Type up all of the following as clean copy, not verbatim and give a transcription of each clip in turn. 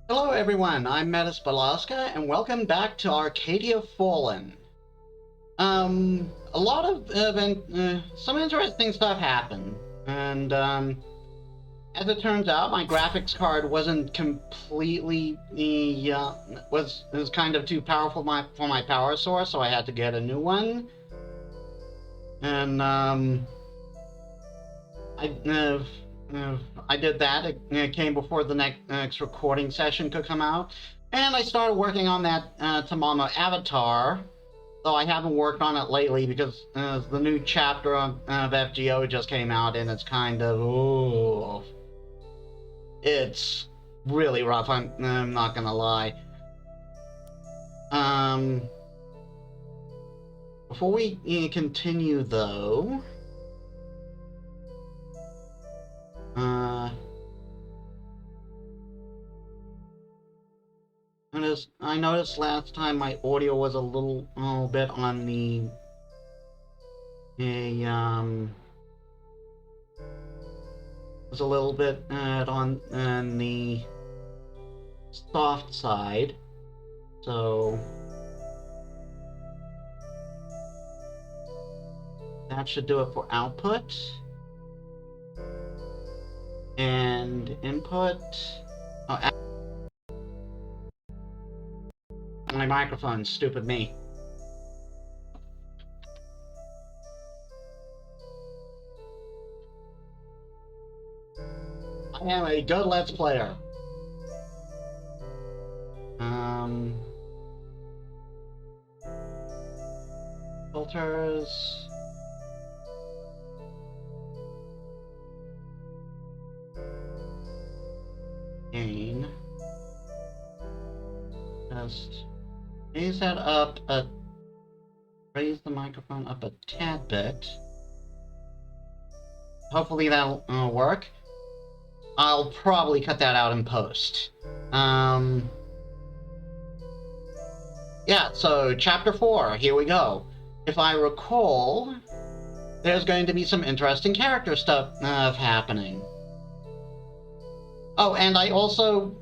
Hello everyone, I'm Metis Balaska, and welcome back to Arcadia Fallen. A lot of some interesting stuff happened, and as it turns out, my graphics card wasn't completely was kind of too powerful for my power source, so I had to get a new one. And I uh, I did that. It came before the next recording session could come out, and I started working on that Tamamo avatar. Though I haven't worked on it lately because the new chapter of FGO just came out, and it's kind of it's really rough. I'm not gonna lie. Um, Before we continue though, uh, I noticed last time my audio was a little bit on the a was a little bit on the soft side, so that should do it for output and input. Oh, my microphone, stupid me. I am a good Let's Player. Filters. Gain. Just raise that up raise the microphone up a tad bit. Hopefully that'll work. I'll probably cut that out in post. Yeah, so chapter 4, here we go. If I recall, there's going to be some interesting character stuff happening. Oh, and I also,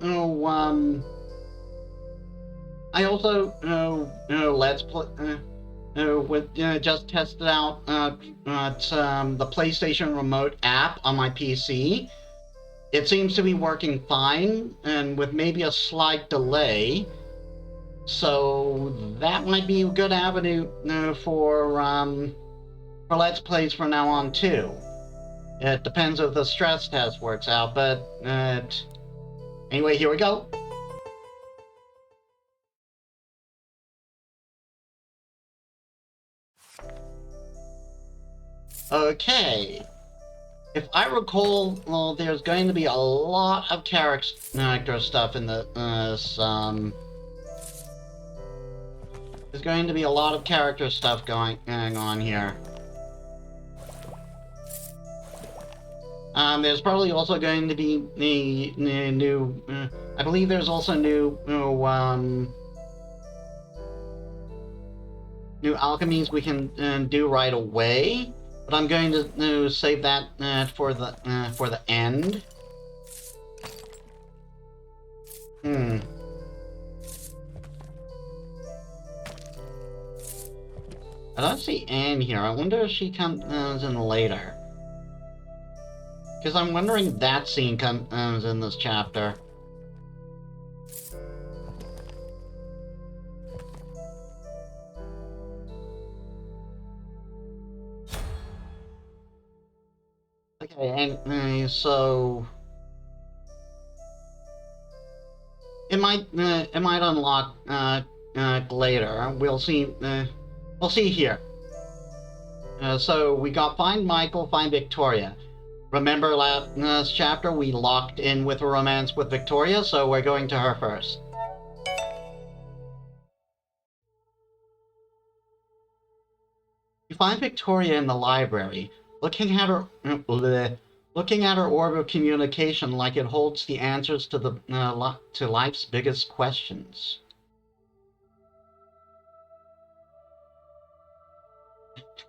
Let's Play, just tested out the PlayStation Remote app on my PC. It seems to be working fine, and with maybe a slight delay. So that might be a good avenue for Let's Plays from now on too. It depends if the stress test works out, but anyway, here we go. Okay. If I recall, well, there's going to be a lot of character stuff in the there's going to be a lot of character stuff going on here. There's probably also going to be the new. I believe there's also new alchemies we can do right away. But I'm going to save that for the end. I don't see Anne here. I wonder if she comes in later. Because I'm wondering if that scene comes in this chapter. Okay, and so it might unlock later. We'll see. We'll see here. So we got find Michael, find Victoria. Remember last chapter we locked in with a romance with Victoria, so we're going to her first. You find Victoria in the library, looking at her orb of communication like it holds the answers to to life's biggest questions.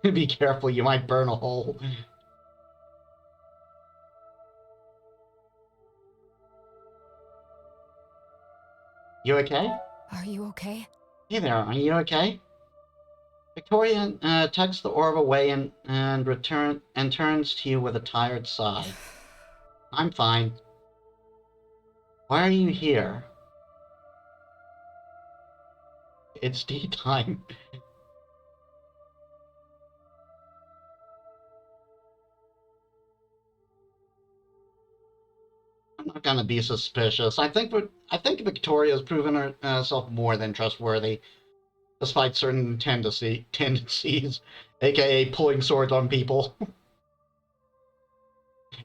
Be careful, you might burn a hole. You okay? Are you okay? Hey there, are you okay? Victoria tucks the orb away and turns to you with a tired sigh. I'm fine. Why are you here? It's tea time. I'm not gonna be suspicious. I think Victoria's proven herself more than trustworthy, despite certain tendencies, aka pulling swords on people,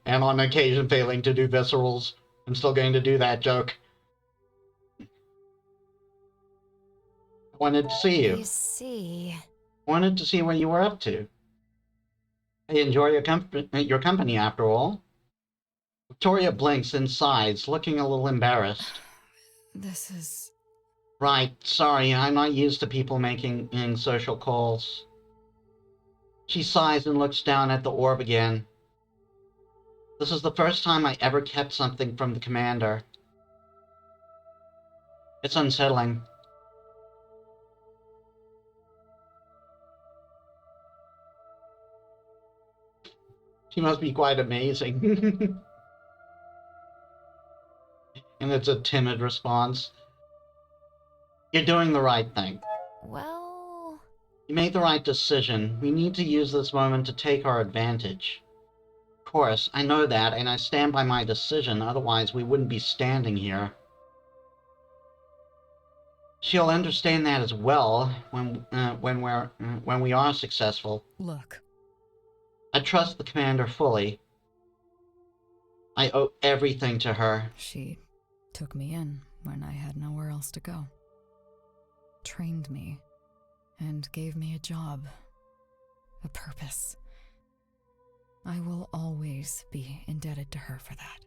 and on occasion failing to do viscerals. I'm still going to do that joke. I wanted to see you. I see. Wanted to see what you were up to. I enjoy your company after all. Victoria blinks and sighs, looking a little embarrassed. This is... Right, sorry, I'm not used to people making social calls. She sighs and looks down at the orb again. This is the first time I ever kept something from the commander. It's unsettling. She must be quite amazing. And it's a timid response. You're doing the right thing. Well... You made the right decision. We need to use this moment to take our advantage. Of course, I know that, and I stand by my decision, otherwise we wouldn't be standing here. She'll understand that as well when we are successful. Look. I trust the commander fully. I owe everything to her. She took me in when I had nowhere else to go. Trained me, and gave me a job. A purpose. I will always be indebted to her for that.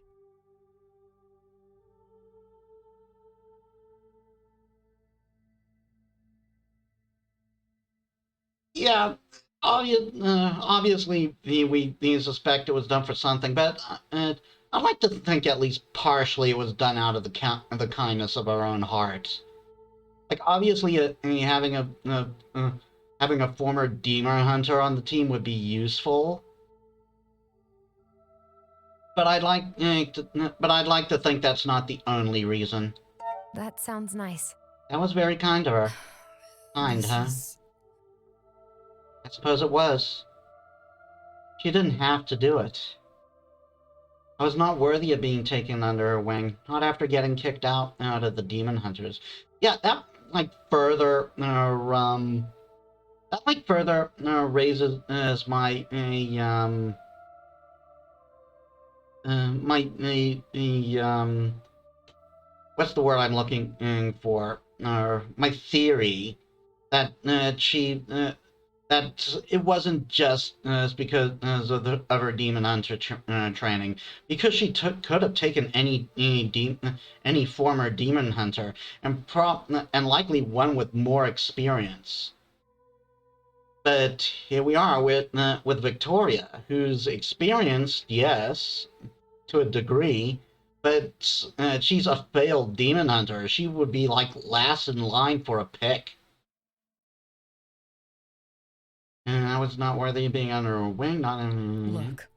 Yeah, obviously we suspect it was done for something, but I'd like to think at least partially it was done out of the kindness of our own hearts. Like obviously, having a former demon hunter on the team would be useful, but I'd like to think that's not the only reason. That sounds nice. That was very kind of her. Kind, huh? I suppose it was. She didn't have to do it. I was not worthy of being taken under her wing, not after getting kicked out of the demon hunters. Yeah, that further raises my what's the word I'm looking for? My theory that that it wasn't just because of her demon hunter training, because she could have taken any former demon hunter and likely one with more experience. But here we are with Victoria, who's experienced, yes, to a degree, but she's a failed demon hunter. She would be like last in line for a pick. And I was not worthy of being under her wing. Look.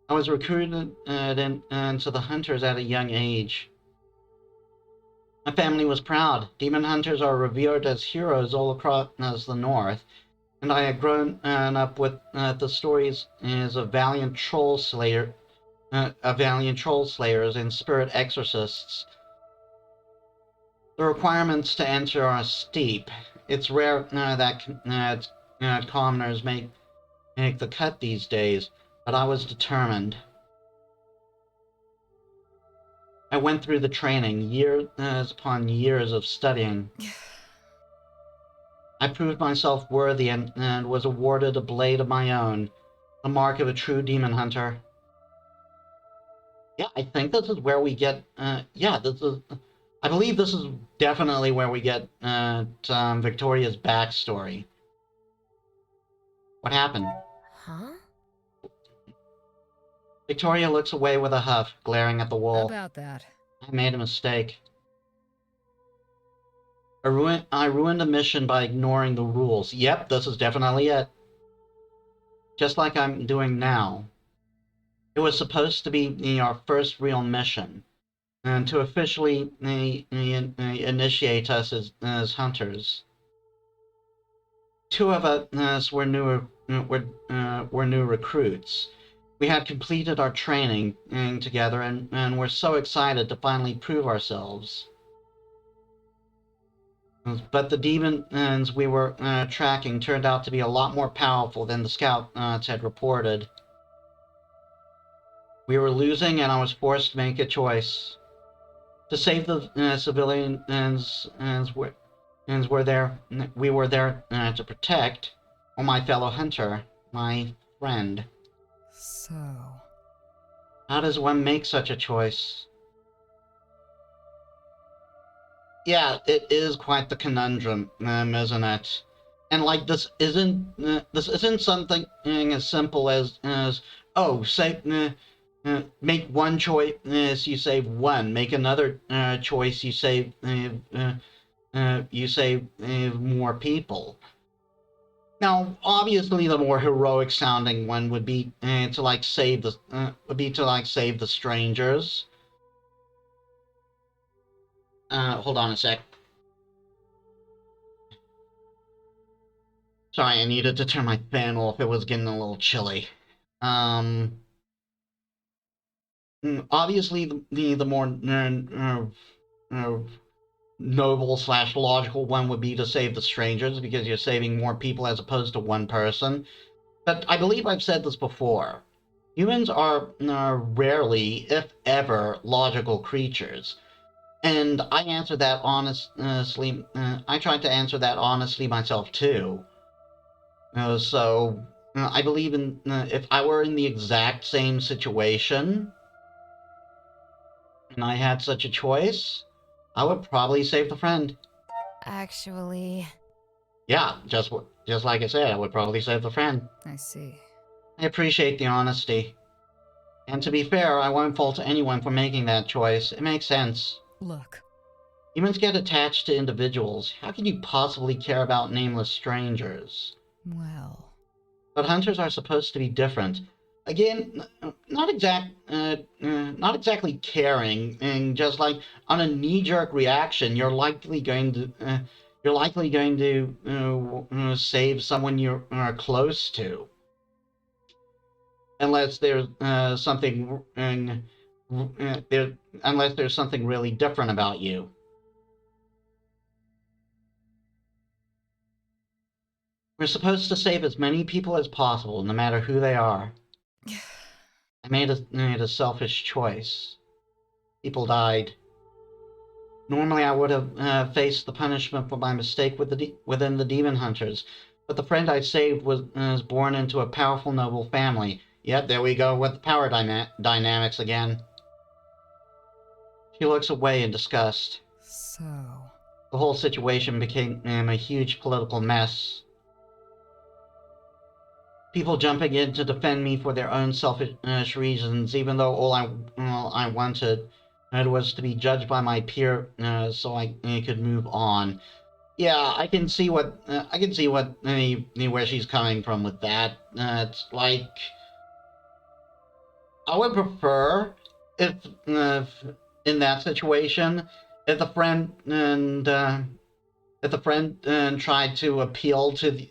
I was recruited into the hunters at a young age. My family was proud. Demon hunters are revered as heroes all across the north, and I had grown up with the stories as valiant troll slayers and spirit exorcists. The requirements to enter are steep. It's rare that commoners make the cut these days, but I was determined. I went through the training, years upon years of studying. I proved myself worthy and was awarded a blade of my own, the mark of a true demon hunter. Yeah, I think this is where we get. I believe this is definitely where we get Victoria's backstory. What happened? Huh? Victoria looks away with a huff, glaring at the wall. About that. I made a mistake. I ruined a mission by ignoring the rules. Yep, this is definitely it. Just like I'm doing now. It was supposed to be our first real mission, and to officially initiate us as hunters. Two of us were new recruits. We had completed our training together and were so excited to finally prove ourselves. But the demons we were tracking turned out to be a lot more powerful than the scouts had reported. We were losing, and I was forced to make a choice. To save the civilians we were there to protect, or my fellow hunter, my friend. So... How does one make such a choice? Yeah, it is quite the conundrum, isn't it? And like this isn't something as simple as oh, say make one choice, you save one. Make another choice, you save more people. Now, obviously, the more heroic sounding one would be to like save the strangers. Hold on a sec. Sorry, I needed to turn my fan off. It was getting a little chilly. Um, Obviously, the more noble slash logical one would be to save the strangers because you're saving more people as opposed to one person. But I believe I've said this before. Humans are rarely, if ever, logical creatures. And I answered that honestly. I tried to answer that honestly myself too. I believe in if I were in the exact same situation and I had such a choice, I would probably save the friend. Actually... Yeah, just like I said, I would probably save the friend. I see. I appreciate the honesty. And to be fair, I won't fault anyone for making that choice. It makes sense. Look. Humans get attached to individuals. How can you possibly care about nameless strangers? Well... But hunters are supposed to be different. Again, not exactly caring, and just like on a knee-jerk reaction, you're likely going to save someone you're close to, unless there's unless there's something really different about you. We're supposed to save as many people as possible, no matter who they are. I made a selfish choice. People died. Normally, I would have faced the punishment for my mistake within the demon hunters, but the friend I saved was born into a powerful noble family. Yep, there we go with the power dynamics again. She looks away in disgust. So... The whole situation became a huge political mess. People jumping in to defend me for their own selfish reasons, even though all I wanted was to be judged by my peer, so I could move on. Yeah, I can see what where she's coming from with that. It's like I would prefer if in that situation if the friend tried to appeal to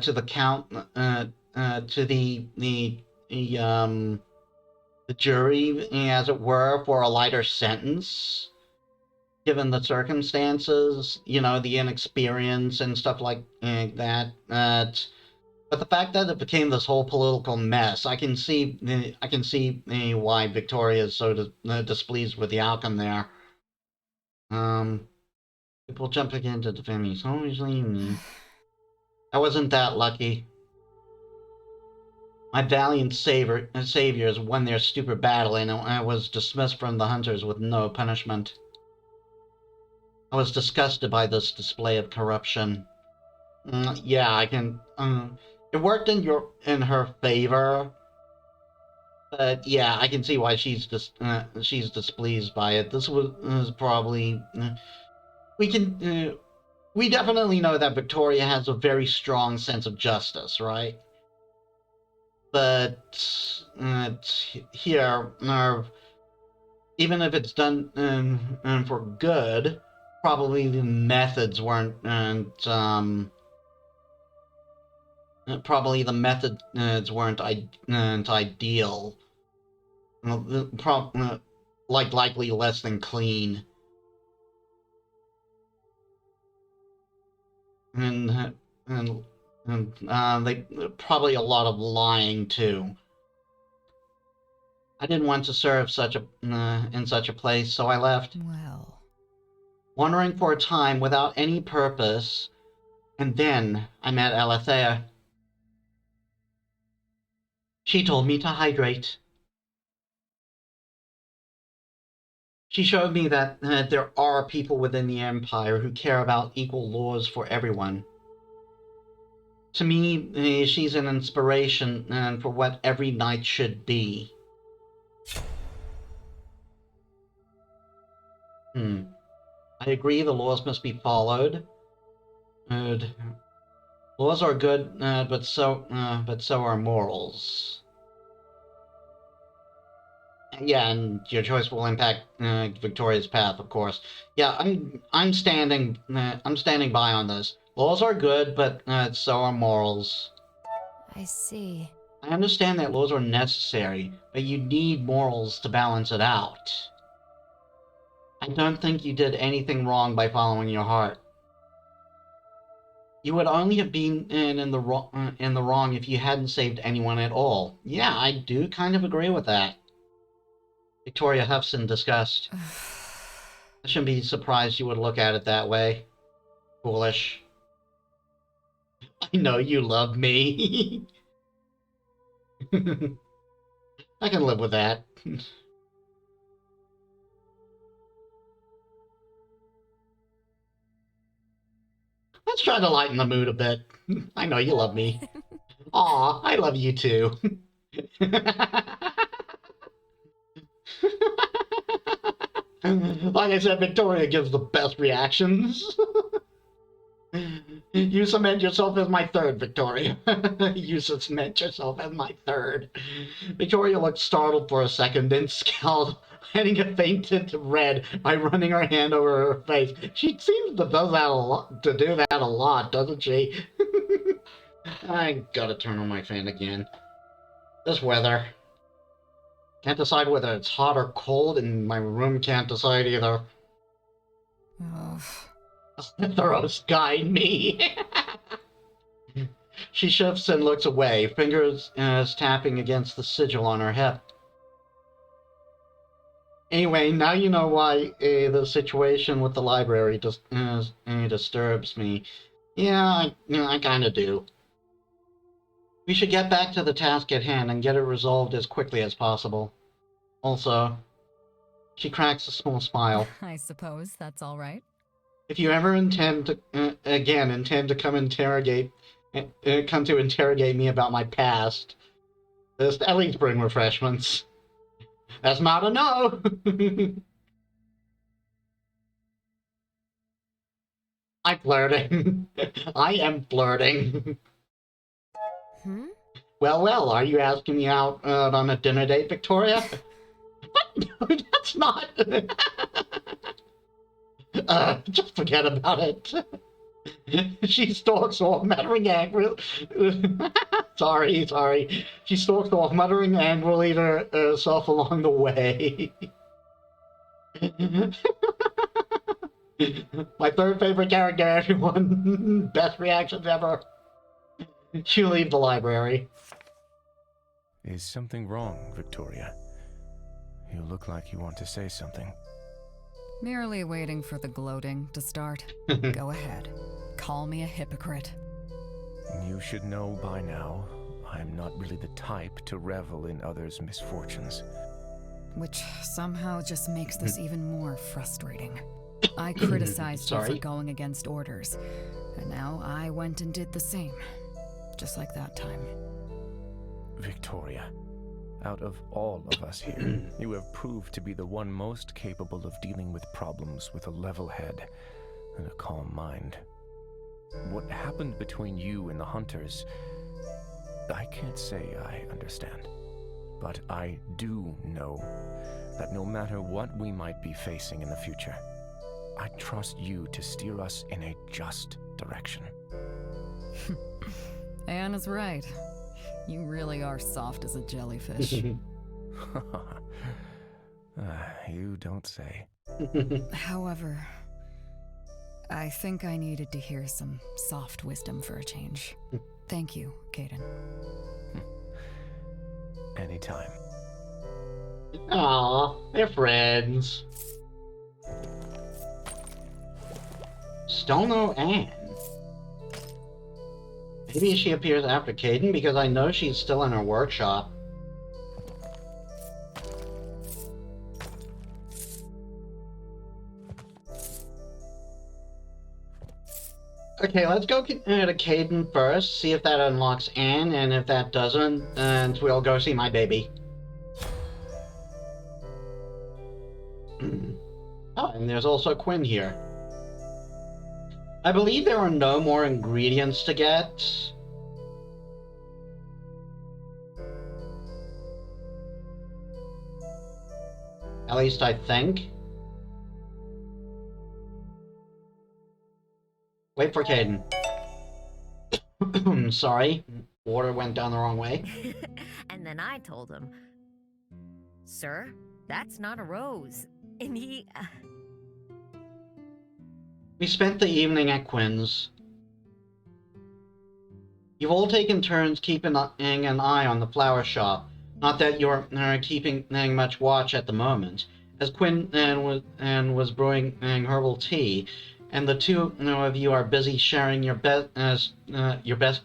to the count to the jury, as it were, for a lighter sentence, given the circumstances, the inexperience and stuff like that. But the fact that it became this whole political mess, I can see why Victoria is so displeased with the outcome there. People jumping in to defend me. So usually me. I wasn't that lucky. My valiant saviors won their stupid battle, and I was dismissed from the hunters with no punishment. I was disgusted by this display of corruption. Yeah, I can. It worked in her favor. But yeah, I can see why she's displeased by it. This was probably we can we definitely know that Victoria has a very strong sense of justice, right? But here, even if it's done for good, probably the methods weren't, probably the methods weren't ideal. Likely less than clean, and and they probably a lot of lying too. I didn't want to serve in such a place, so I left. Well, Wandering for a time without any purpose, and then I met Alethea. She told me to hydrate. She showed me that there are people within the Empire who care about equal laws for everyone. To me, she's an inspiration for what every knight should be. I agree the laws must be followed. Laws are good, but so are morals. Yeah, and your choice will impact Victoria's path, of course. Yeah, I'm standing by on this. Laws are good, but so are morals. I see. I understand that laws are necessary, but you need morals to balance it out. I don't think you did anything wrong by following your heart. You would only have been in the wrong if you hadn't saved anyone at all. Yeah, I do kind of agree with that. Victoria huffs in disgust. I shouldn't be surprised you would look at it that way. Foolish. I know you love me. I can live with that. Let's try to lighten the mood a bit. I know you love me. Aw, I love you too. Like I said, Victoria gives the best reactions. You cement yourself as my third, Victoria. You cement yourself as my third. Victoria looked startled for a second, then scowled, hiding a faint tint of red by running her hand over her face. She seems to do that a lot, doesn't she? I gotta turn on my fan again. This weather. Can't decide whether it's hot or cold, and my room can't decide either. Theros, guide me. She shifts and looks away, fingers tapping against the sigil on her hip. Anyway, now you know why the situation with the library disturbs me. Yeah, I kind of do. We should get back to the task at hand and get it resolved as quickly as possible. Also, she cracks a small smile. I suppose that's all right. If you ever intend to come to interrogate me about my past, just at least bring refreshments. That's not a no. I'm flirting. I am flirting. Well, are you asking me out on a dinner date, Victoria? No, that's not. Just forget about it. She stalks off, muttering angrily. Sorry. She stalks off, muttering angrily to herself along the way. My third favorite character, everyone. Best reactions ever. You leave the library. Is something wrong, Victoria? You look like you want to say something. Merely waiting for the gloating to start. Go ahead. Call me a hypocrite. You should know by now, I'm not really the type to revel in others' misfortunes. Which somehow just makes this even more frustrating. I criticized you for going against orders, and now I went and did the same. Just like that time. Victoria, Out of all of us here, you have proved to be the one most capable of dealing with problems with a level head and a calm mind. What happened between you and the hunters, I can't say I understand. But I do know that no matter what we might be facing in the future, I trust you to steer us in a just direction. Anna's right. You really are soft as a jellyfish. You don't say. However, I think I needed to hear some soft wisdom for a change. Thank you, Caden. Anytime. Aw, they're friends. Still no Anne. Maybe she appears after Caden because I know she's still in her workshop. Okay, let's go to Caden first, see if that unlocks Anne, and if that doesn't, then we'll go see my baby. Oh, and there's also Quinn here. I believe there are no more ingredients to get. At least I think. Wait for Caden. Sorry, water went down the wrong way. And then I told him, "Sir, that's not a rose." And he... We spent the evening at Quinn's. You've all taken turns keeping an eye on the flower shop. Not that you're keeping much watch at the moment, as Quinn was brewing herbal tea, and the two of you are busy sharing your best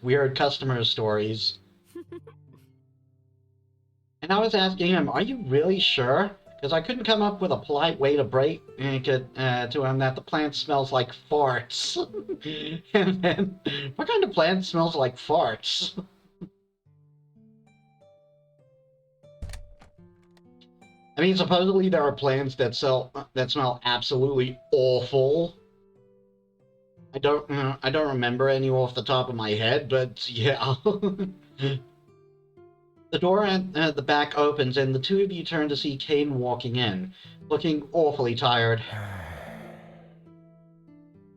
weird customer stories. And I was asking him, "Are you really sure?" Because I couldn't come up with a polite way to break to him that the plant smells like farts. And then, what kind of plant smells like farts? I mean, supposedly there are plants that smell absolutely awful. I don't remember any off the top of my head, but yeah. The door at the back opens, and the two of you turn to see Caden walking in, looking awfully tired.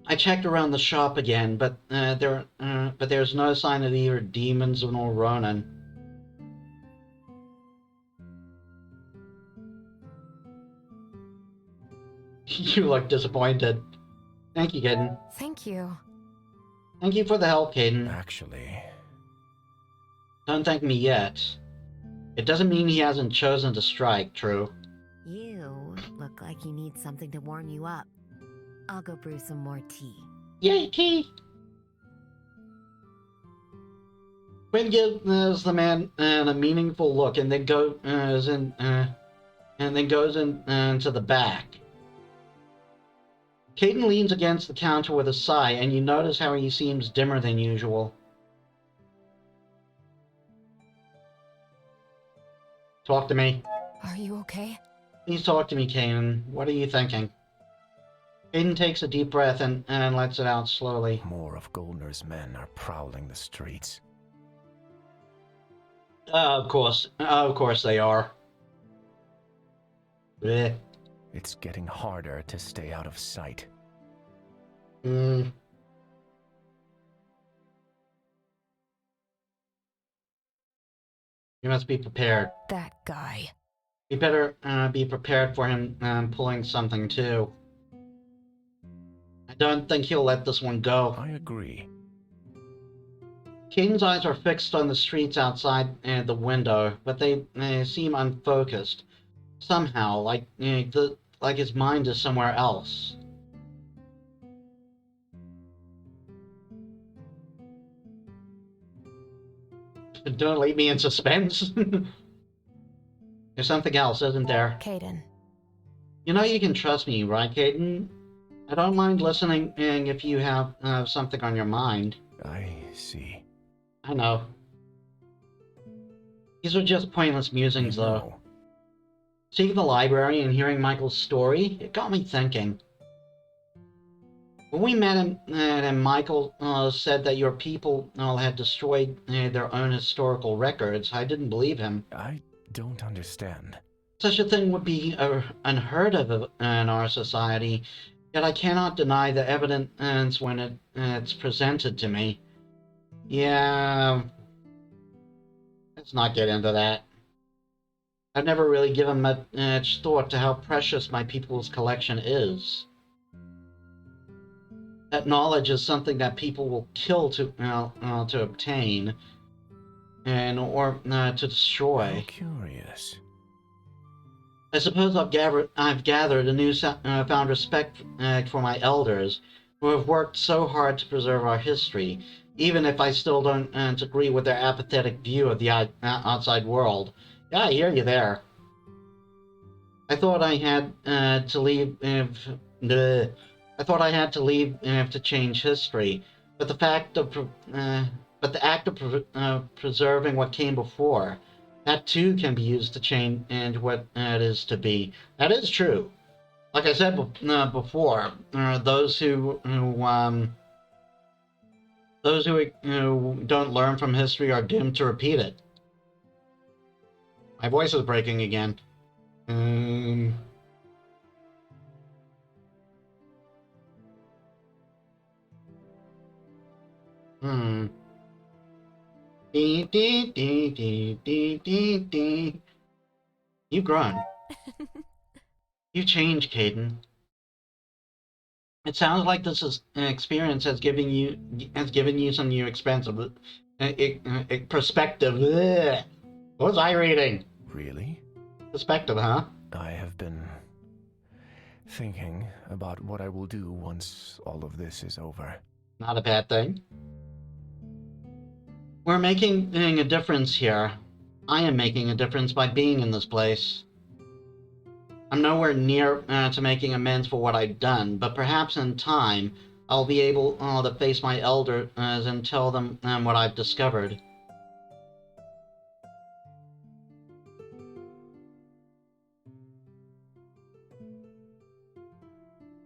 I checked around the shop again, but there's no sign of either demons nor Ronan. You look disappointed. Thank you, Caden. Thank you. Thank you for the help, Caden. Actually... Don't thank me yet. It doesn't mean he hasn't chosen to strike, true? You look like you need something to warm you up. I'll go brew some more tea. Yay, tea! Quinn gives the man a meaningful look, and then goes into the back. Caden leans against the counter with a sigh, and you notice how he seems dimmer than usual. Talk to me. Are you okay? Please talk to me, Caden. What are you thinking? Caden takes a deep breath and lets it out slowly. More of Goldner's men are prowling the streets. Of course they are. Blech. It's getting harder to stay out of sight. You must be prepared. That guy. You better be prepared for him pulling something too. I don't think he'll let this one go. I agree. Caden's eyes are fixed on the streets outside the window, but they seem unfocused. Somehow, like his mind is somewhere else. Don't leave me in suspense. There's something else, isn't there? Caden. You know you can trust me, right, Caden? I don't mind listening if you have something on your mind. I see. I know. These are just pointless musings, though. No. Seeing the library and hearing Michael's story, it got me thinking. When we met him, and Michael said that your people had destroyed their own historical records, I didn't believe him. I don't understand. Such a thing would be unheard of in our society, yet I cannot deny the evidence when it's presented to me. Yeah, let's not get into that. I've never really given much thought to how precious my people's collection is. That knowledge is something that people will kill to obtain, or to destroy. How curious. I suppose I've gathered a found respect for my elders, who have worked so hard to preserve our history, even if I still don't agree with their apathetic view of the outside world. Yeah, I hear you there. I thought I had to leave. I thought I had to leave to change history, but the act of preserving what came before, that too can be used to change what it is to be. That is true. Like I said before, those who don't learn from history are doomed to repeat it. My voice is breaking again. Dee, dee, dee, dee, dee, dee, dee. You've grown. You've changed, Caden. It sounds like this experience has given you some new expensive perspective. Ugh. What was I reading? Really? Perspective, huh? I have been thinking about what I will do once all of this is over. Not a bad thing. We're making a difference here. I am making a difference by being in this place. I'm nowhere near to making amends for what I've done, but perhaps in time I'll be able to face my elders and tell them what I've discovered.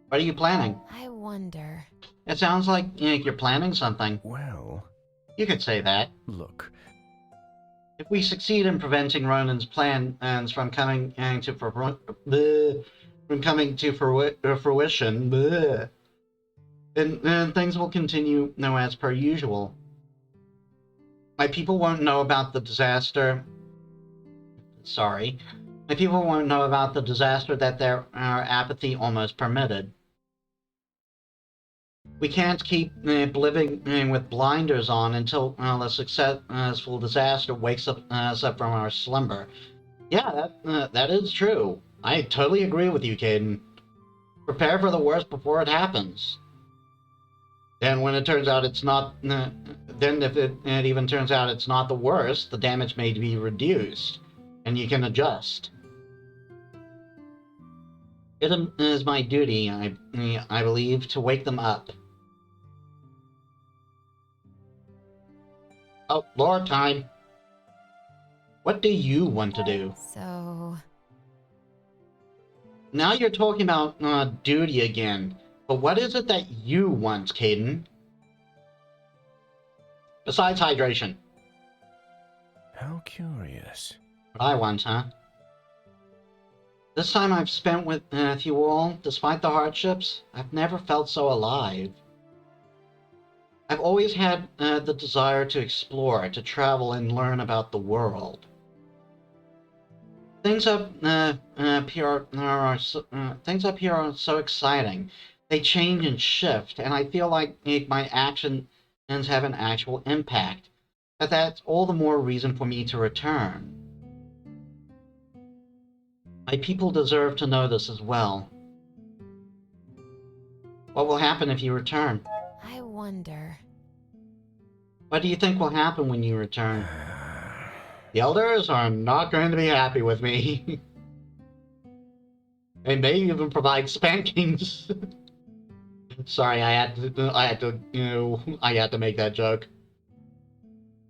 What are you planning? I wonder. It sounds like you're planning something. Well, You could say that. look, If we succeed in preventing Ronan's plans from coming to fruition, then things will continue as per usual. My people won't know about the disaster. My people won't know about the disaster that their apathy almost permitted. We can't keep living with blinders on until the successful disaster wakes us up from our slumber. Yeah, that is true. I totally agree with you, Caden. Prepare for the worst before it happens. Then when it turns out it's not, then if it even turns out it's not the worst, the damage may be reduced, and you can adjust. It is my duty, I believe, to wake them up. Oh, Lord time. What do you want to do? So, Now you're talking about duty again. But what is it that you want, Caden? Besides hydration. how curious. What I want, huh? This time I've spent with you all, despite the hardships, I've never felt so alive. I've always had the desire to explore, to travel and learn about the world. Things up here are so exciting. They change and shift, and I feel like my actions have an actual impact. But that's all the more reason for me to return. My people deserve to know this as well. What will happen if you return? I wonder. What do you think will happen when you return? The elders are not going to be happy with me. They may even provide spankings. Sorry, I had to make that joke.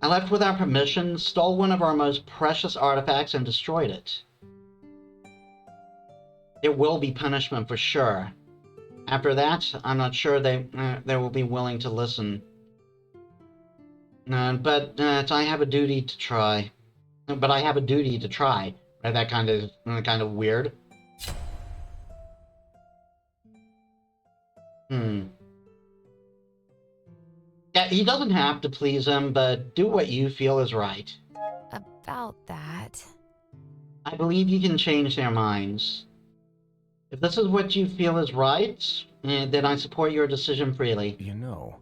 I left without permission, stole one of our most precious artifacts, and destroyed it. It will be punishment for sure. After that, I'm not sure they will be willing to listen. But I have a duty to try. But I have a duty to try. Right? That kind of weird. Yeah, he doesn't have to please him, but do what you feel is right. About that. I believe you can change their minds. If this is what you feel is right, then I support your decision freely. You know,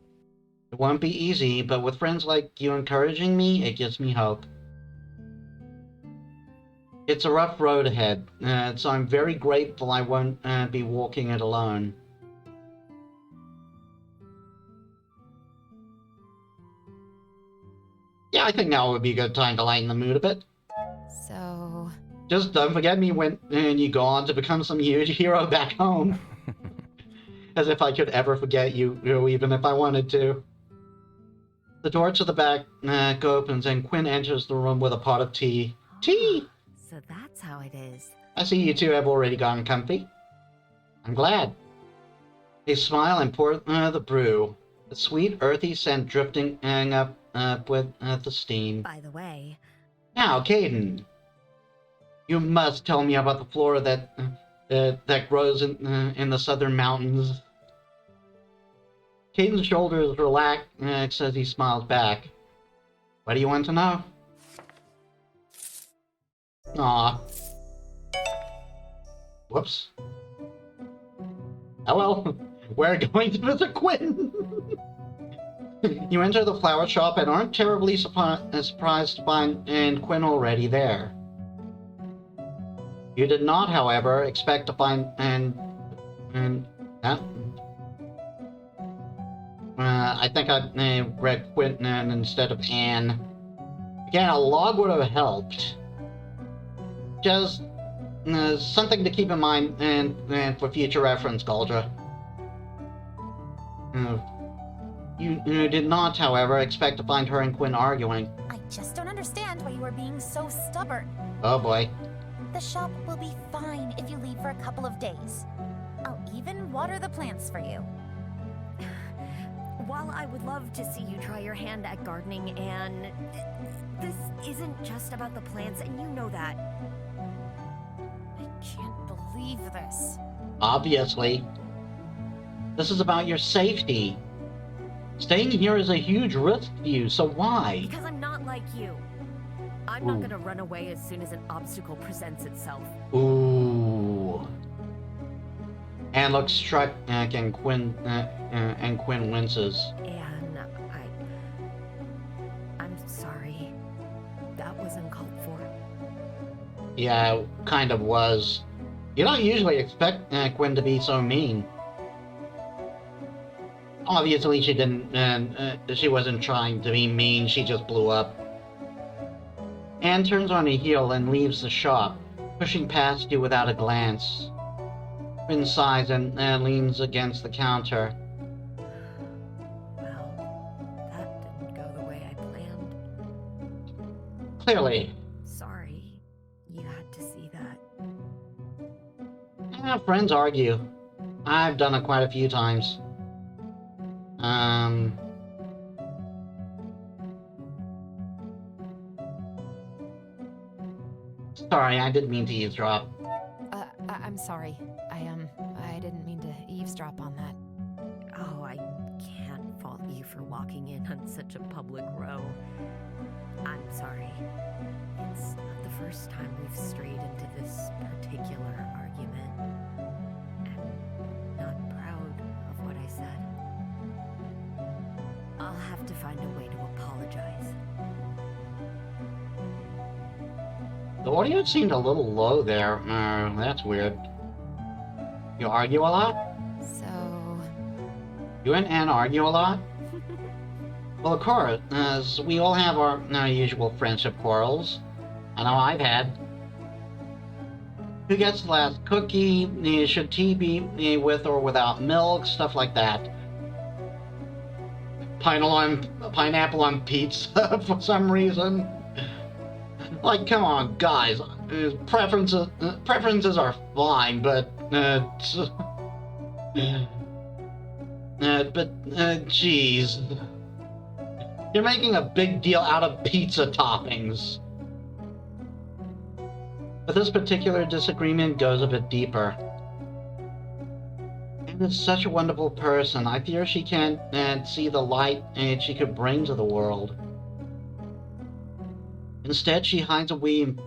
It won't be easy, but with friends like you encouraging me, it gives me hope. It's a rough road ahead, so I'm very grateful I won't be walking it alone. Yeah, I think now would be a good time to lighten the mood a bit. So... Just don't forget me when you go on to become some huge hero back home. As if I could ever forget you, even if I wanted to. The door to the back opens and Quinn enters the room with a pot of tea. Tea! So that's how it is. I see you two have already gotten comfy. I'm glad. They smile and pour the brew, the sweet, earthy scent drifting up with the steam. By the way... Now, Caden, you must tell me about the flora that grows in the southern mountains. Caden's shoulders relax as he smiles back. What do you want to know? Aw. Whoops. Oh well, we're going to visit Quinn! You enter the flower shop and aren't terribly surprised to find Quinn already there. You did not, however, expect to find I think I read Quinn instead of Anne. Again, a log would have helped. Just something to keep in mind and for future reference, Galdra. You did not, however, expect to find her and Quinn arguing. I just don't understand why you are being so stubborn. Oh boy. The shop will be fine if you leave for a couple of days. I'll even water the plants for you. While I would love to see you try your hand at gardening, Anne, this isn't just about the plants, and you know that. I can't believe this. Obviously. This is about your safety. Staying here is a huge risk to you, so why? Because I'm not like you. I'm not gonna run away as soon as an obstacle presents itself. Ooh. Anne looks struck, and Quinn winces. And I'm sorry. That was uncalled for. Yeah, it kind of was. You don't usually expect Quinn to be so mean. Obviously, she didn't. She wasn't trying to be mean. She just blew up. Anne turns on her heel and leaves the shop, pushing past you without a glance. Quinn sighs and leans against the counter. Well, that didn't go the way I planned. Clearly. Sorry. You had to see that. Friends argue. I've done it quite a few times. Sorry, I didn't mean to eavesdrop. I'm sorry. I didn't mean to eavesdrop on that. Oh, I can't fault you for walking in on such a public row. I'm sorry. It's not the first time we've strayed into this particular argument. I'm not proud of what I said. I'll have to find a way to apologize. The audio seemed a little low there. That's weird. You argue a lot? So... You and Anne argue a lot? Well, of course, as we all have our usual friendship quarrels. I know I've had. Who gets the last cookie? Should tea be with or without milk? Stuff like that. pineapple on pizza for some reason. Like, come on, guys. Preferences are fine, but geez, you're making a big deal out of pizza toppings. But this particular disagreement goes a bit deeper. Anne is such a wonderful person. I fear she can't see the light she could bring to the world. Instead, she hides away in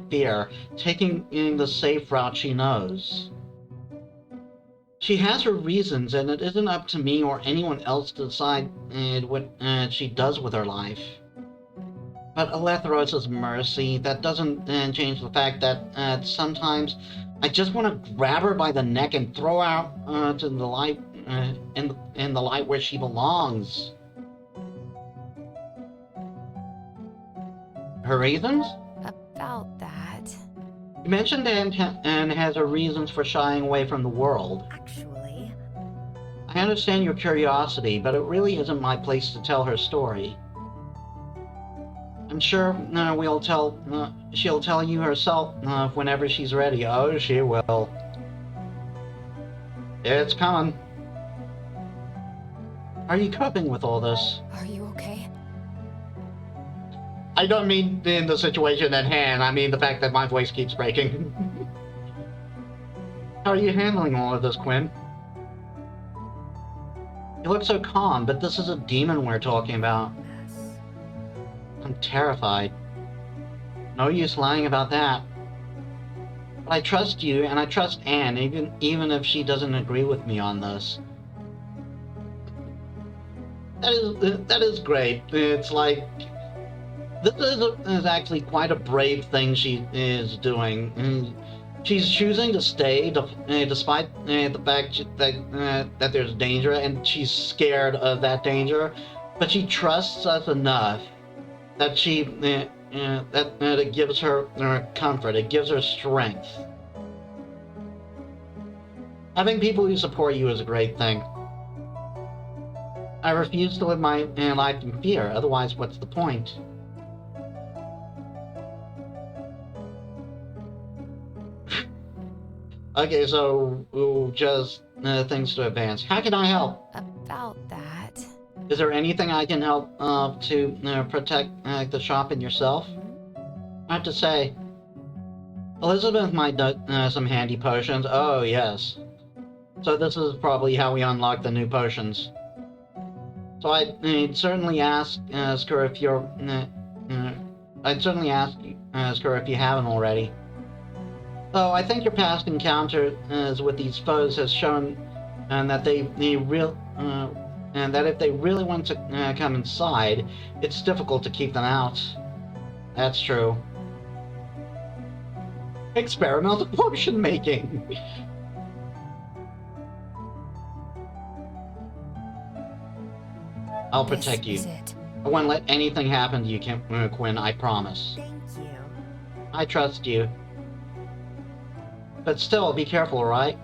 fear, taking the safe route she knows. She has her reasons, and it isn't up to me or anyone else to decide what she does with her life. But Alethros' mercy, that doesn't change the fact that sometimes I just want to grab her by the neck and throw her out to the light, in the light where she belongs. Her reasons? About that. You mentioned Anne has her reasons for shying away from the world. Actually, I understand your curiosity, but it really isn't my place to tell her story. I'm sure she'll tell you herself whenever she's ready. Oh, she will. It's coming. How are you coping with all this? Are you okay? I don't mean in the situation at hand. I mean the fact that my voice keeps breaking. How are you handling all of this, Quinn? You look so calm, but this is a demon we're talking about. mess. I'm terrified. No use lying about that. But I trust you, and I trust Anne, even if she doesn't agree with me on this. That is great. It's like, this is actually quite a brave thing she is doing. She's choosing to stay despite the fact that there's danger, and she's scared of that danger. But she trusts us enough that that it gives her comfort. It gives her strength. Having people who support you is a great thing. I refuse to live my life in fear. Otherwise, what's the point? Okay, so just things to advance. How can I help? About that. Is there anything I can help to protect the shop and yourself? I have to say, Elizabeth might know some handy potions. Oh, yes. So this is probably how we unlock the new potions. So I'd certainly ask her if you're... I'd certainly ask her if you haven't already. Though I think your past encounters with these foes has shown that and that if they really want to come inside, it's difficult to keep them out. That's true. Experimental potion making. I'll protect you. This is it. I won't let anything happen to you, Quinn, I promise. Thank you. I trust you. But still, be careful, right?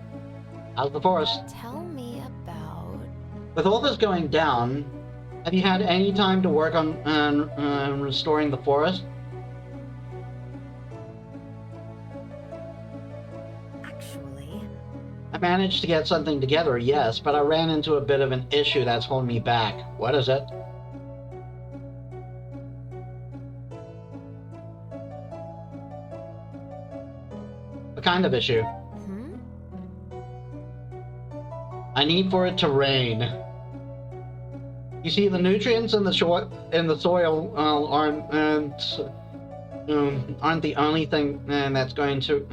How's the forest? Tell me about... With all this going down, have you had any time to work on restoring the forest? Actually, I managed to get something together, yes, but I ran into a bit of an issue that's holding me back. What is it? What kind of issue? I need for it to rain. You see, the nutrients in the soil aren't the only thing that's going to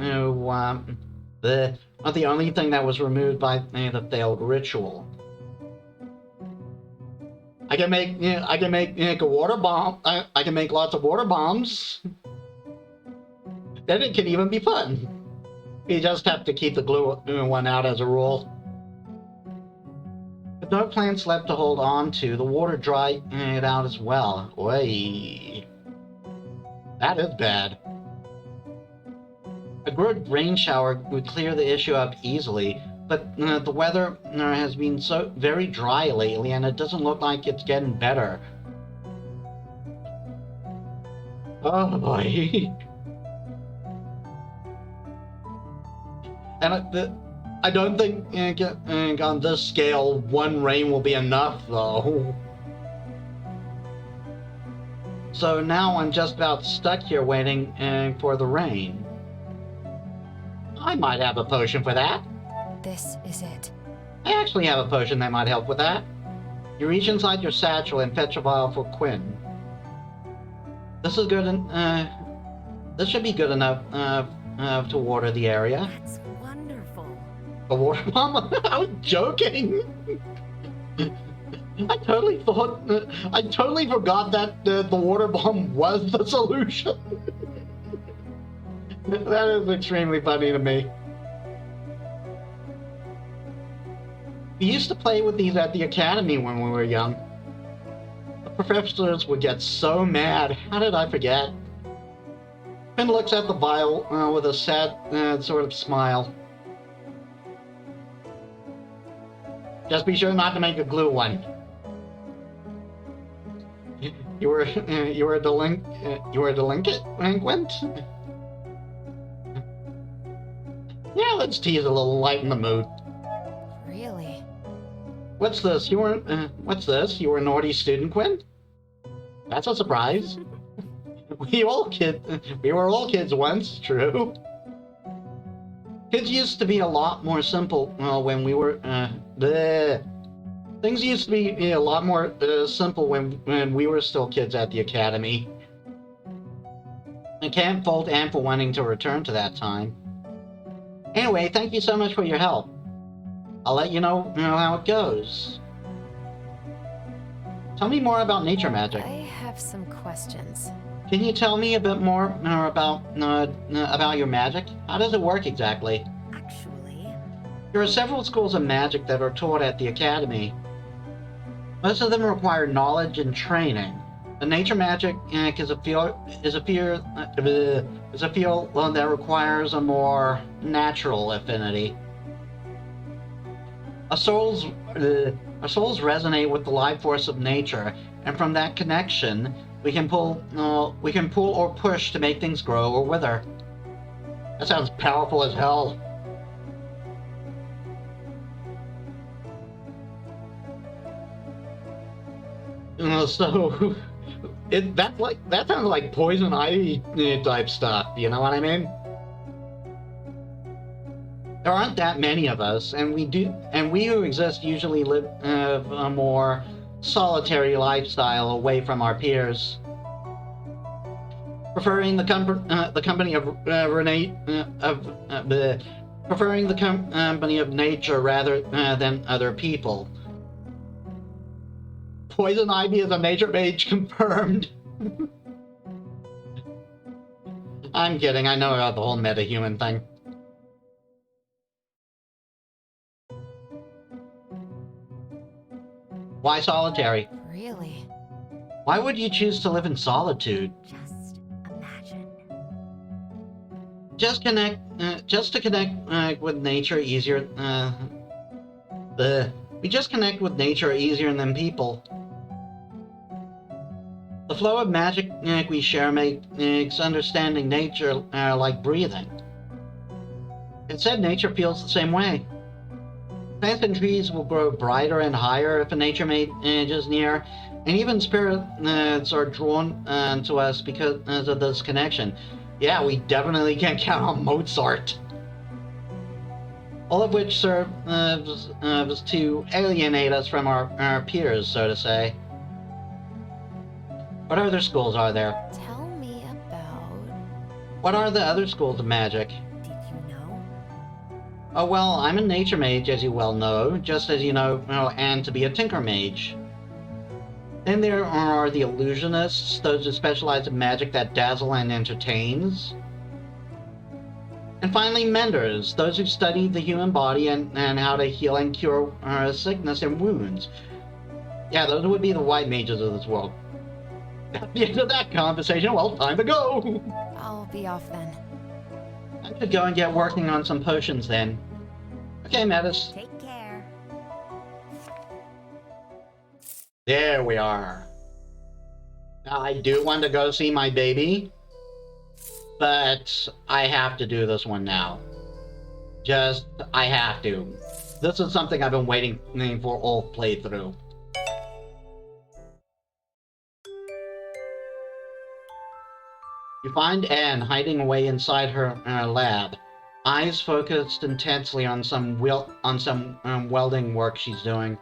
aren't the only thing that was removed by the failed ritual. I can make a water bomb. I can make lots of water bombs. Then it can even be fun. You just have to keep the glue one out as a rule. With no plants left to hold on to, the water dried it out as well. Oy. That is bad. A good rain shower would clear the issue up easily, but the weather has been so very dry lately, and it doesn't look like it's getting better. Oh boy. And I don't think on this scale, one rain will be enough, though. So now I'm just about stuck here waiting for the rain. I might have a potion for that. This is it. I actually have a potion that might help with that. You reach inside your satchel and fetch a vial for Quinn. This is good. This should be good enough to water the area. That's wonderful. A water bomb? I was joking. I totally forgot that the water bomb was the solution. That is extremely funny to me. We used to play with these at the academy when we were young. The professors would get so mad. How did I forget? Finn looks at the vial with a sad sort of smile. Just be sure not to make a glue one. You were a delinquent? Yeah, let's tease a little, lighten the mood. Really? What's this? What's this? You were a naughty student, Quinn? That's a surprise. We were all kids once, true. Kids used to be a lot more simple when we were, Things used to be a lot more simple when we were still kids at the academy. I can't fault Anne for wanting to return to that time. Anyway, thank you so much for your help. I'll let you know how it goes. Tell me more about nature magic. I have some questions. Can you tell me a bit more about your magic? How does it work exactly? Actually, There are several schools of magic that are taught at the academy. Most of them require knowledge and training. The nature magic is a field that requires a more natural affinity. Our souls resonate with the life force of nature, and from that connection, we can pull or push to make things grow or wither. That sounds powerful as hell. So that sounds like poison ivy type stuff. You know what I mean? There aren't that many of us, and we who exist usually live a more solitary lifestyle away from our peers, preferring the company of nature rather than other people. Poison ivy is a nature mage, confirmed. I'm kidding. I know about the whole metahuman thing. Why solitary? Really? Why would you choose to live in solitude? just imagine. Just to connect with nature easier. We just connect with nature easier than people. The flow of magic we share makes understanding nature like breathing. Instead, nature feels the same way. Plants and trees will grow brighter and higher if a nature mage is near, and even spirits are drawn to us because of this connection. Yeah, we definitely can't count on Mozart. All of which serves to alienate us from our peers, so to say. What other schools are there? Tell me about... What are the other schools of magic? Did you know? Oh, well, I'm a nature mage, as you well know, just as you know, and to be a tinker mage. Then there are the illusionists, those who specialize in magic that dazzle and entertains. And finally, menders, those who study the human body and how to heal and cure sickness and wounds. Yeah, those would be the white mages of this world. At the end of that conversation, well, time to go! I'll be off then. I could go and get working on some potions then. Okay, Metis. Take care. There we are. Now, I do want to go see my baby, but I have to do this one now. I have to. This is something I've been waiting for all playthrough. You find Anne hiding away inside her lab, eyes focused intensely on some welding work she's doing.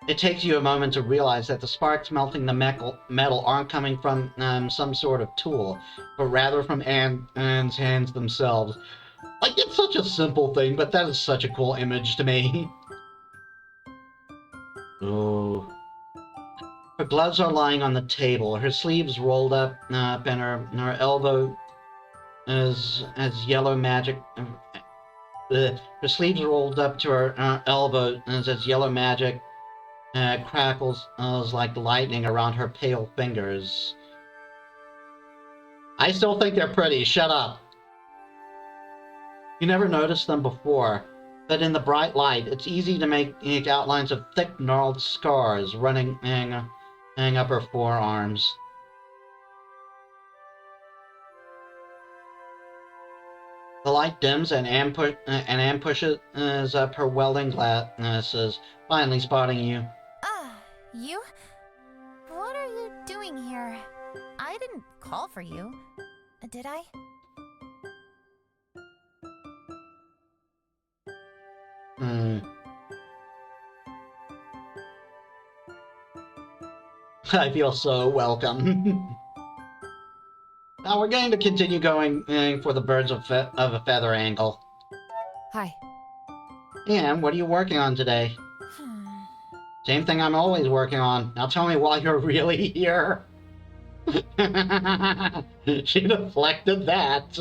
It takes you a moment to realize that the sparks melting the metal aren't coming from some sort of tool, but rather from Anne's hands themselves. Like, it's such a simple thing, but that is such a cool image to me. Ooh. Her gloves are lying on the table, her sleeves rolled up, and her elbow is as yellow magic. Her sleeves rolled up to her elbow as yellow magic crackles like lightning around her pale fingers. I still think they're pretty, shut up. You never noticed them before, but in the bright light, it's easy to make outlines of thick, gnarled scars running up her forearms. The light dims and Anne pushes up her welding glasses, finally spotting you. You? What are you doing here? I didn't call for you. Did I? I feel so welcome. Now we're going to continue going for the birds of a feather angle. Hi. Anne, what are you working on today? Same thing I'm always working on. Now tell me why you're really here. She deflected that.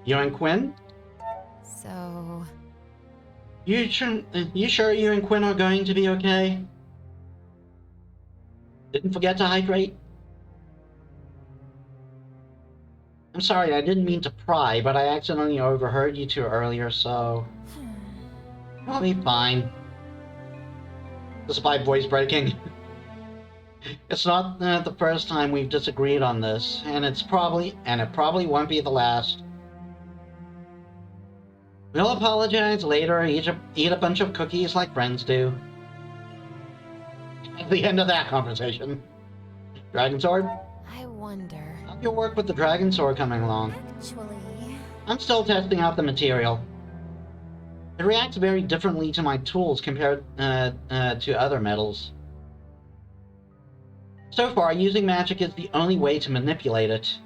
You and Quinn? So... You sure you and Quinn are going to be okay? Didn't forget to hydrate? I'm sorry, I didn't mean to pry, but I accidentally overheard you two earlier, so... I'll be fine. Despite voice breaking. It's not the first time we've disagreed on this, and it probably won't be the last. We'll apologize later, eat a bunch of cookies like friends do. At the end of that conversation. Dragon Sword? I wonder... How's your work with the Dragon Sword coming along? Actually... I'm still testing out the material. It reacts very differently to my tools compared to other metals. So far, using magic is the only way to manipulate it.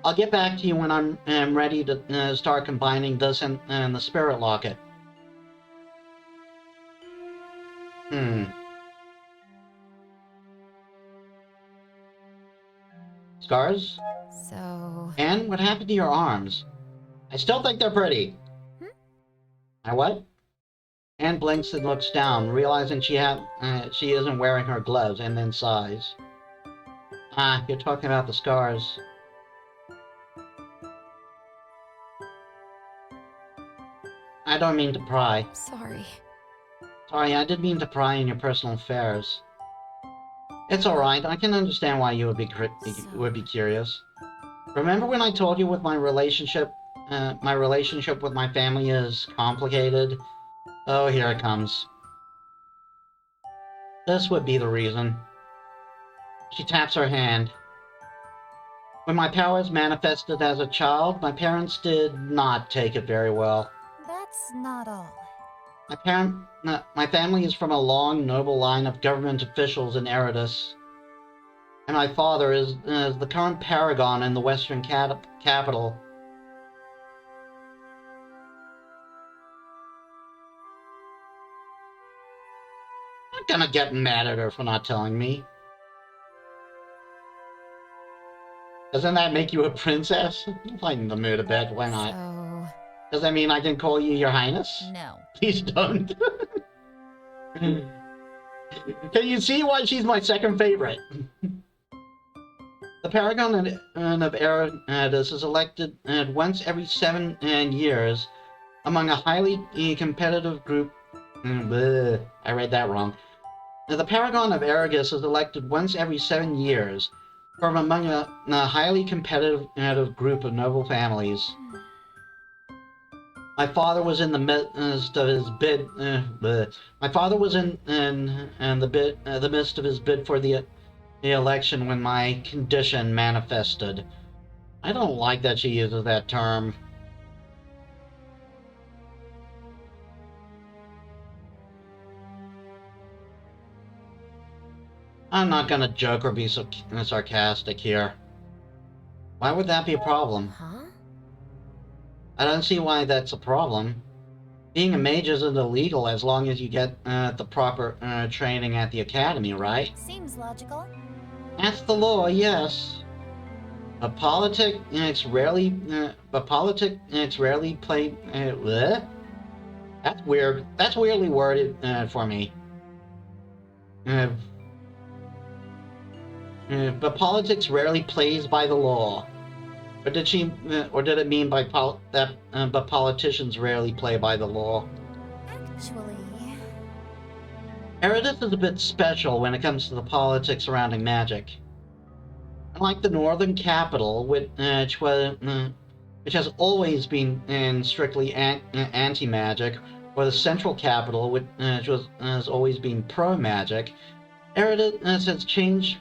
I'll get back to you when I'm ready to start combining this and the Spirit Locket. Scars? So... And what happened to your arms? I still think they're pretty. I what? Anne blinks and looks down, realizing she isn't wearing her gloves, and then sighs. Ah, you're talking about the scars. I don't mean to pry. Sorry. Sorry, I didn't mean to pry in your personal affairs. It's alright, I can understand why you would be curious. Remember when I told you with my relationship with my family is complicated? Oh, here it comes. This would be the reason. She taps her hand. When my powers manifested as a child, my parents did not take it very well. That's not all. My family is from a long, noble line of government officials in Eridus. And my father is the current paragon in the western capital. I'm gonna get mad at her for not telling me. Doesn't that make you a princess? Lighten the mood a bit, why not? So... Does that mean I can call you your highness? No. Please don't. Can you see why she's my second favorite? The Paragon of Eridus is elected once every 7 years among a highly competitive group. I read that wrong. The Paragon of Eridus is elected once every 7 years from among a highly competitive group of noble families. My father was in the midst of his bid. My father was in the midst of his bid for the election when my condition manifested. I don't like that she uses that term. I'm not gonna joke or be so sarcastic here. Why would that be a problem? Huh? I don't see why that's a problem. Being a mage isn't illegal as long as you get the proper training at the academy, right? Seems logical. That's the law, yes. But politics rarely play. Bleh? That's weird. That's weirdly worded for me. But politics rarely plays by the law. Or did she? Or did it mean by that? But politicians rarely play by the law. Actually, Eridus is a bit special when it comes to the politics surrounding magic. Unlike the northern capital, which has always been strictly anti-magic, or the central capital, which has always been pro-magic, Eridus has changed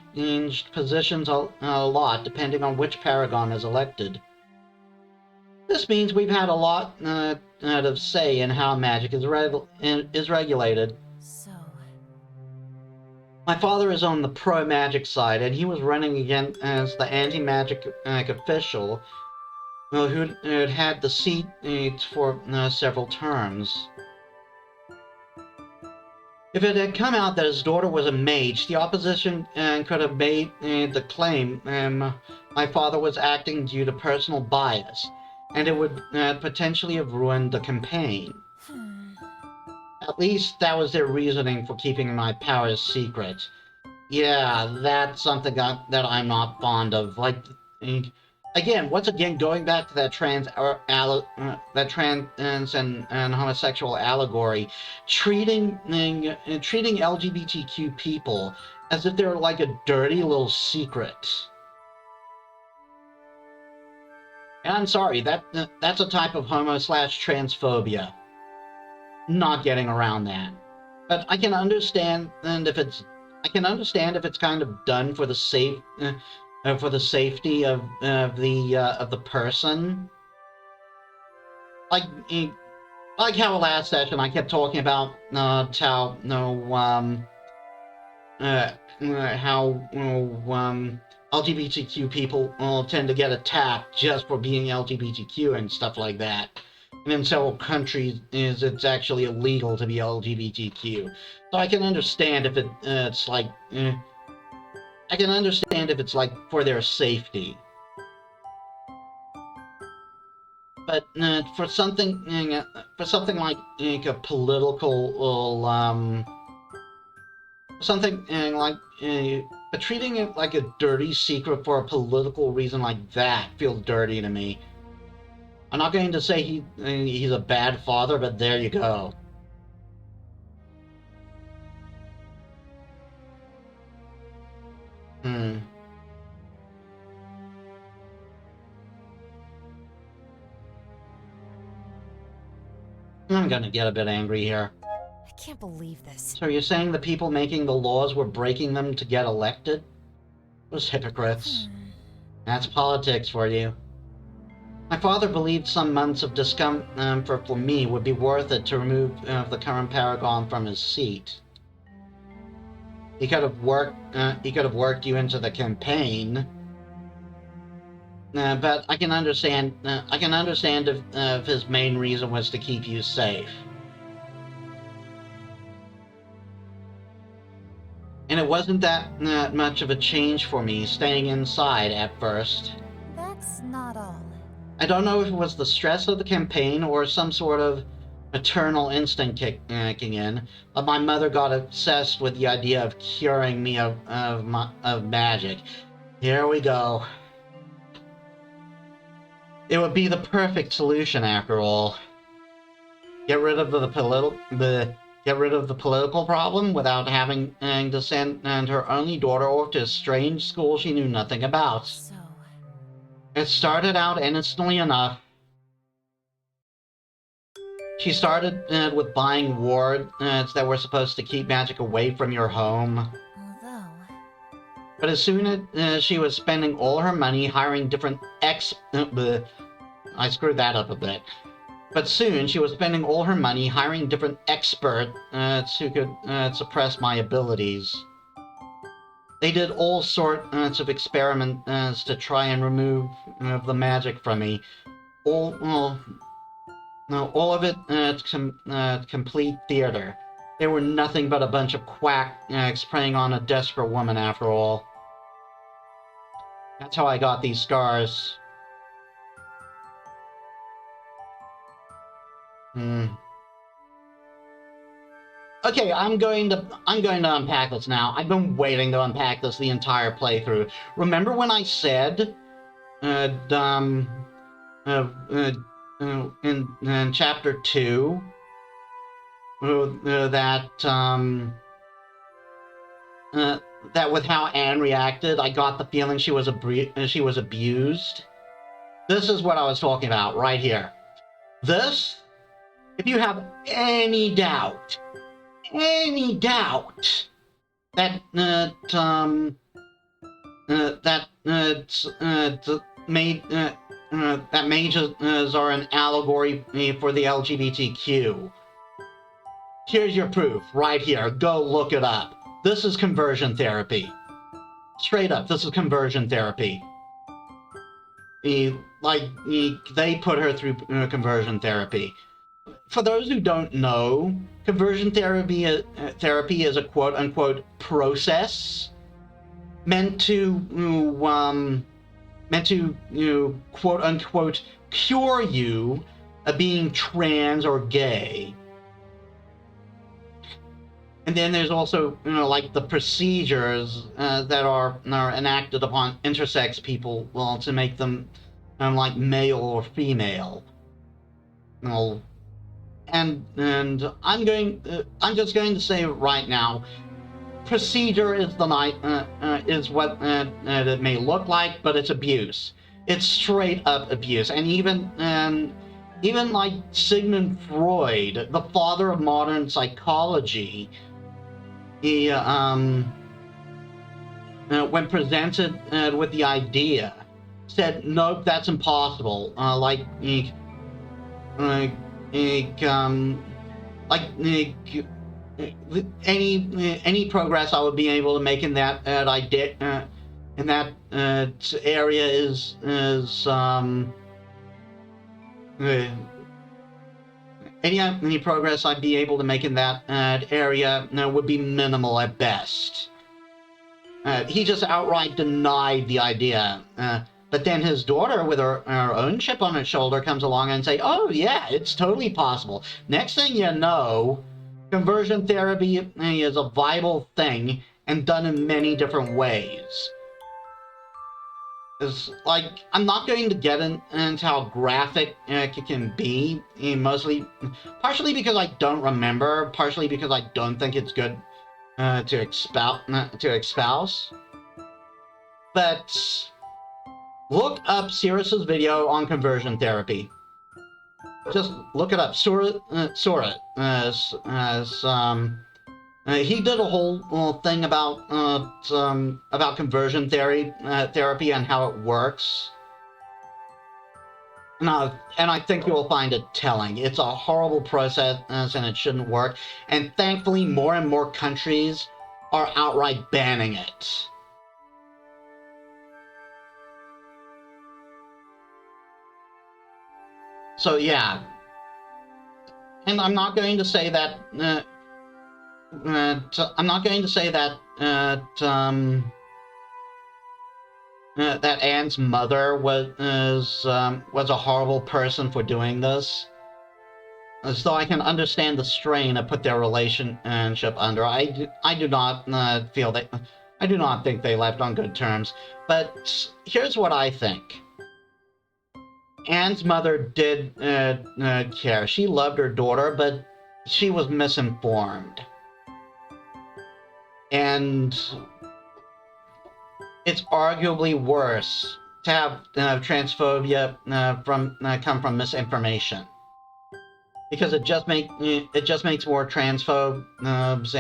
positions a lot depending on which paragon is elected. This means we've had a lot of say in how magic is regulated. so My father is on the pro-magic side, and he was running against the anti-magic official who had the seat for several terms. If it had come out that his daughter was a mage, the opposition could have made the claim my father was acting due to personal bias, and it would potentially have ruined the campaign. At least that was their reasoning for keeping my powers secret. Yeah, that's something that I'm not fond of. Like, again, once again, going back to that trans and homosexual allegory, treating LGBTQ people as if they're like a dirty little secret. And I'm sorry, that's a type of homo/transphobia. Not getting around that. But I can understand if it's kind of done for the safety of the person. Like how last session I kept talking about how LGBTQ people tend to get attacked just for being LGBTQ and stuff like that. And in several countries, it's actually illegal to be LGBTQ. So I can understand if it's like, I can understand if it's like for their safety. But for something like a political, but treating it like a dirty secret for a political reason like that feels dirty to me. I'm not going to say he's a bad father, but there you go. I'm gonna get a bit angry here. I can't believe this. So you're saying the people making the laws were breaking them to get elected? Those hypocrites. That's politics for you. My father believed some months of discomfort for me would be worth it to remove the current paragon from his seat. He could have worked you into the campaign. But I can understand. If his main reason was to keep you safe. And it wasn't that much of a change for me staying inside at first. that's not all. I don't know if it was the stress of the campaign or some sort of paternal instinct kicking in, but my mother got obsessed with the idea of curing me of magic. Here we go. It would be the perfect solution, after all. Get rid of the political problem without having to send her only daughter off to a strange school she knew nothing about. So, It started out innocently enough. She started with buying wards that were supposed to keep magic away from your home. although, But as soon as she was spending all her money hiring different I screwed that up a bit. But soon she was spending all her money hiring different experts who could suppress my abilities. They did all sorts of experiments to try and remove the magic from me. All of it complete theater. They were nothing but a bunch of quacks preying on a desperate woman, after all. That's how I got these scars. Okay, I'm going to unpack this now. I've been waiting to unpack this the entire playthrough. Remember when I said, in chapter 2, that with how Anne reacted, I got the feeling she was abused. This is what I was talking about right here. This, if you have any doubt that mages are an allegory for the LGBTQ. Here's your proof, right here. Go look it up. This is conversion therapy. Straight up, this is conversion therapy. They put her through conversion therapy. For those who don't know, conversion therapy is a quote-unquote process meant to quote-unquote cure you of being trans or gay. And then there's also, like the procedures that are enacted upon intersex people, well, to make them like male or female. Well, and I'm just going to say right now, procedure is is what it may look like, but it's abuse. It's straight up abuse. And even like Sigmund Freud, the father of modern psychology, he when presented with the idea, said, nope, that's impossible. Any progress I would be able to make in that idea in that area is any progress I'd be able to make in that area would be minimal at best. He just outright denied the idea. But then his daughter, with her own chip on her shoulder, comes along and say, oh yeah, it's totally possible. Next thing you know, conversion therapy is a viable thing and done in many different ways. It's like, I'm not going to get into how graphic it can be, partially because I don't remember, partially because I don't think it's good to espouse. But look up Cyrus's video on conversion therapy. Just look it up. Sura. He did a whole thing about conversion therapy and how it works. And I think you'll find it telling. It's a horrible process and it shouldn't work. And thankfully, more and more countries are outright banning it. So yeah, and I'm not going to say that. I'm not going to say that that Anne's mother was a horrible person for doing this. so I can understand the strain it put their relationship under. I do not feel that. I do not think they left on good terms. But here's what I think. Anne's mother did care. She loved her daughter, but she was misinformed. And it's arguably worse to have transphobia come from misinformation, because it just makes more transphobes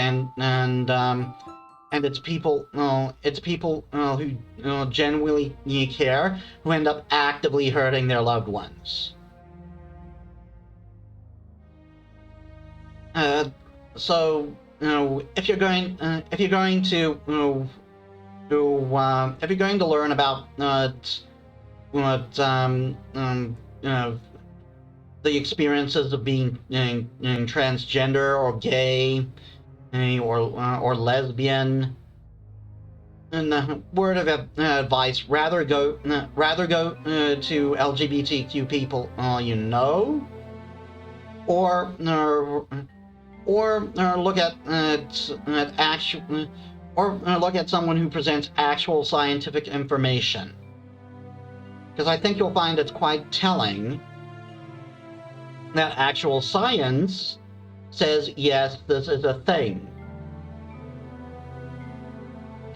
and it's people who genuinely care who end up actively hurting their loved ones. So if you're going to learn about the experiences of being transgender or gay or lesbian, and word of advice: rather go to LGBTQ people you know, or look at actual. Or look at someone who presents actual scientific information. Because I think you'll find it's quite telling that actual science says, yes, this is a thing.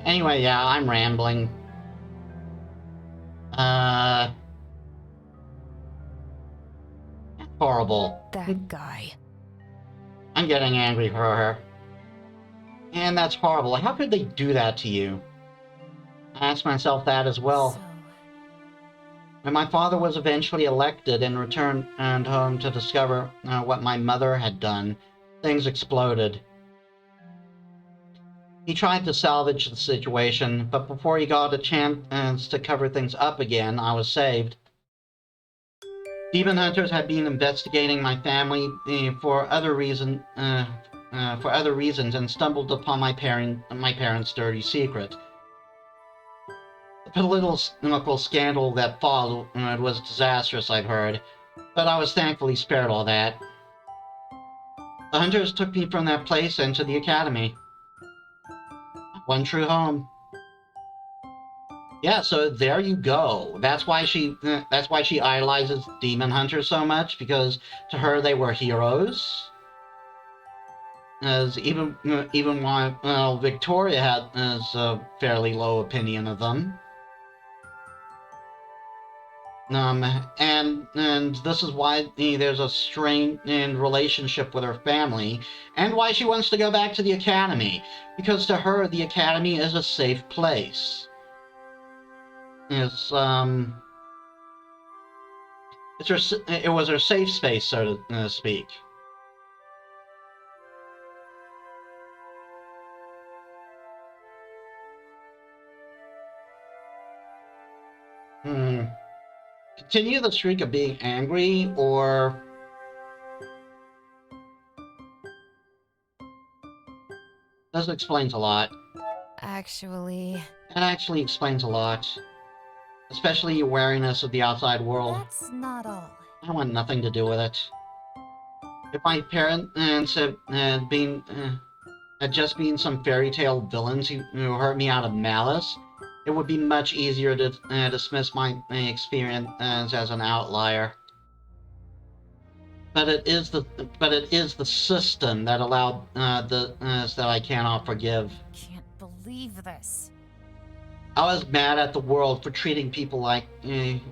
Anyway, yeah, I'm rambling. Horrible. That guy. I'm getting angry for her. And that's horrible. How could they do that to you? I ask myself that as well. So, When my father was eventually elected and returned home to discover what my mother had done, things exploded. He tried to salvage the situation, but before he got a chance to cover things up again, I was saved. Demon hunters had been investigating my family for other reasons and stumbled upon my parents' dirty secret. The political scandal that followed was disastrous, I've heard, but I was thankfully spared all that. The hunters took me from that place into the academy. One true home. Yeah, so there you go. That's why she idolizes demon hunters so much, because to her they were heroes. As even while Victoria had a fairly low opinion of them. And this is why there's a strained relationship with her family, and why she wants to go back to the academy, because to her the academy is a safe place. It was her safe space, so to speak. Continue the streak of being angry, or this explains a lot. Actually, It actually explains a lot. Especially your wariness of the outside world. that's not all. I want nothing to do with it. If my parents had just been some fairy tale villains who hurt me out of malice, it would be much easier to dismiss my experience as an outlier. But it is the system that allowed that I cannot forgive. Can't believe this. I was mad at the world for treating people like me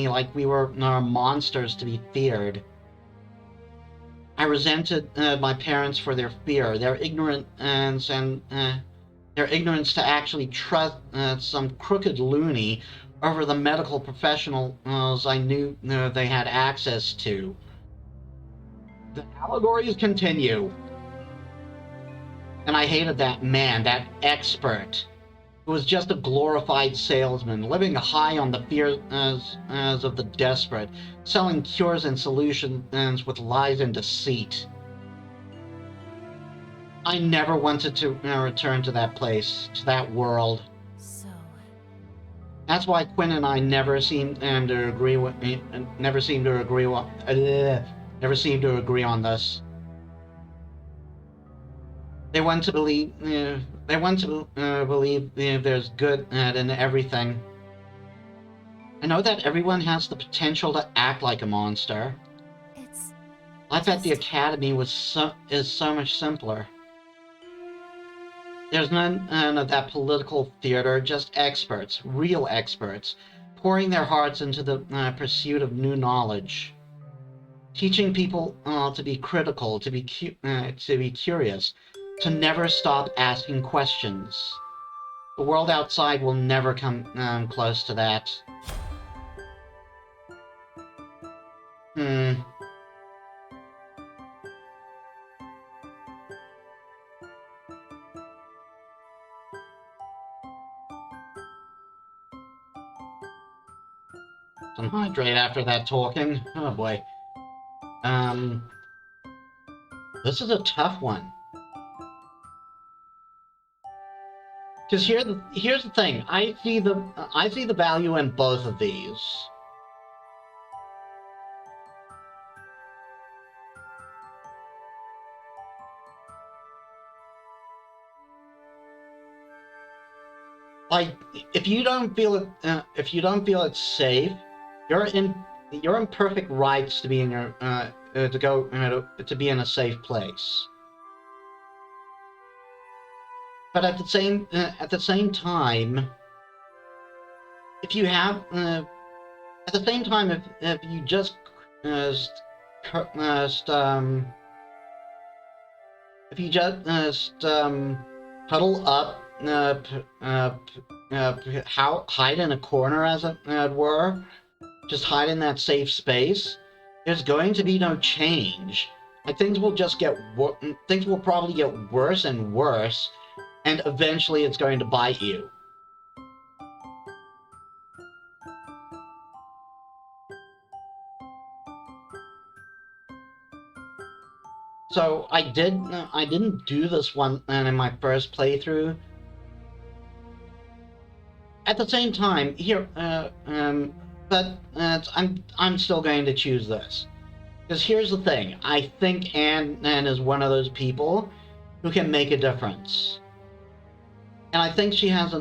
like we were monsters to be feared. I resented my parents for their fear, their ignorance, and their ignorance to actually trust some crooked loony over the medical professionals I knew they had access to. The allegories continue. And I hated that man, that expert, who was just a glorified salesman, living high on the fears of the desperate, selling cures and solutions with lies and deceit. I never wanted to return to that place, to that world. So, That's why Quinn and I never seem to agree with. never seem to agree on this. They want to believe. Believe there's good in everything. I know that everyone has the potential to act like a monster. It's Life at the just- Academy is so much simpler. There's none of that political theater, just experts, real experts, pouring their hearts into the pursuit of new knowledge. Teaching people to be critical, to be curious, to never stop asking questions. The world outside will never come close to that. Some hydrate after that talking. Oh boy. This is a tough one. Because here's the thing. I see the value in both of these. Like, if you don't feel it's safe, you're in perfect rights to be in your to be in a safe place. But at the same time, if you have at the same time if you just if you just huddle up, hide in a corner, as it were, just hide in that safe space, there's going to be no change. Like, things will probably get worse and worse, and eventually it's going to bite you. So I didn't do this one in my first playthrough. At the same time, I'm still going to choose this, because here's the thing: I think Anne is one of those people who can make a difference, and I think she has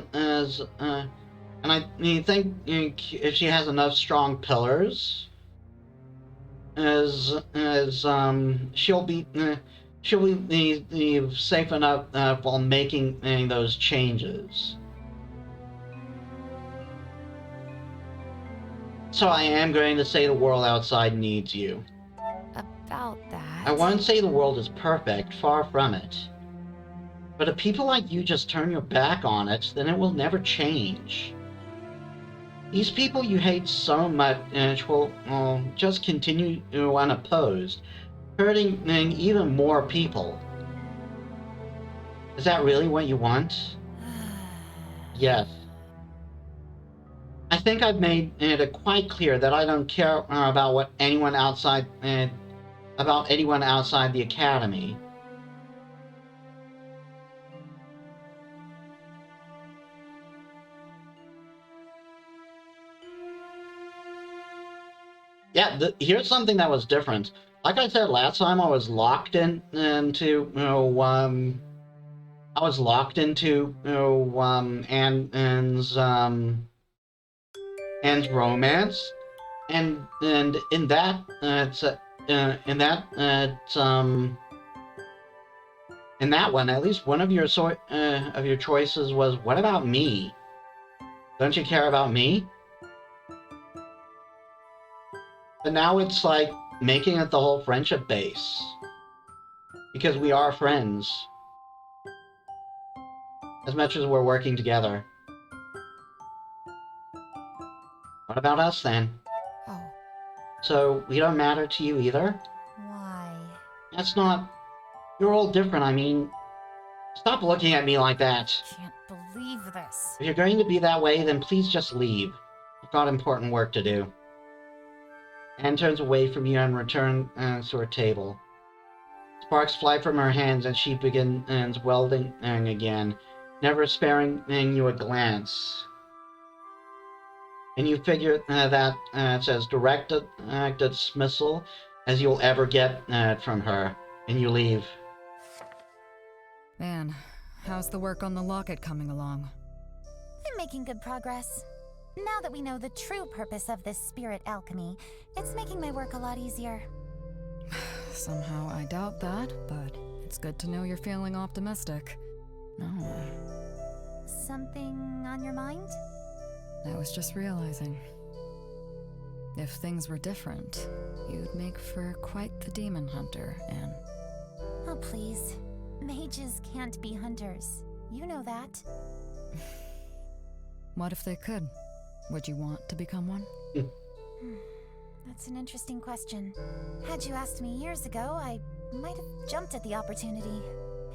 if she has enough strong pillars, she'll be safe enough while making those changes. So I am going to say the world outside needs you. About that. I won't say the world is perfect, far from it. But if people like you just turn your back on it, then it will never change. These people you hate so much will just continue unopposed, hurting even more people. Is that really what you want? Yes. I think I've made it quite clear that I don't care about anyone outside the Academy. Yeah, here's something that was different. Like I said last time, I was locked into Anne's romance, and in that one, at least one of your choices was, what about me? Don't you care about me? But now it's like making it the whole friendship base, because we are friends as much as we're working together. What about us then? Oh, So we don't matter to you either? why? That's not... You're all different, I mean... Stop looking at me like that. Can't believe this. If you're going to be that way, then please just leave. I've got important work to do. Anne turns away from you and returns to her table. Sparks fly from her hands and she begins welding again, never sparing you a glance. And you figure that it says direct dismissal as you'll ever get from her, and you leave. Anne, how's the work on the locket coming along? I'm making good progress. Now that we know the true purpose of this spirit alchemy, it's making my work a lot easier. Somehow I doubt that, but it's good to know you're feeling optimistic. No, Something on your mind? I was just realizing. If things were different, you'd make for quite the demon hunter, Anne. Oh, please. Mages can't be hunters. You know that. What if they could? Would you want to become one? That's an interesting question. Had you asked me years ago, I might have jumped at the opportunity.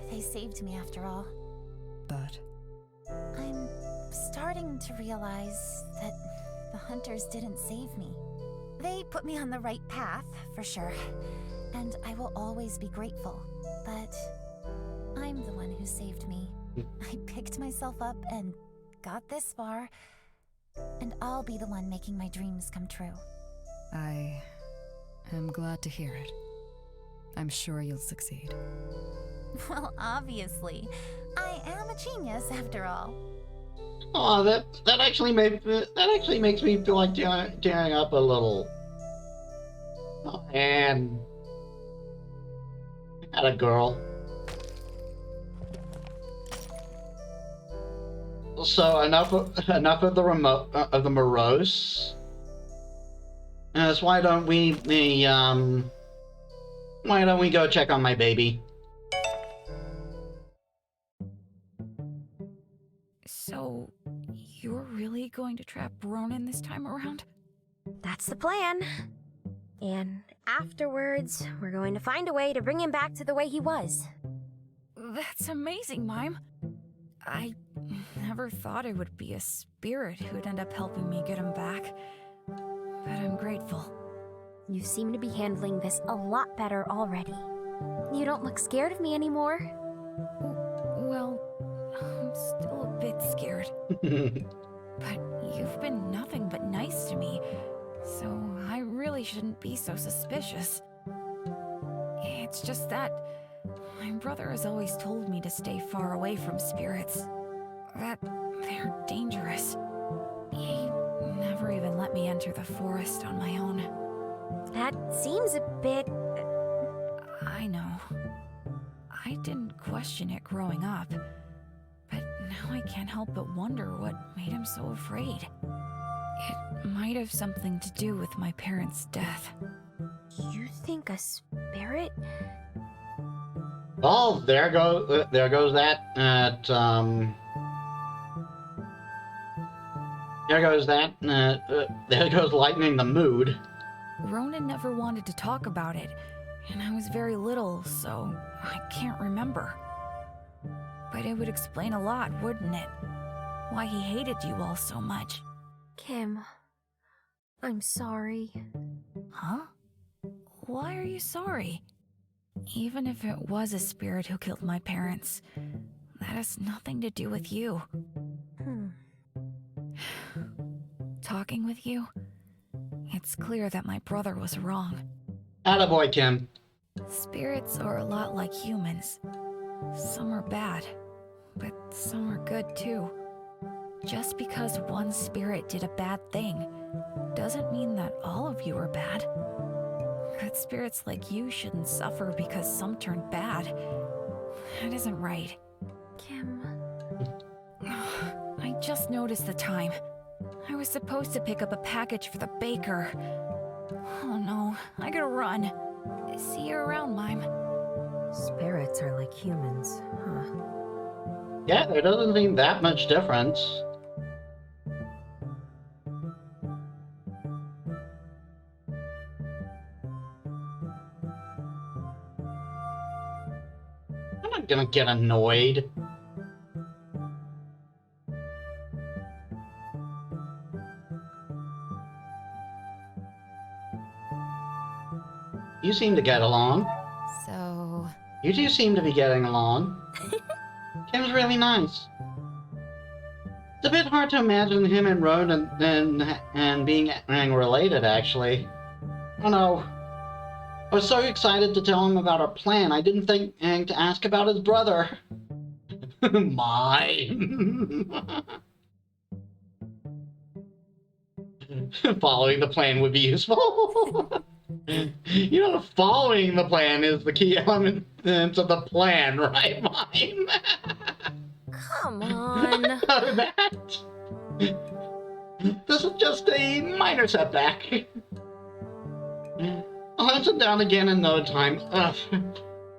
They saved me after all. But I'm starting to realize that the hunters didn't save me. They put me on the right path, for sure, and I will always be grateful. But I'm the one who saved me. I picked myself up and got this far, and I'll be the one making my dreams come true. I am glad to hear it. I'm sure you'll succeed. Well, obviously. I am a genius, after all. Oh, that actually makes me feel like tearing up a little. Oh, and had a girl. So enough of the morose. So why don't we go check on my baby? So, you're really going to trap Ronan this time around? That's the plan. And afterwards, we're going to find a way to bring him back to the way he was. That's amazing, Mime. I never thought it would be a spirit who'd end up helping me get him back. But I'm grateful. You seem to be handling this a lot better already. You don't look scared of me anymore. Well, I'm still a bit scared. But you've been nothing but nice to me, so I really shouldn't be so suspicious. It's just that my brother has always told me to stay far away from spirits. That they're dangerous. He never even let me enter the forest on my own. That seems a bit... I know. I didn't question it growing up, but now I can't help but wonder what made him so afraid. It might have something to do with my parents' death. You think a spirit? Oh, there goes that. There goes lightening the mood. Ronan never wanted to talk about it, and I was very little, so I can't remember. But it would explain a lot, wouldn't it? Why he hated you all so much. Kim, I'm sorry. Huh? Why are you sorry? Even if it was a spirit who killed my parents, that has nothing to do with you. Talking with you, it's clear that my brother was wrong. Attaboy, Kim. Spirits are a lot like humans. Some are bad, but some are good too. Just because one spirit did a bad thing, doesn't mean that all of you are bad. Good spirits like you shouldn't suffer because some turned bad. That isn't right. Kim... I just noticed the time. I was supposed to pick up a package for the baker. Oh no, I gotta run. See you around, Mime. Spirits are like humans, huh? Yeah, there doesn't seem that much difference. I'm not gonna get annoyed. You seem to get along. So, You two seem to be getting along. Kim's really nice. It's a bit hard to imagine him and Ronan and being related, actually. Oh no. I was so excited to tell him about our plan, I didn't think to ask about his brother. Mine. Following the plan would be useful. You know, following the plan is the key element of the plan, right, Mine? Come on. That. This is just a minor setback. I'll hunt him down again in no time. Ugh.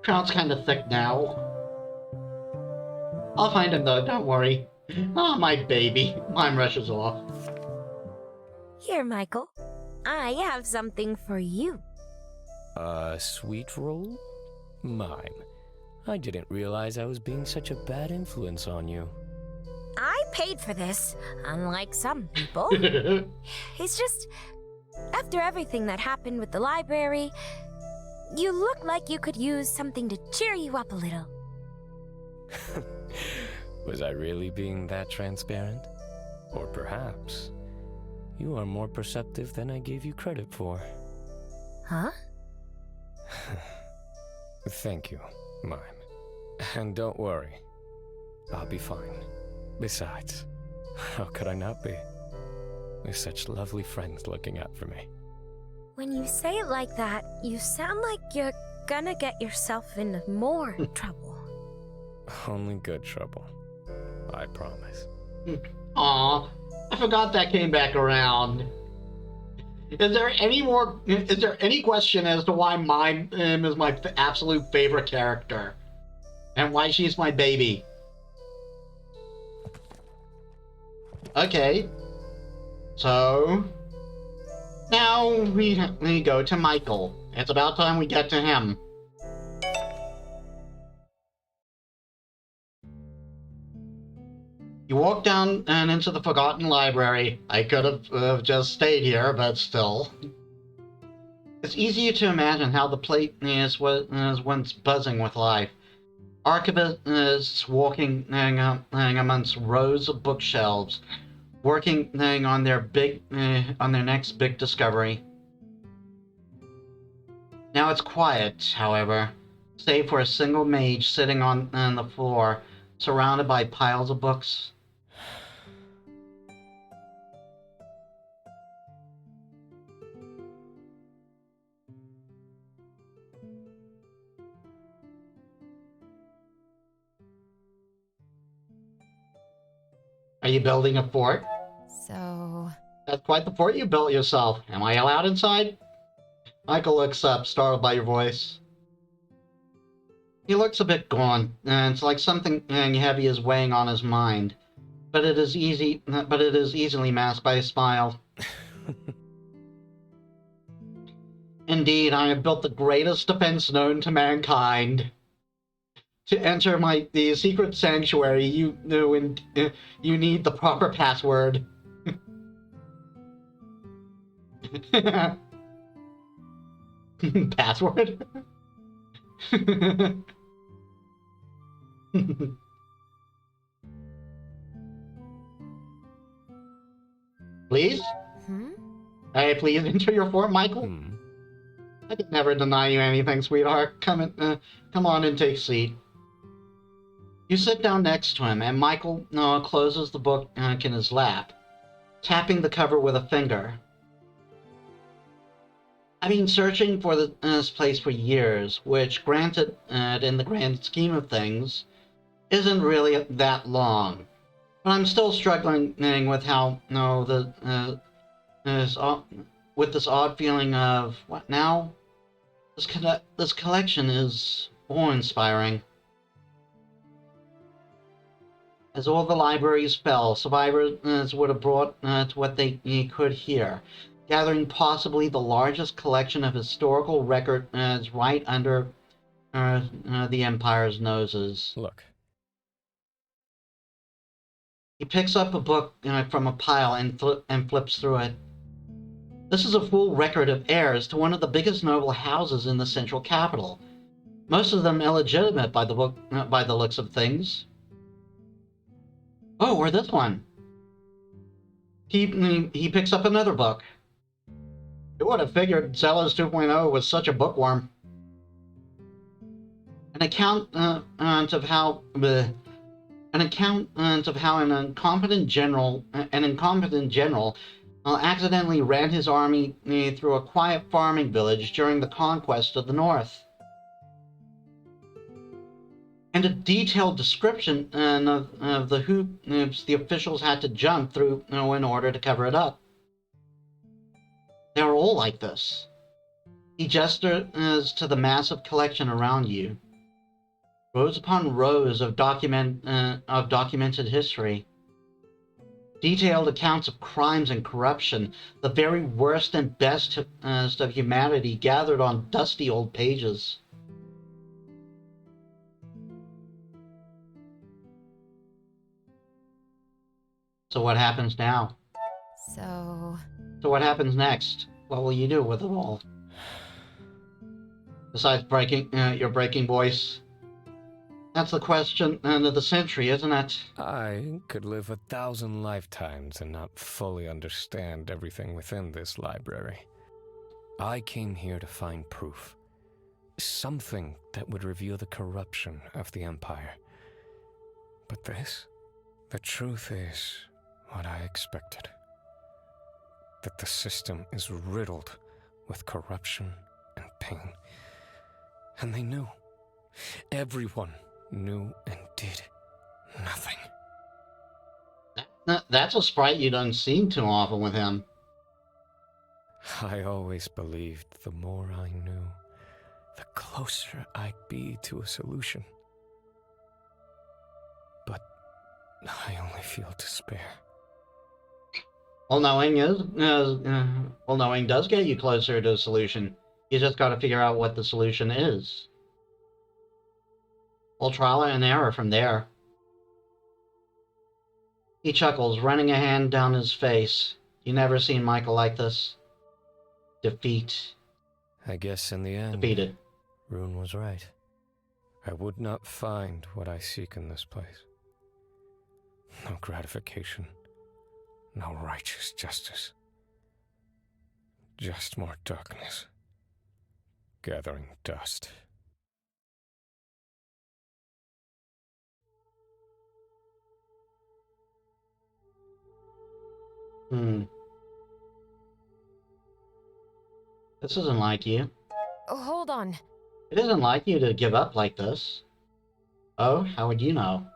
Crowd's kind of thick now. I'll find him though, don't worry. Oh, my baby. Mime rushes off. Here, Michael. I have something for you. A sweet roll? Mime. I didn't realize I was being such a bad influence on you. I paid for this, unlike some people. It's just, after everything that happened with the library, you look like you could use something to cheer you up a little. Was I really being that transparent? Or perhaps you are more perceptive than I gave you credit for. Huh? Thank you, Mime. And don't worry, I'll be fine. Besides, how could I not be? With such lovely friends looking out for me. When you say it like that, you sound like you're gonna get yourself into more trouble. Only good trouble, I promise. Aw, I forgot that came back around. Is there any question as to why Mime is my absolute favorite character? And why she's my baby? Okay. So now we go to Michael. It's about time we get to him. You walk down and into the Forgotten Library. I could have just stayed here, but still. It's easier to imagine how the place is once buzzing with life. Archivists walking amongst rows of bookshelves, working on their next big discovery. Now it's quiet, however, save for a single mage sitting on the floor, surrounded by piles of books. Are you building a fort? So... That's quite the fort you built yourself. Am I allowed inside? Michael looks up, startled by your voice. He looks a bit gaunt, and it's like something heavy is weighing on his mind. But it is easily masked by a smile. Indeed, I have built the greatest defense known to mankind. To enter the secret sanctuary, you need the proper password. Password? Please? Hey, please enter your fort, Michael? I could never deny you anything, sweetheart. Come on and take a seat. You sit down next to him, and Michael closes the book in his lap, tapping the cover with a finger. I've been searching for this place for years, which, granted, in the grand scheme of things, isn't really that long. But I'm still struggling with how, with this odd feeling of, what now? This collection is awe-inspiring. As all the libraries fell, survivors would have brought what they could here, gathering possibly the largest collection of historical records right under the Empire's noses. Look. He picks up a book from a pile and flips through it. This is a full record of heirs to one of the biggest noble houses in the central capital. Most of them illegitimate by the looks of things. Oh, or this one. He picks up another book. Who would have figured Zellos 2.0 was such a bookworm? An account of how an incompetent general accidentally ran his army through a quiet farming village during the conquest of the North. And a detailed description of the hoops the officials had to jump through in order to cover it up. They were all like this. He gestures to the massive collection around you. Rows upon rows of documented history. Detailed accounts of crimes and corruption, the very worst and best of humanity gathered on dusty old pages. So what happens now? So what happens next? What will you do with it all? Besides breaking your breaking voice? That's the question of the century, isn't it? I could live 1,000 lifetimes and not fully understand everything within this library. I came here to find proof. Something that would reveal the corruption of the Empire. But this? The truth is what I expected. That the system is riddled with corruption and pain. And they knew. Everyone knew and did nothing. That's a sprite you don't see too often with him. I always believed the more I knew, the closer I'd be to a solution. But I only feel despair. All knowing does get you closer to a solution. You just got to figure out what the solution is. Well, trial and error from there. He chuckles, running a hand down his face. You never seen Michael like this. Defeat. I guess in the end, Defeated. Rune was right. I would not find what I seek in this place. No gratification. No righteous justice. Just more darkness. Gathering dust. This isn't like you. hold on. It isn't like you to give up like this. Oh, how would you know?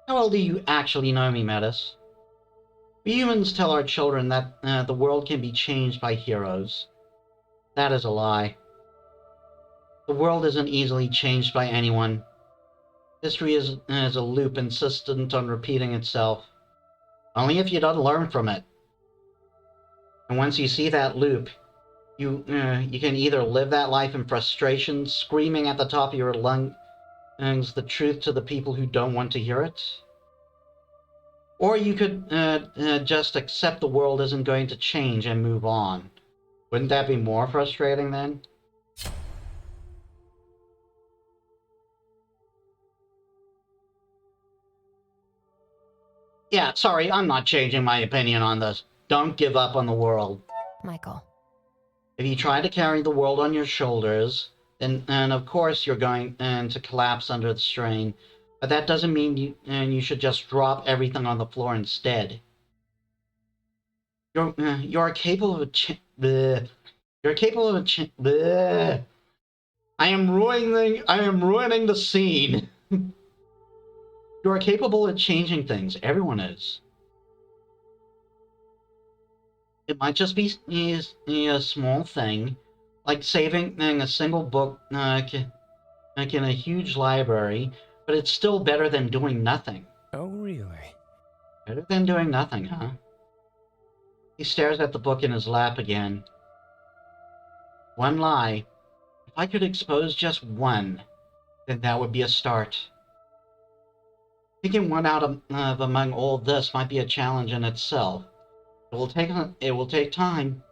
How well do you actually know me, Metis? We humans tell our children that the world can be changed by heroes. That is a lie. The world isn't easily changed by anyone. History is a loop insistent on repeating itself. Only if you don't learn from it. And once you see that loop, you can either live that life in frustration, screaming at the top of your lungs the truth to the people who don't want to hear it. Or you could just accept the world isn't going to change and move on. Wouldn't that be more frustrating then? Yeah, sorry, I'm not changing my opinion on this. Don't give up on the world. Michael. If you try to carry the world on your shoulders, then of course you're going to collapse under the strain. But that doesn't mean you should just drop everything on the floor instead. You're capable of I am ruining the scene. You are capable of changing things. Everyone is. It might just be a small thing, like saving a single book like in a huge library, but it's still better than doing nothing. Oh, really? Better than doing nothing, huh? He stares at the book in his lap again. One lie. If I could expose just one, then that would be a start. Picking one out of among all this might be a challenge in itself. It will take time.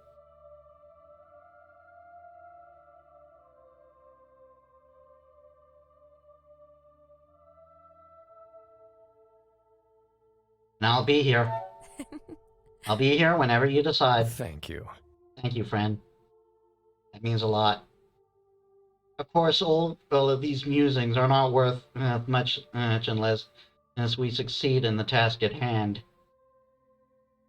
And I'll be here. I'll be here whenever you decide. Thank you. Thank you, friend. That means a lot. Of course, all of these musings are not worth much unless we succeed in the task at hand.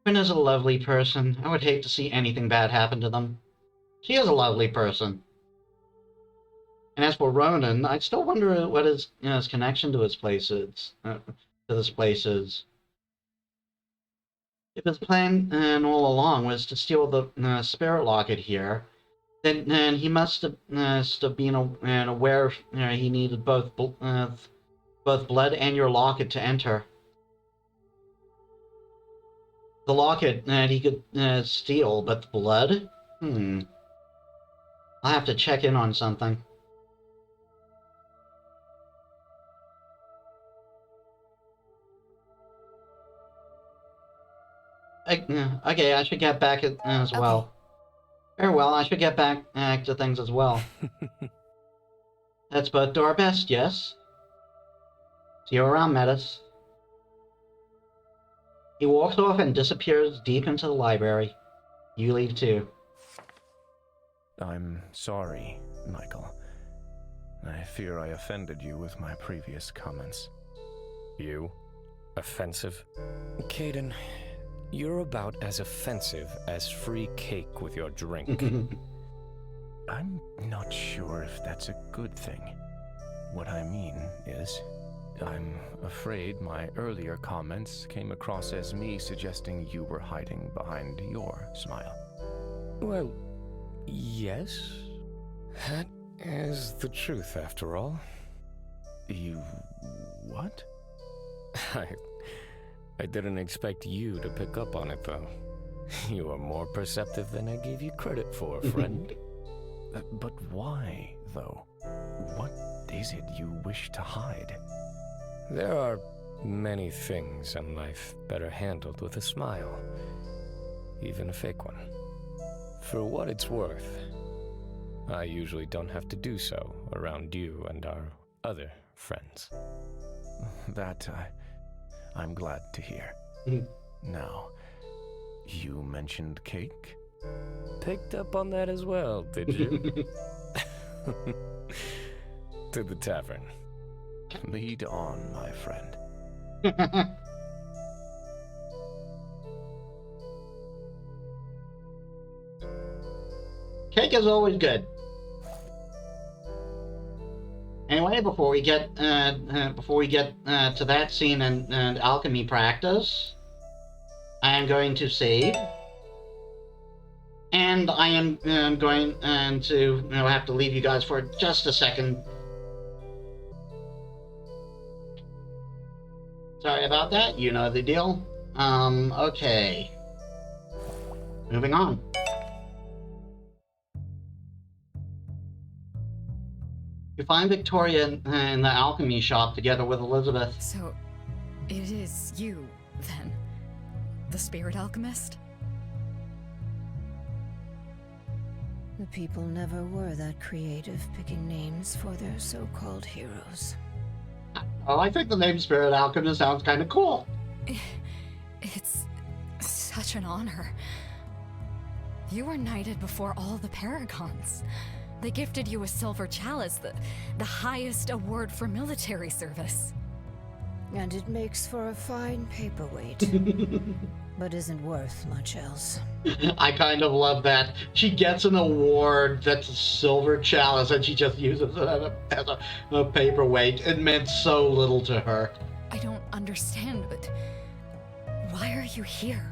Quinn is a lovely person. I would hate to see anything bad happen to them. She is a lovely person. And as for Ronan, I still wonder what his connection to this place is. If his plan all along was to steal the spirit locket here, then he must have been aware he needed both blood and your locket to enter. The locket he could steal, but the blood? I'll have to check in on something. Okay, I should get back as well. Okay. Very well, I should get back to things as well. Let's both do our best, yes? See you around, Metis. He walks off and disappears deep into the library. You leave too. I'm sorry, Michael. I fear I offended you with my previous comments. You? Offensive? Caden, you're about as offensive as free cake with your drink. I'm not sure if that's a good thing. What I mean is, I'm afraid my earlier comments came across as me suggesting you were hiding behind your smile. Well, yes. That is the truth, after all. You... what? I didn't expect you to pick up on it, though. You are more perceptive than I gave you credit for, friend. But why, though? What is it you wish to hide? There are many things in life better handled with a smile, even a fake one. For what it's worth, I usually don't have to do so around you and our other friends. That, I'm glad to hear. Now, you mentioned cake? Picked up on that as well, did you? To the tavern. Lead on, my friend. Cake is always good. Anyway, before we get to that scene and alchemy practice, I am going to save, and I am going to have to leave you guys for just a second. Sorry about that. You know the deal. Okay. Moving on. You find Victoria in the alchemy shop together with Elizabeth. So, it is you, then? The spirit alchemist? The people never were that creative picking names for their so-called heroes. Oh, I think the name Spirit Alchemist sounds kind of cool. It's such an honor. You were knighted before all the paragons. They gifted you a silver chalice, the highest award for military service. And it makes for a fine paperweight, but isn't worth much else. I kind of love that. She gets an award that's a silver chalice and she just uses it as a paperweight. It meant so little to her. I don't understand, but why are you here?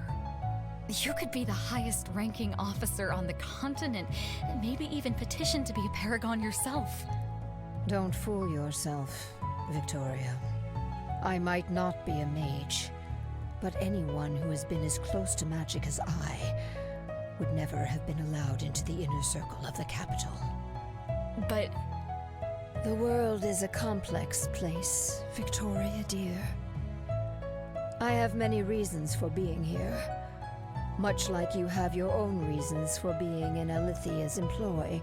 You could be the highest ranking officer on the continent, and maybe even petition to be a paragon yourself. Don't fool yourself, Victoria. I might not be a mage, but anyone who has been as close to magic as I would never have been allowed into the inner circle of the capital. But the world is a complex place, Victoria dear. I have many reasons for being here, much like you have your own reasons for being in Alithia's employ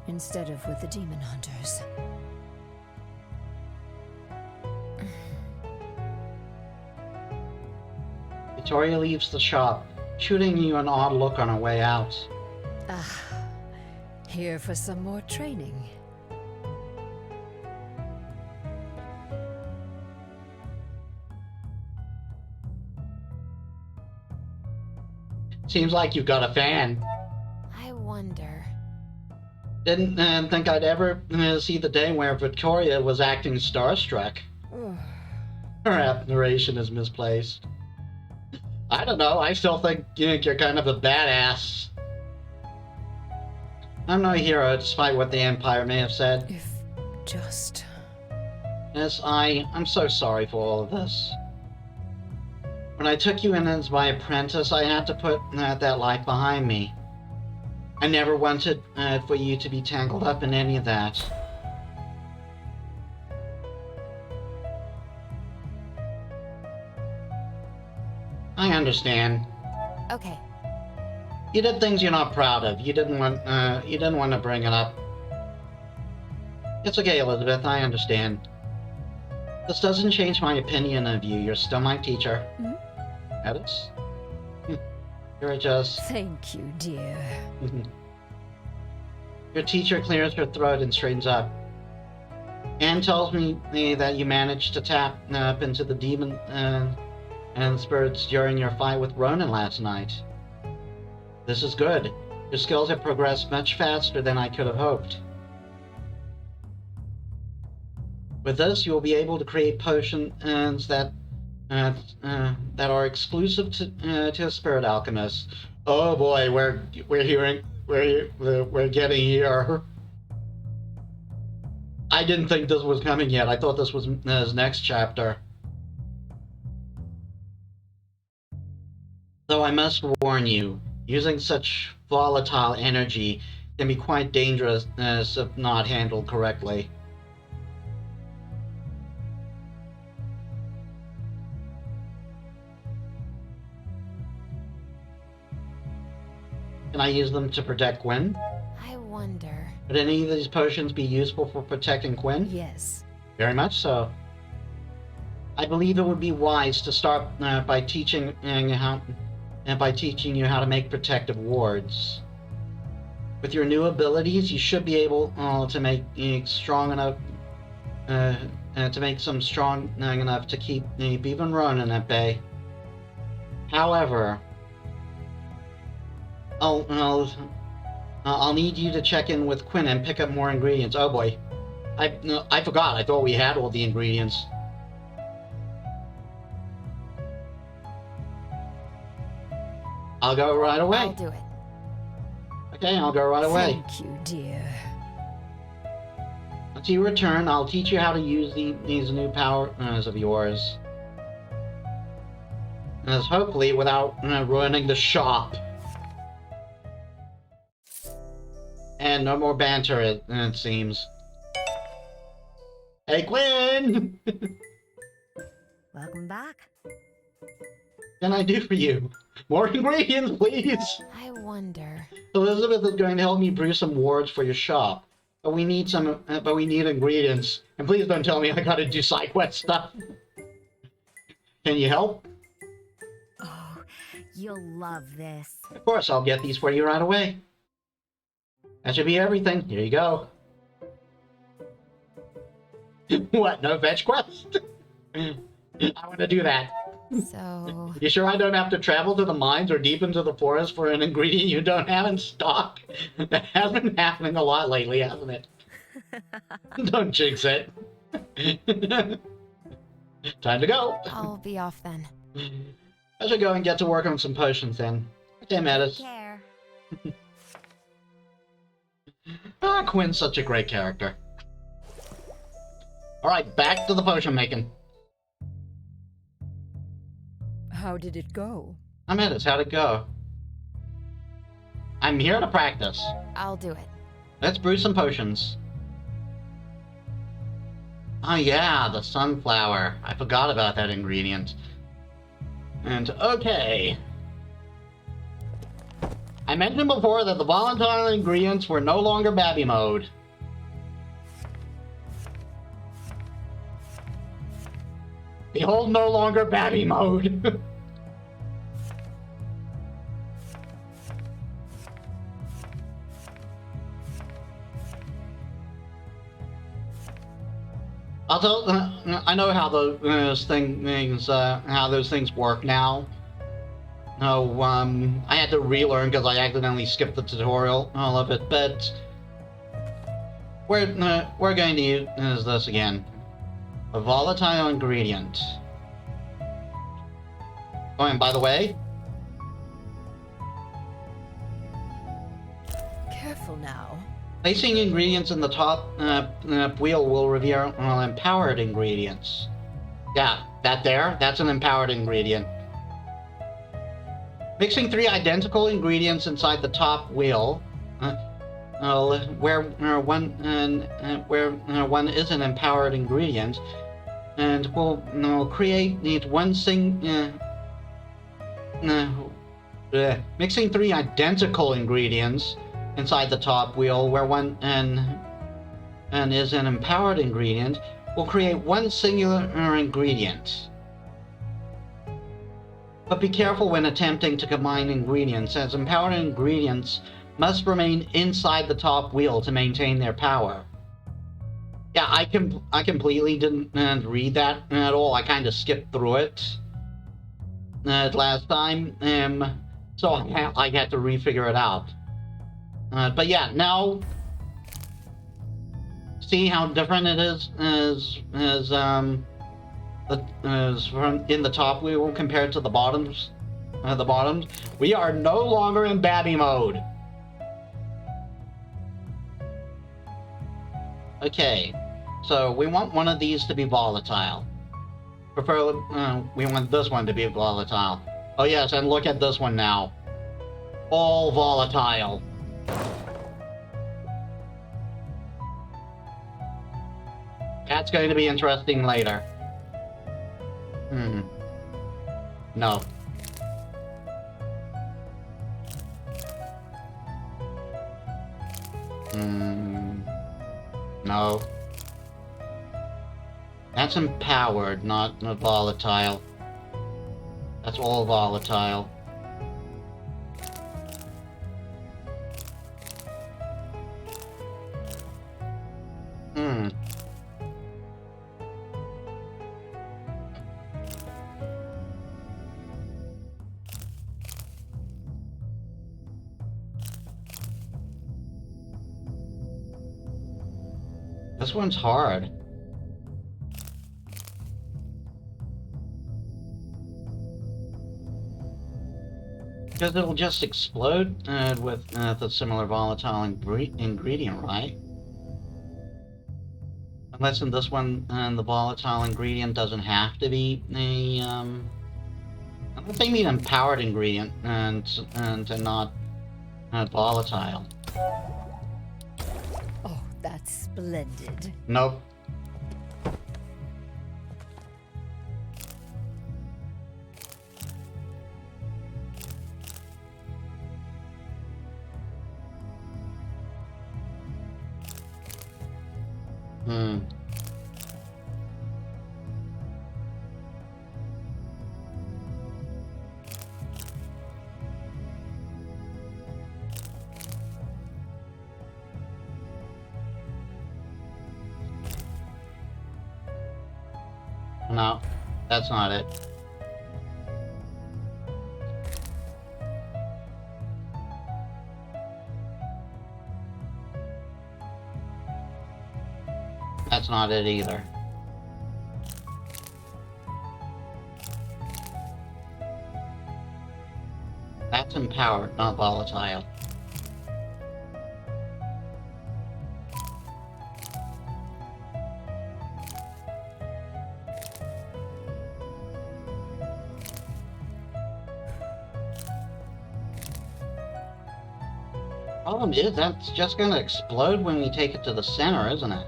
instead of with the demon hunters. Victoria leaves the shop, shooting you an odd look on her way out. Ah, here for some more training. Seems like you've got a fan. I wonder. Didn't think I'd ever see the day where Victoria was acting starstruck. Her admiration is misplaced. I don't know, I still think you're kind of a badass. I'm no hero, despite what the Empire may have said. If just... Yes, I'm so sorry for all of this. When I took you in as my apprentice, I had to put that life behind me. I never wanted for you to be tangled up in any of that. I understand. Okay. You did things you're not proud of. You didn't want to bring it up. It's okay, Elizabeth. I understand. This doesn't change my opinion of you. You're still my teacher. Metis? You're just... Thank you, dear. Your teacher clears her throat and straightens up. Anne tells me that you managed to tap up into the demon and spirits during your fight with Ronan last night. This is good. Your skills have progressed much faster than I could have hoped. With this, you will be able to create potions that are exclusive to a spirit alchemist. Oh boy, we're getting here. I didn't think this was coming yet. I thought this was his next chapter. Though I must warn you, using such volatile energy can be quite dangerous if not handled correctly. Can I use them to protect Quinn? I wonder. Would any of these potions be useful for protecting Quinn? Yes. Very much so. I believe it would be wise to start by teaching you how to make protective wards. With your new abilities, you should be able to make strong enough to keep even Ronan at bay. However, I'll need you to check in with Quinn and pick up more ingredients. Oh boy, I forgot. I thought we had all the ingredients. I'll go right away. I'll do it. Okay, I'll go right away. Thank you, dear. Once you return, I'll teach you how to use these new powers of yours. As hopefully without ruining the shop. And no more banter, it seems. Hey, Quinn! Welcome back. What can I do for you? More ingredients, please! I wonder. Elizabeth is going to help me brew some wards for your shop. But we need ingredients. And please don't tell me I gotta do side quest stuff. Can you help? Oh, you'll love this. Of course, I'll get these for you right away. That should be everything. Here you go. What, no fetch quest? I want to do that. So... You sure I don't have to travel to the mines or deep into the forest for an ingredient you don't have in stock? That has been happening a lot lately, hasn't it? Don't jinx it. Time to go. I'll be off then. I should go and get to work on some potions then. Okay, Metis. Take care. Quinn's such a great character. Alright, back to the potion making. How did it go? Metis, how'd it go? I'm here to practice. I'll do it. Let's brew some potions. Oh yeah, the sunflower. I forgot about that ingredient. And okay. I mentioned before that the volatile ingredients were no longer Babby mode. Behold, no longer Babby mode. Although I know how those things work now. No, I had to relearn because I accidentally skipped the tutorial, all of it. But we're going to use this again. A volatile ingredient. Oh, and by the way, Careful now. placing ingredients in the top wheel will reveal empowered ingredients. Yeah, that's an empowered ingredient. Mixing 3 identical ingredients inside the top wheel, where one is an empowered ingredient, and will create mixing 3 identical ingredients inside the top wheel, where one is an empowered ingredient, will create one singular ingredient. But be careful when attempting to combine ingredients, as empowered ingredients must remain inside the top wheel to maintain their power. Yeah, I completely didn't read that at all. I kind of skipped through it last time, so I had to refigure it out. But yeah, now see how different it is from in the top wheel compared to the bottoms. We are no longer in baddie mode. Okay, so we want one of these to be volatile. Preferably, we want this one to be volatile. Oh yes, and look at this one now. All volatile. That's going to be interesting later. No. No. That's empowered, not volatile. That's all volatile. This one's hard. Because it'll just explode with the similar volatile ingredient, right? Unless in this one, the volatile ingredient doesn't have to be a, unless they mean empowered ingredient and not volatile. Oh, that's splendid. Nope. No, that's not it. That's not it either. That's empowered, not volatile. Problem is, that's just gonna explode when we take it to the center, isn't it?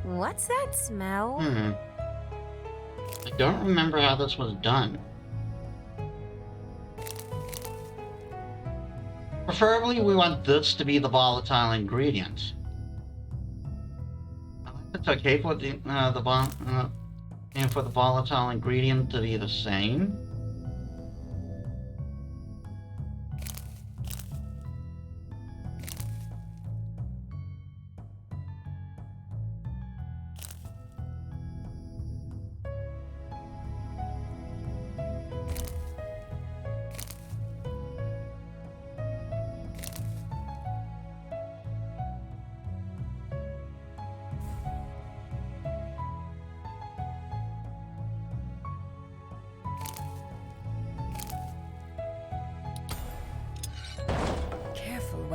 What's that smell? I don't remember how this was done. Preferably, we want this to be the volatile ingredient. It's okay for the volatile ingredient to be the same.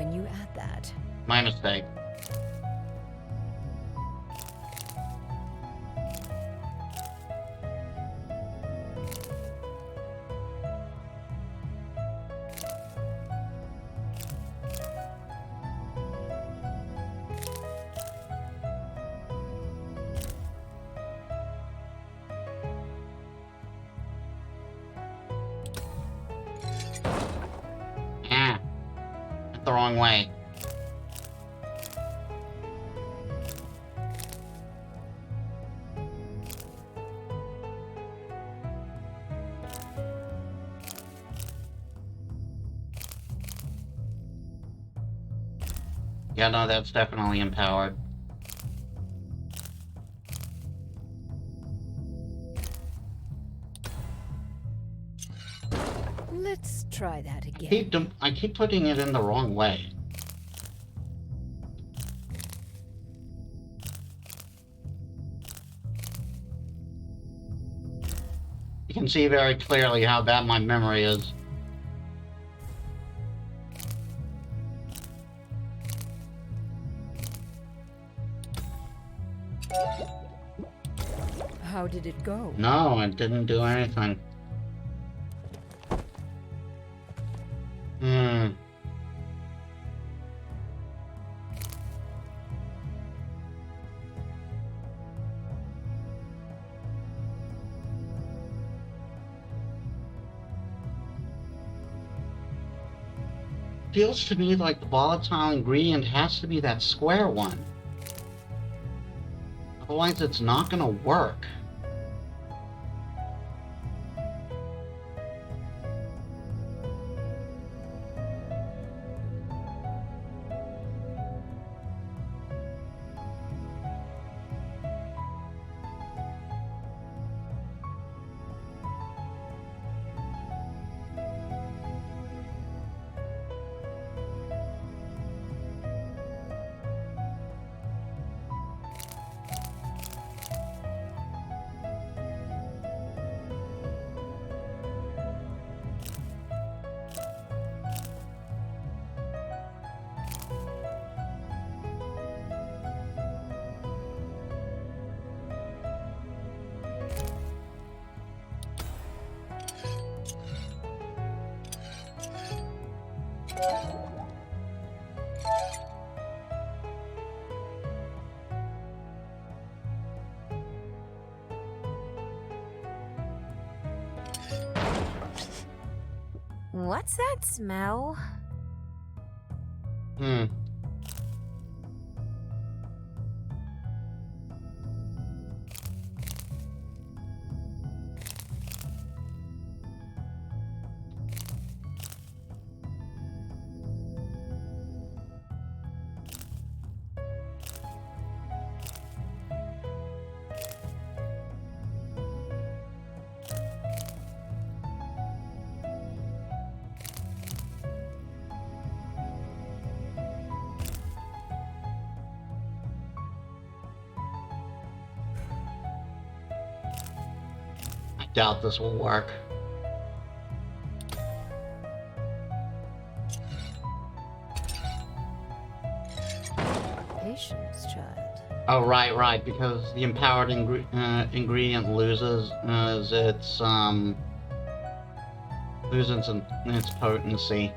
when you add that. My mistake. Ah, went the wrong way. Yeah, no, that's definitely empowered. Let's try that again. I keep putting it in the wrong way. You can see very clearly how bad my memory is. How did it go? No, it didn't do anything. Feels to me like the volatile ingredient has to be that square one. Otherwise, it's not gonna work. What's that smell? I doubt this will work. Patience, child. Oh, right, because the empowered ingredient loses its potency.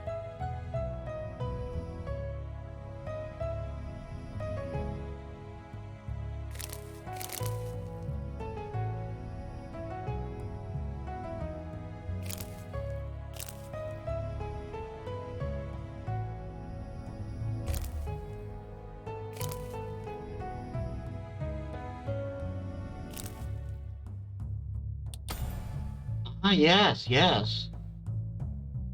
Ah, yes.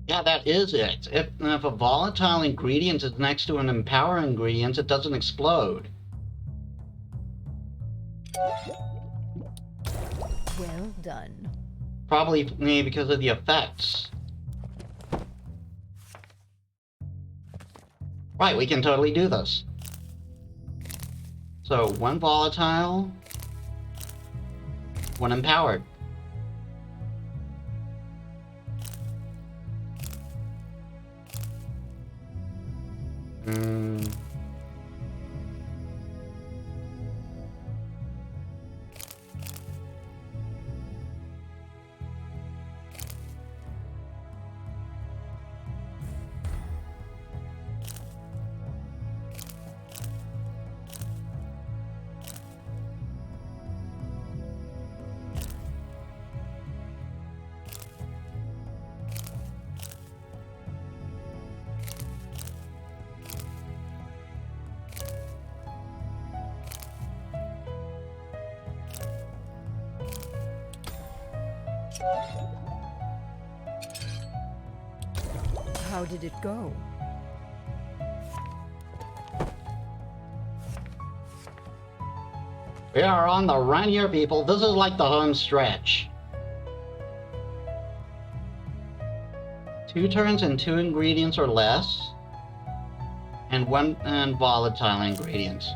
Yeah, that is it. If a volatile ingredient is next to an empowered ingredient, it doesn't explode. Well done. Probably because of the effects. Right, we can totally do this. So, one volatile, one empowered. Hmm. How did it go? We are on the run here, people. This is like the home stretch. 2 turns and 2 ingredients or less. And 1 volatile ingredients.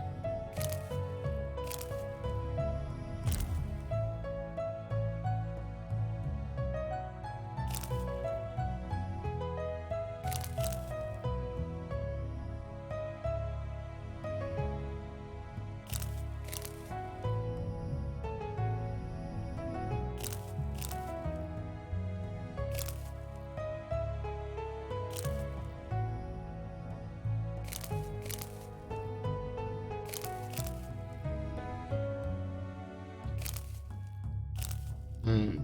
Hmm.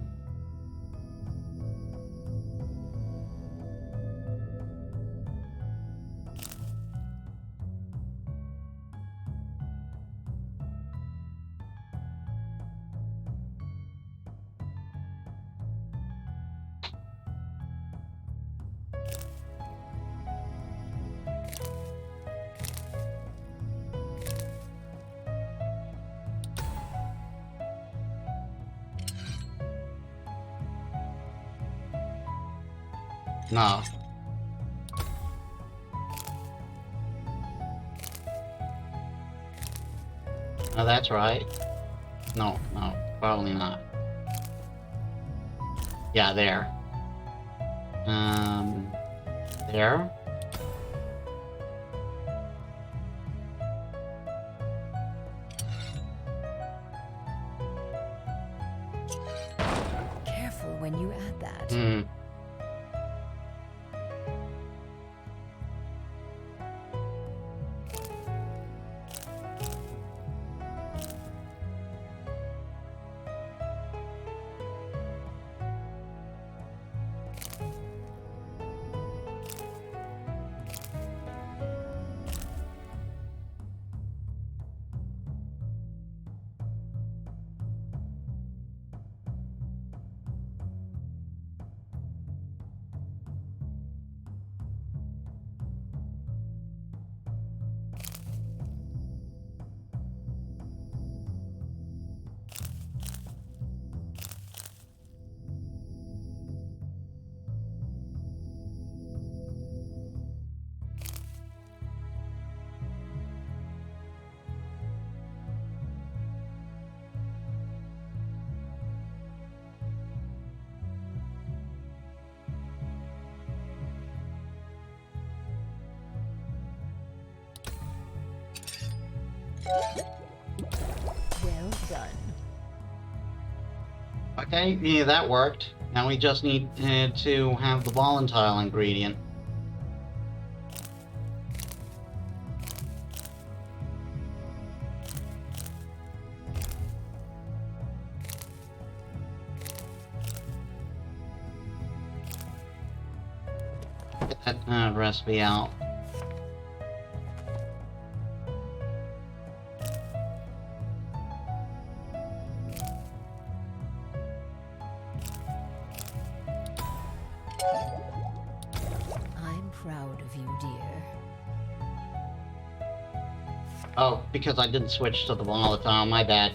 No. Oh, that's right. No, probably not. Yeah, there. There. Careful when you add that. Hmm. Well done. Okay, yeah, that worked. Now we just need to have the volatile ingredient. Get that recipe out. I'm proud of you, dear. Oh, because I didn't switch to the volatile, my bad.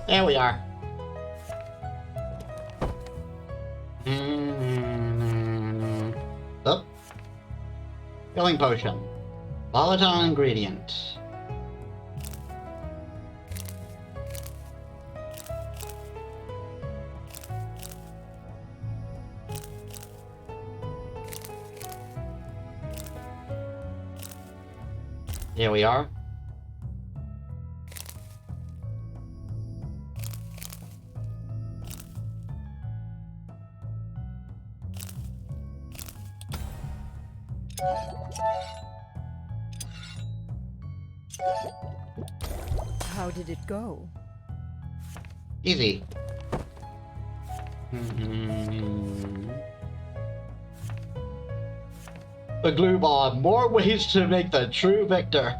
There we are. Oh. Healing potion. Volatile ingredient. Here we are. How did it go? Easy. The glue bomb. More ways to make the true victor.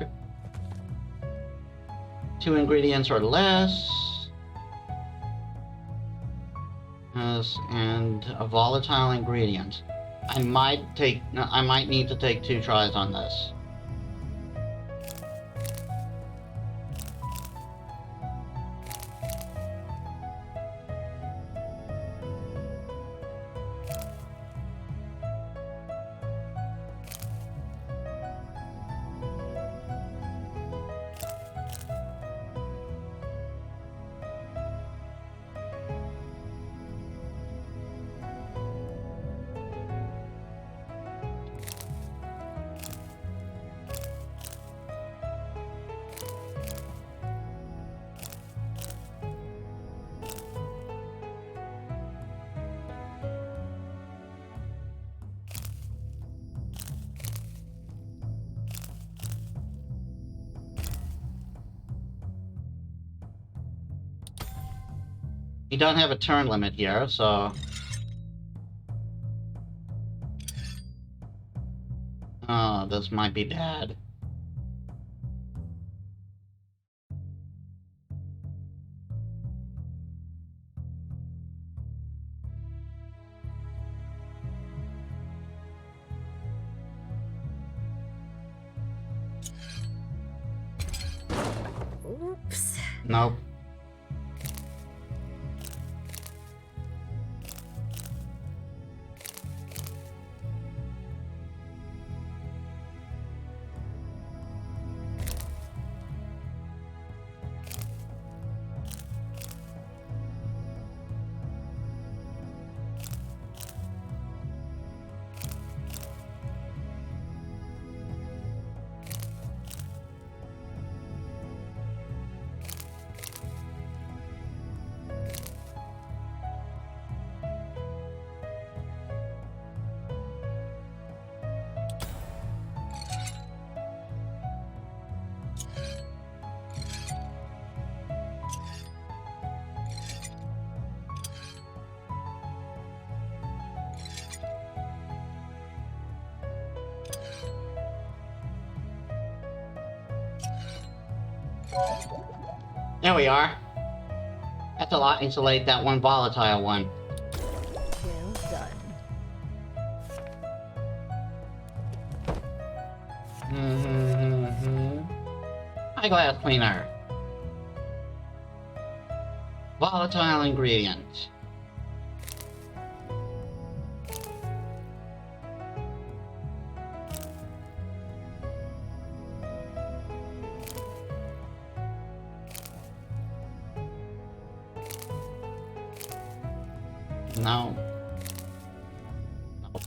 2 ingredients or less. Yes, and a volatile ingredient. I might need to take 2 tries on this. You don't have a turn limit here, so... Oh, this might be bad. Oops. Nope. There we are. That's a lot. Insulate that one volatile one. Well done. Eyeglass cleaner. Volatile ingredient. No. Nope.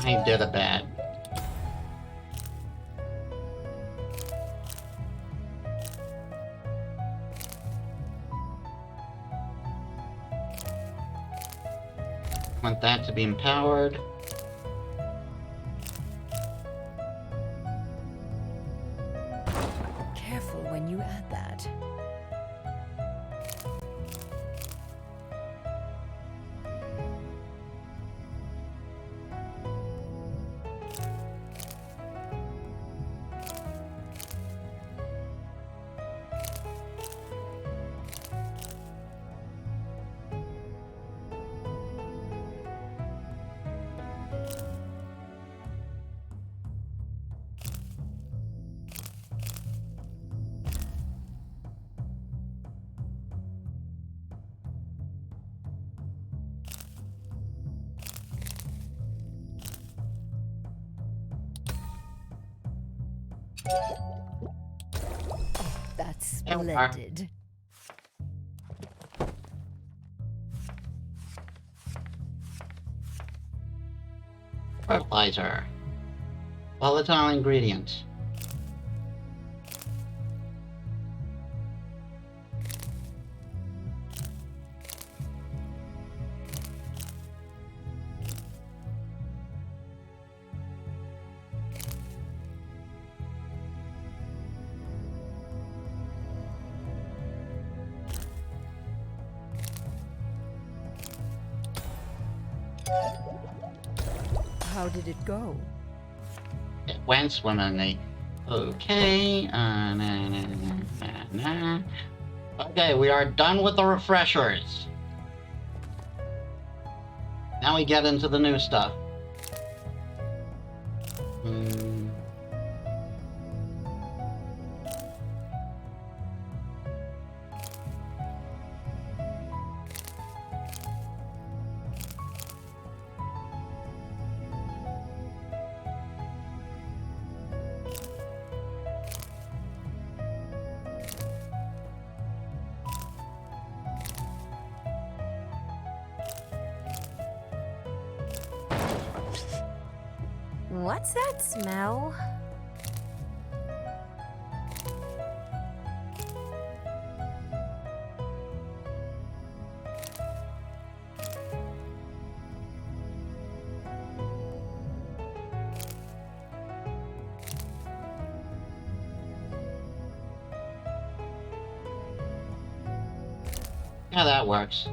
I did a bad. Want that to be empowered. Careful when you add that. That's There we are. splendid. Fertilizer. Volatile ingredient. How did it go? It went swimmingly. Okay. Okay, we are done with the refreshers. Now we get into the new stuff. What's that smell? Yeah, that works.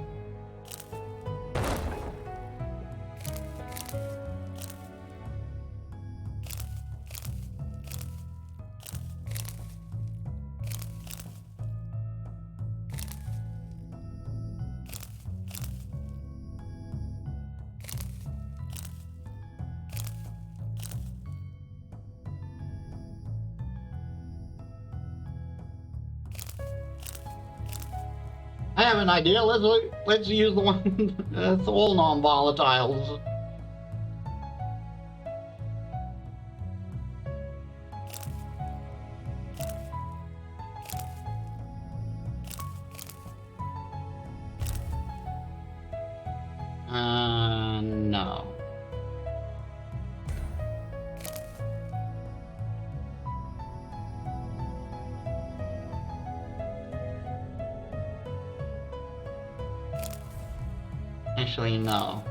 I have an idea. Let's use the one that's all non-volatiles. No. Actually, no.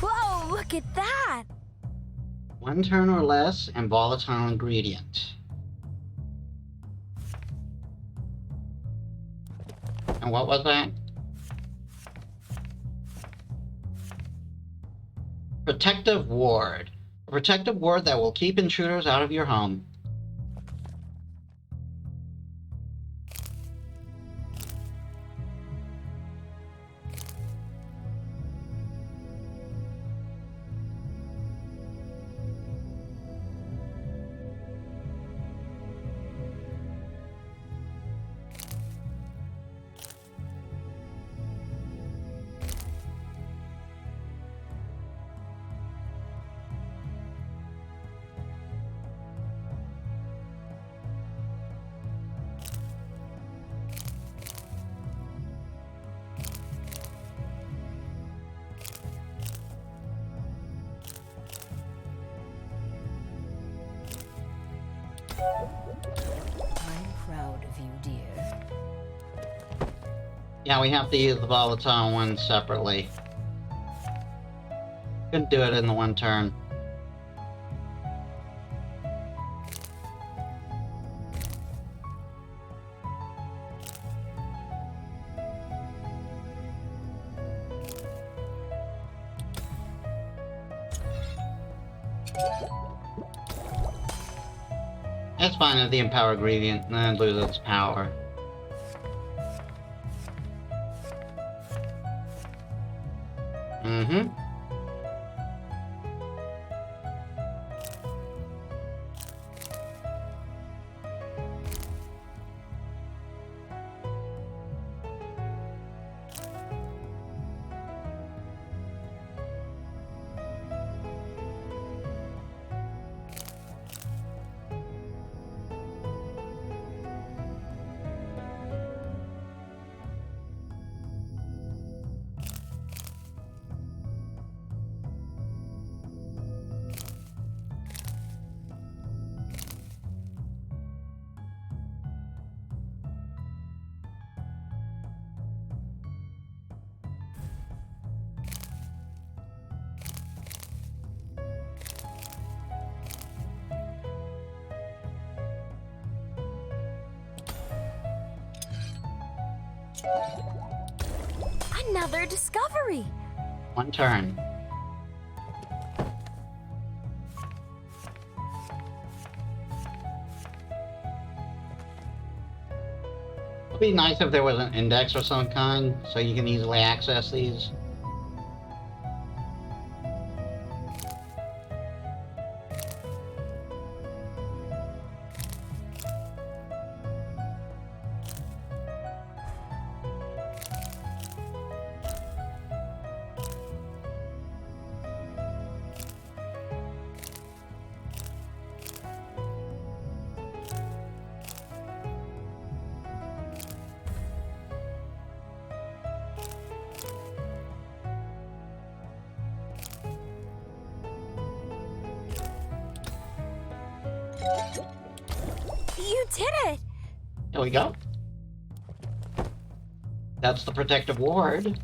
Whoa, look at that! 1 turn or less and volatile ingredient. And what was that? Protective ward. A protective ward that will keep intruders out of your home. I'm proud of you, dear. Yeah, we have to use the volatile one separately. Couldn't do it in the 1 turn. That's fine if the empower ingredient loses its power. Mm-hmm. Another discovery! One turn. It'd be nice if there was an index of some kind, so you can easily access these. You did it! There we go. That's the protective ward.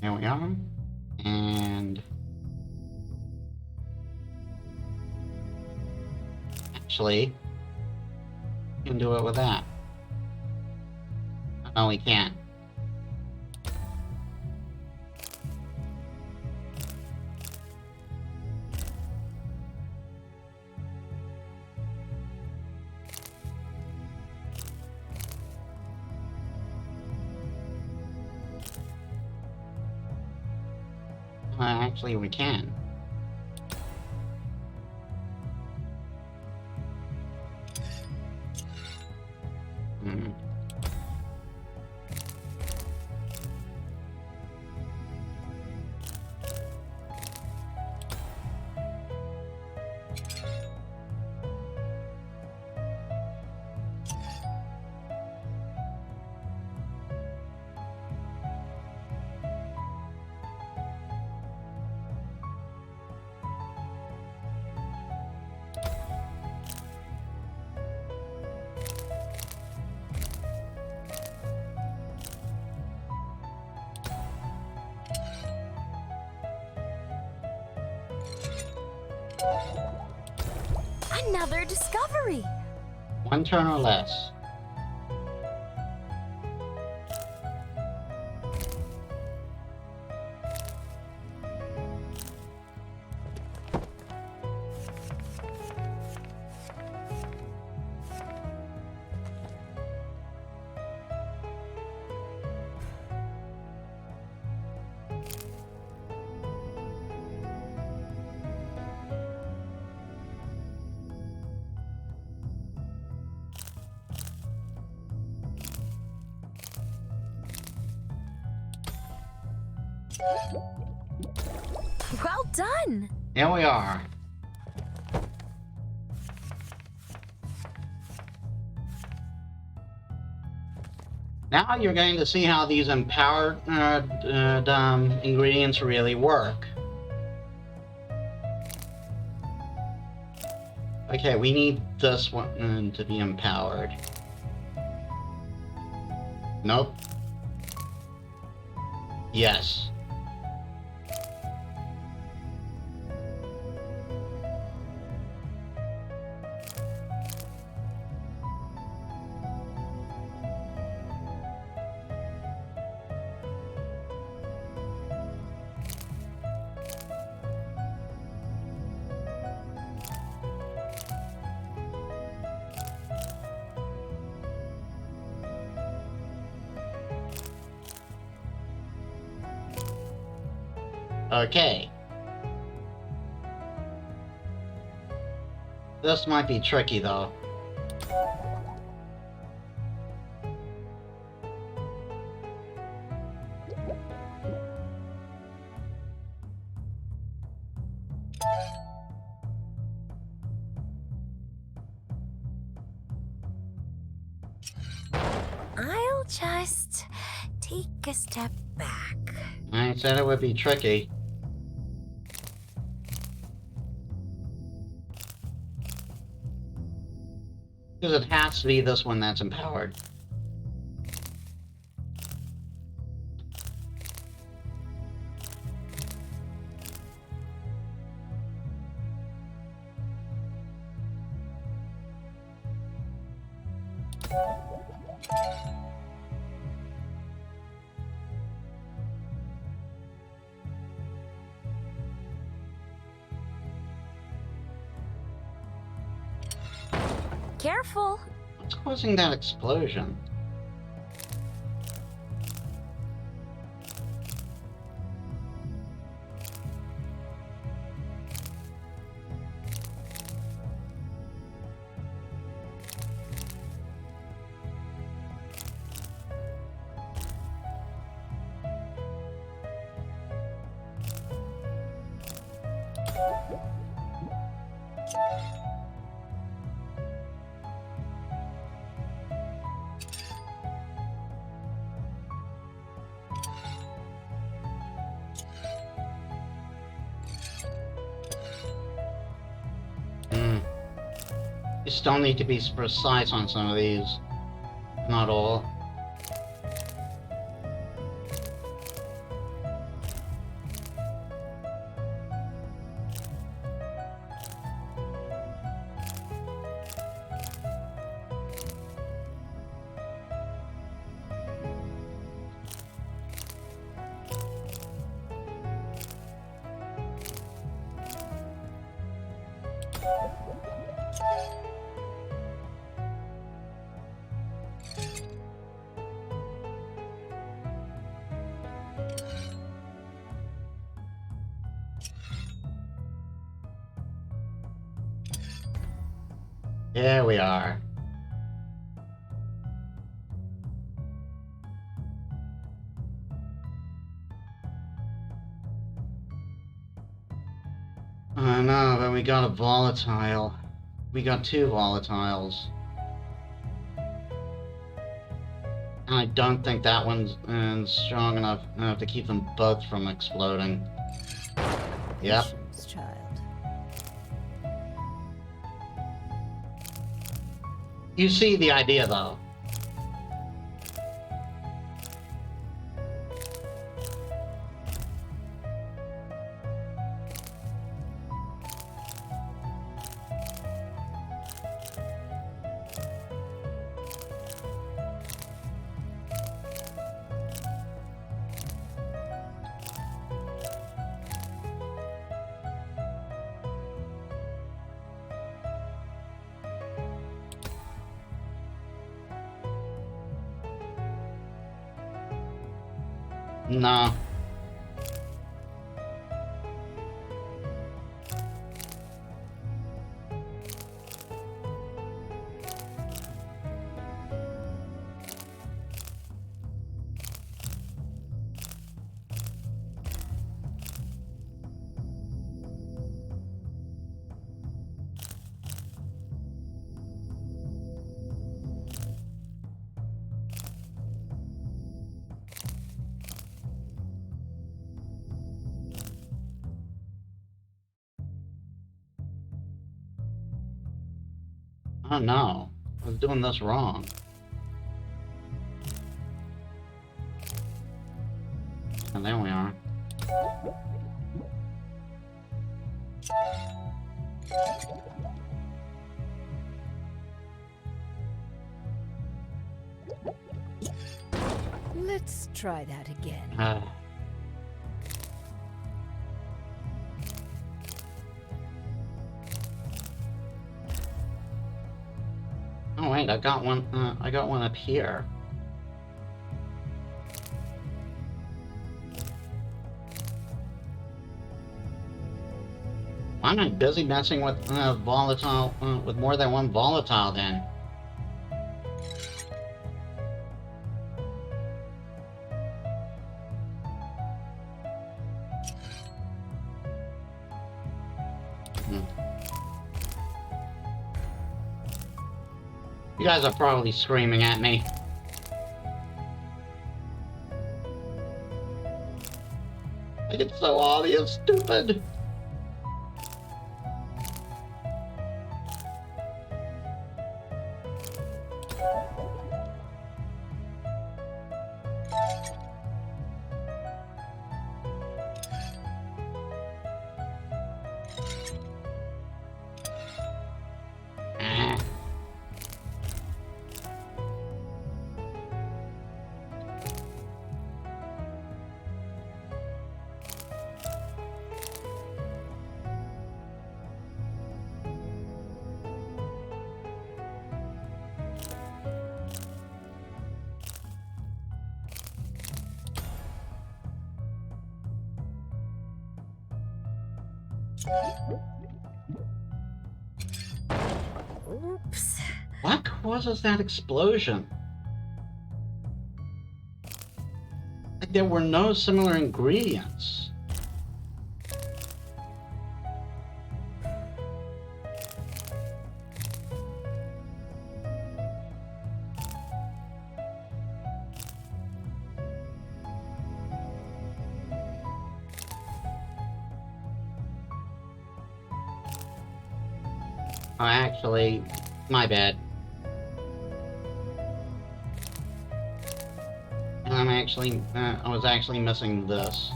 There we are. And actually, you can do it with that. No, we can't. Actually, we can. Hmm. Another discovery! One turn or less. Well done! Here we are. Now you're going to see how these empowered ingredients really work. Okay, we need this one to be empowered. Nope. Yes. Okay. This might be tricky, though. I'll just take a step back. I said it would be tricky. Because it has to be this one that's empowered. Careful. What's causing that explosion? You still need to be precise on some of these. Not all. Here we are. I know, but we got a volatile. We got two volatiles. And I don't think that one's strong enough to keep them both from exploding. Yep. Patience, child. You see the idea, though. No. Oh no, I was doing this wrong. And there we are. Let's try that again. Oh wait, I got one up here. I'm not busy messing with volatile, with more than one volatile then. You guys are probably screaming at me. Like, it's so obvious, stupid. Oops. What causes that explosion? Like, there were no similar ingredients. Oh, actually, my bad. And I was actually missing this,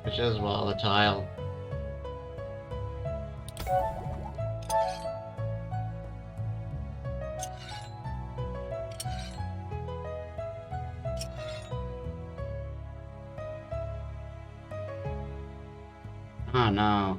which is volatile. Oh no.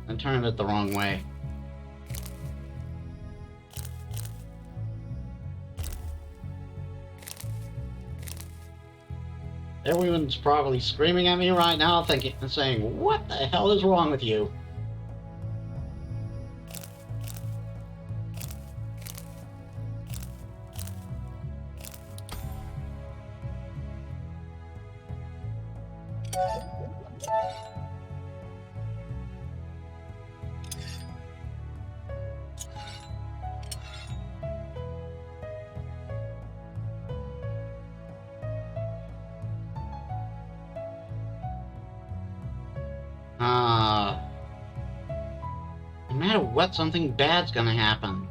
I turned it the wrong way. Everyone's probably screaming at me right now, thinking and saying, "What the hell is wrong with you?" No matter what, something bad's gonna happen.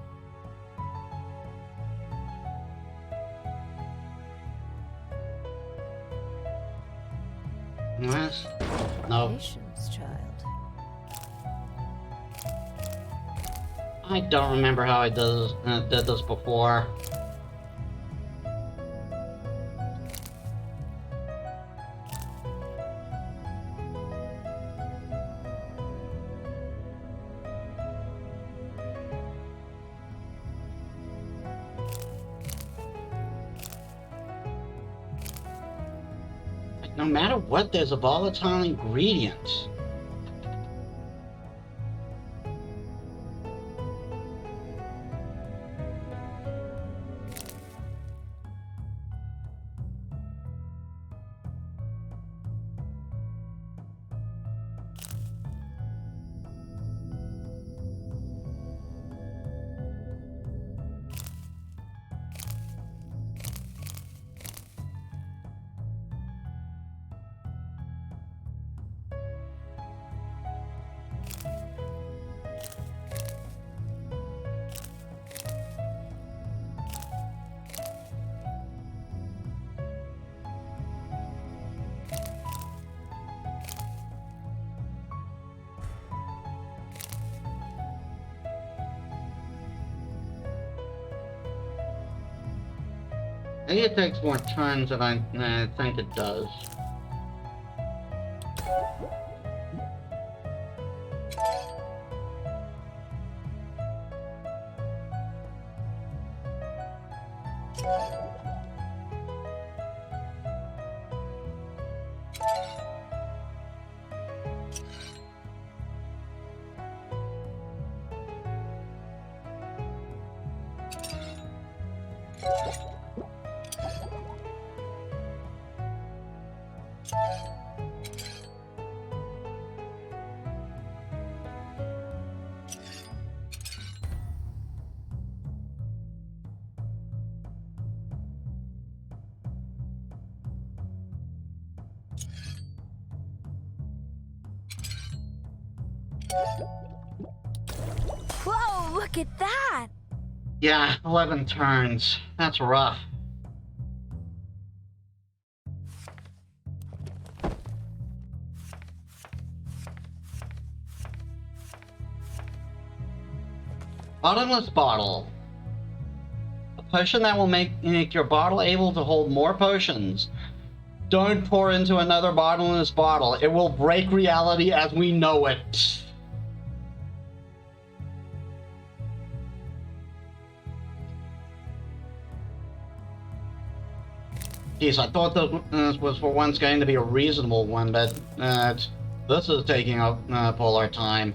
Unless... No. Patience, child. I don't remember how I did this before. No matter what, there's a volatile ingredient. think it takes more turns than I think it does. Whoa, look at that! Yeah, 11 turns. That's rough. Bottomless bottle. A potion that will make your bottle able to hold more potions. Don't pour into another bottomless bottle. It will break reality as we know it. Jeez, I thought this was for once going to be a reasonable one, but this is taking up all our time.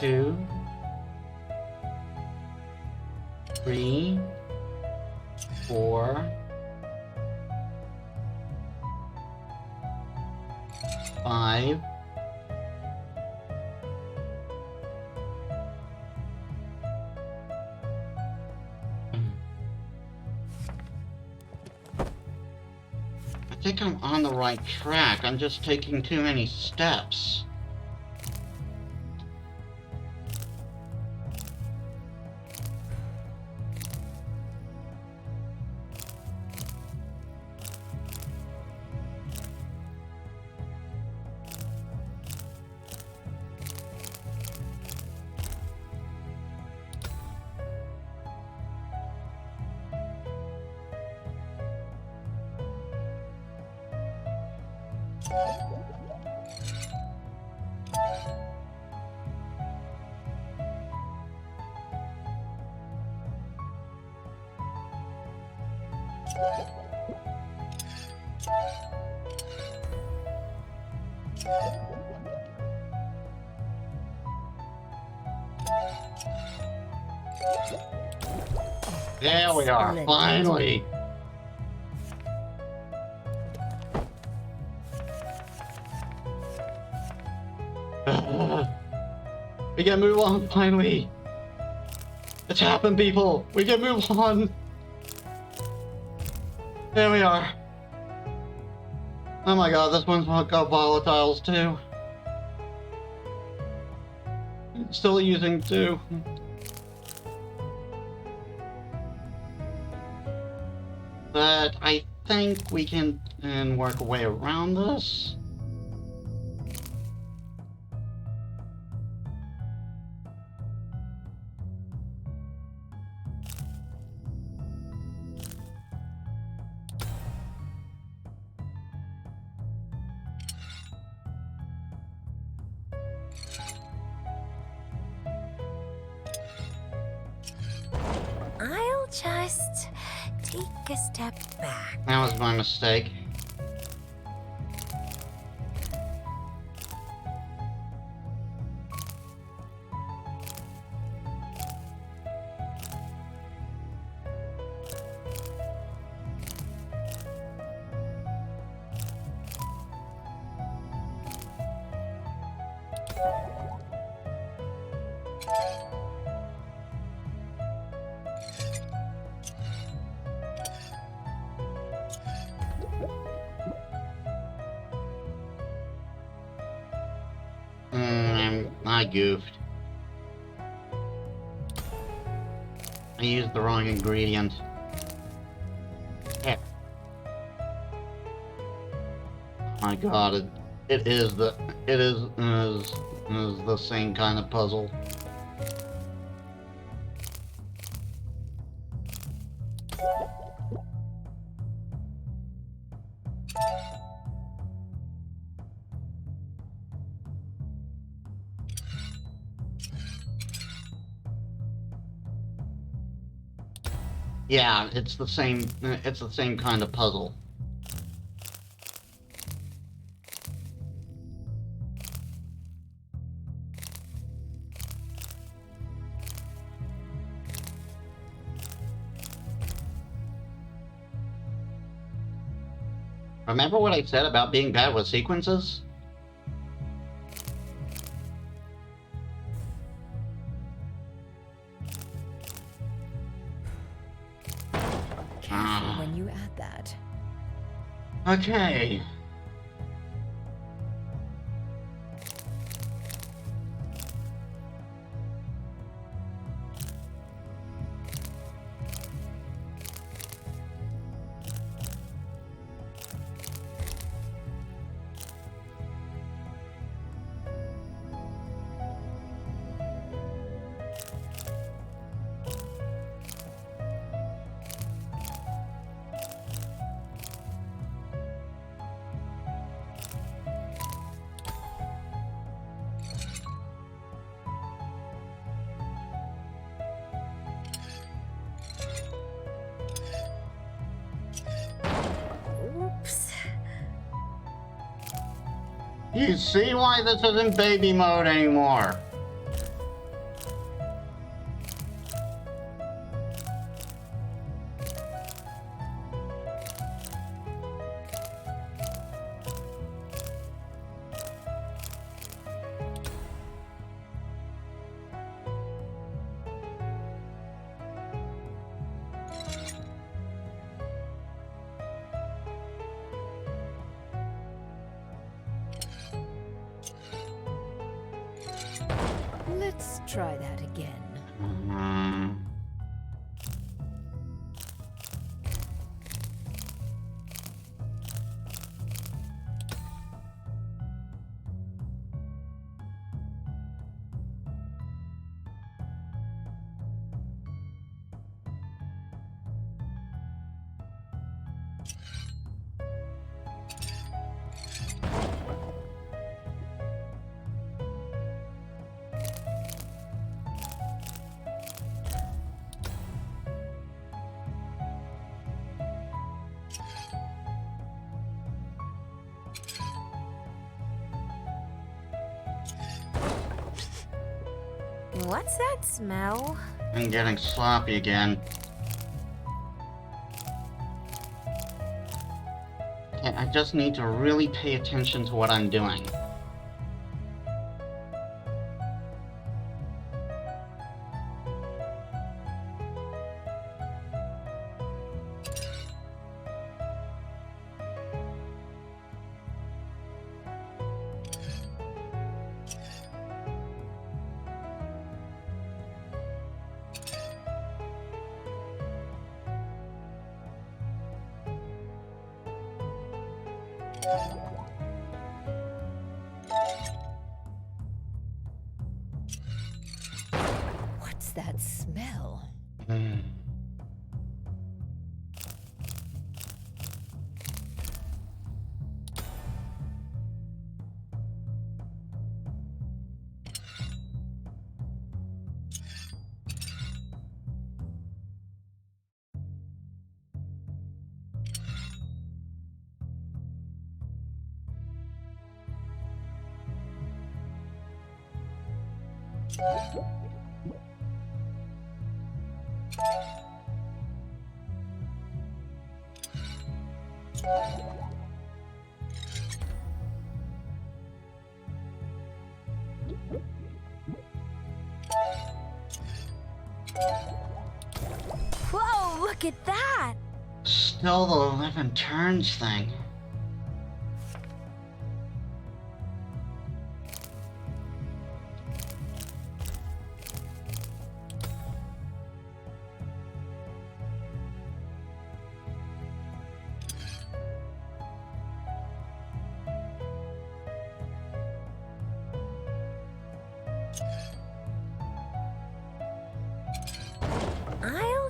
Two, 3, 4, 5. I think I'm on the right track. I'm just taking too many steps. There we are, finally! We can move on, finally! It's happened, people! We can move on! There we are. Oh my god, this one's got volatiles too. Still using 2. But I think we can work a way around this. I'll just take a step back. That was my mistake. I goofed. I used the wrong ingredient. Yeah. My god, it is the same kind of puzzle. Yeah, it's the same kind of puzzle. Remember what I said about being bad with sequences? Careful when you add that. Okay. Oops. You see why this isn't baby mode anymore? Let's try that again. What's that smell? I'm getting sloppy again. Okay, I just need to really pay attention to what I'm doing. What's that smell? Whoa, look at that! Still the 11 turns thing.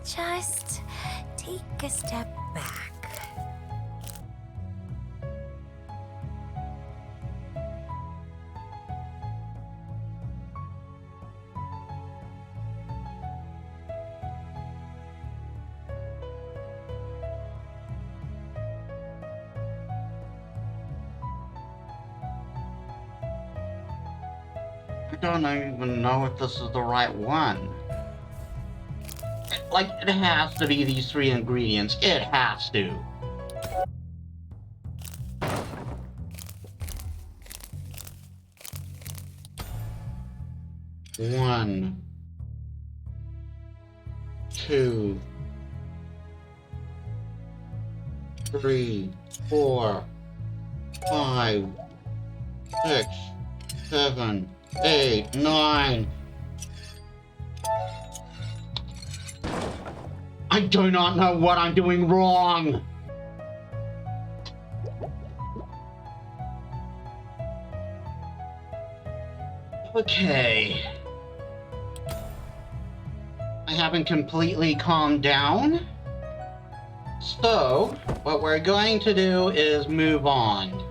just take a step back. I don't even know if this is the right one. Like, it has to be these 3 ingredients. It has to. One, 2, 3, 4, 5, 6, 7, 8, 9. I do not know what I'm doing wrong. Okay. I haven't completely calmed down. So, what we're going to do is move on.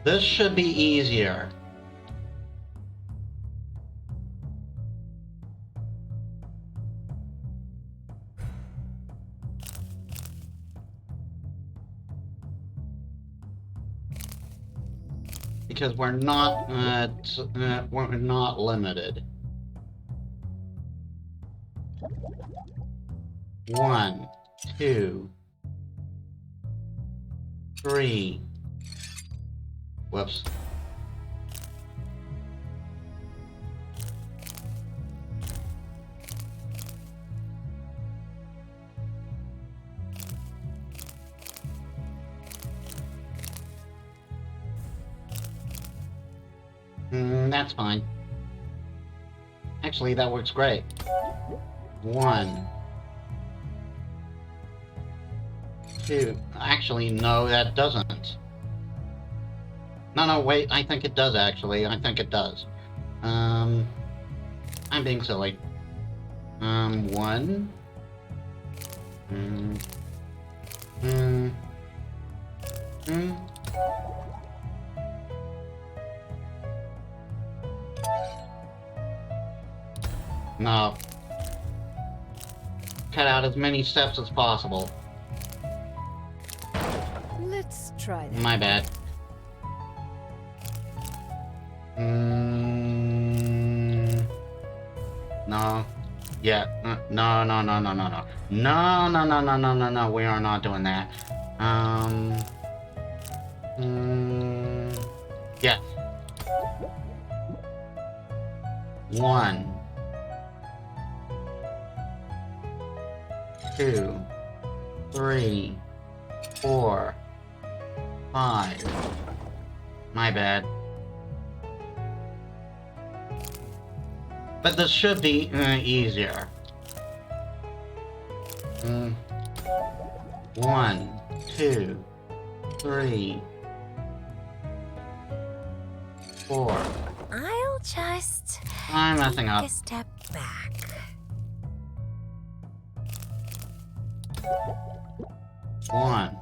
This should be easier. Because we're not limited. 1, 2, 3. Whoops. That's fine. Actually, that works great. 1, 2. Actually, no, that doesn't. No, wait, I think it does, actually. I think it does. I'm being silly. 1. No. Cut out as many steps as possible. Let's try that. My bad. No. Yeah. No. No. We are not doing that. Yes. 1, 2, 3, 4, 5. My bad. But this should be easier. 1, 2, 3, 4. I'll just I'm messing take up. a step back. 1,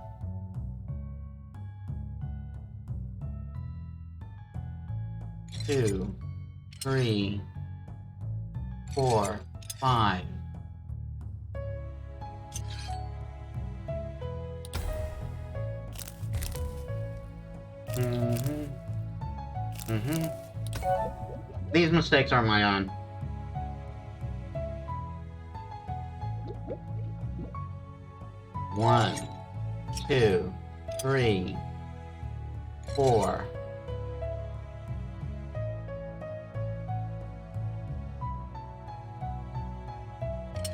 2, 3, 4, 5. These mistakes are my own. One, 2, 3, 4.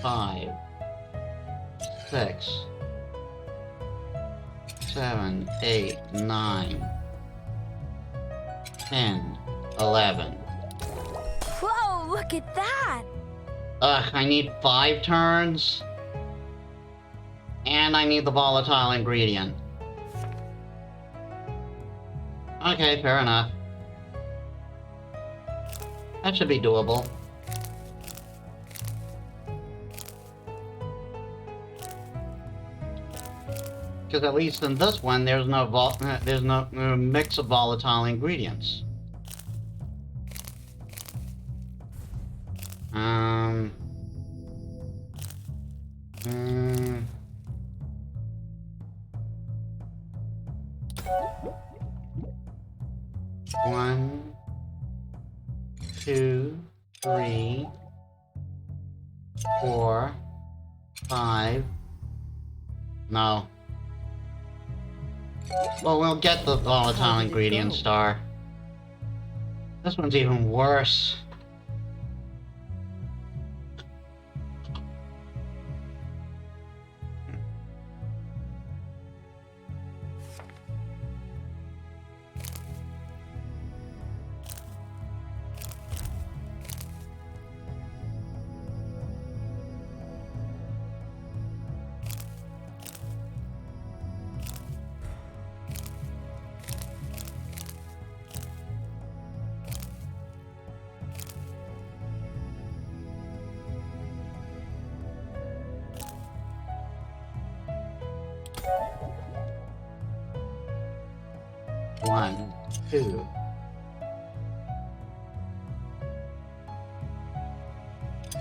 5, 6, 7, 8, 9, 10, 11. Whoa, Look at that! Ugh, I need 5 turns. And I need the volatile ingredient. Okay, fair enough. That should be doable. Because at least in this one, there's no mix of volatile ingredients. One, 2, 3, 4, 5. No. Well, we'll get the volatile ingredient star. This one's even worse. One, 2,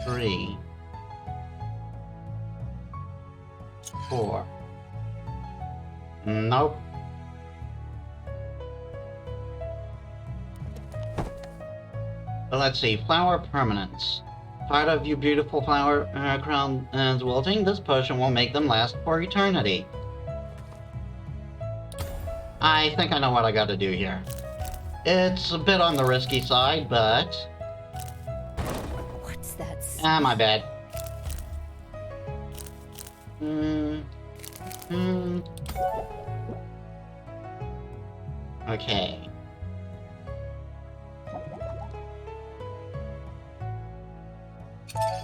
3, 4. Nope. Well, let's see. Flower permanence. Part of your beautiful flower crowns wilting, this potion will make them last for eternity. I think I know what I gotta do here. It's a bit on the risky side, but... What's that? Ah, my bad. Okay.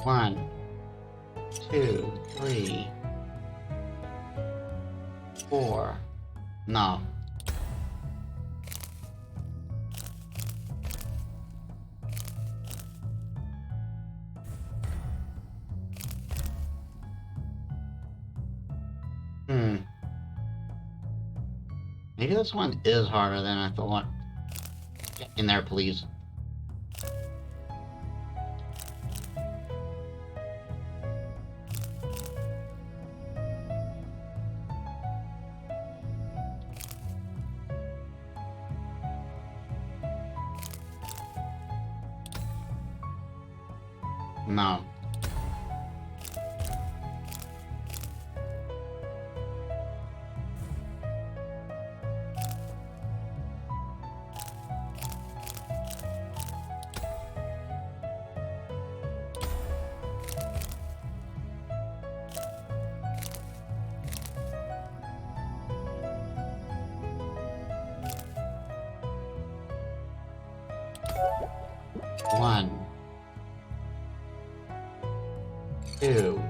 One, 2, 3, 4. No. Maybe this one is harder than I thought. Get in there, please. No. One, 2,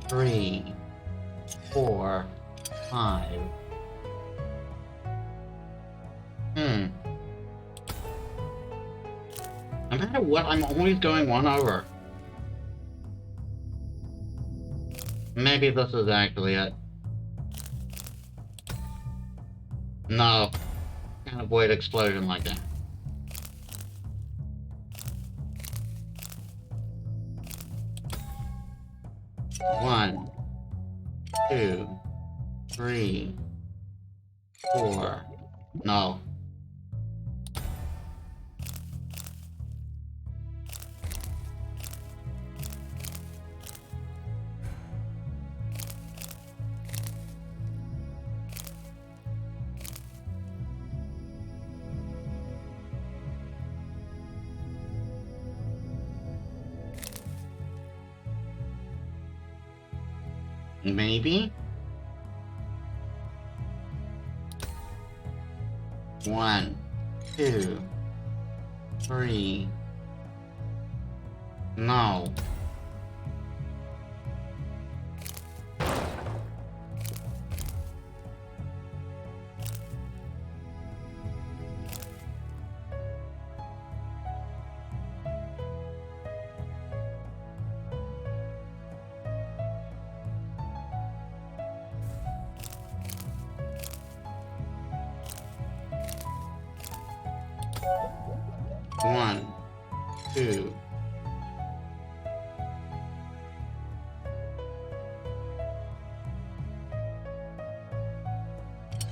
3, 4, 5. No matter what, I'm always going one over. Maybe this is actually it. No. Can't avoid explosion like that. One, 2, 3, 4. No. Maybe? 1, 2, 3. No. One, 2.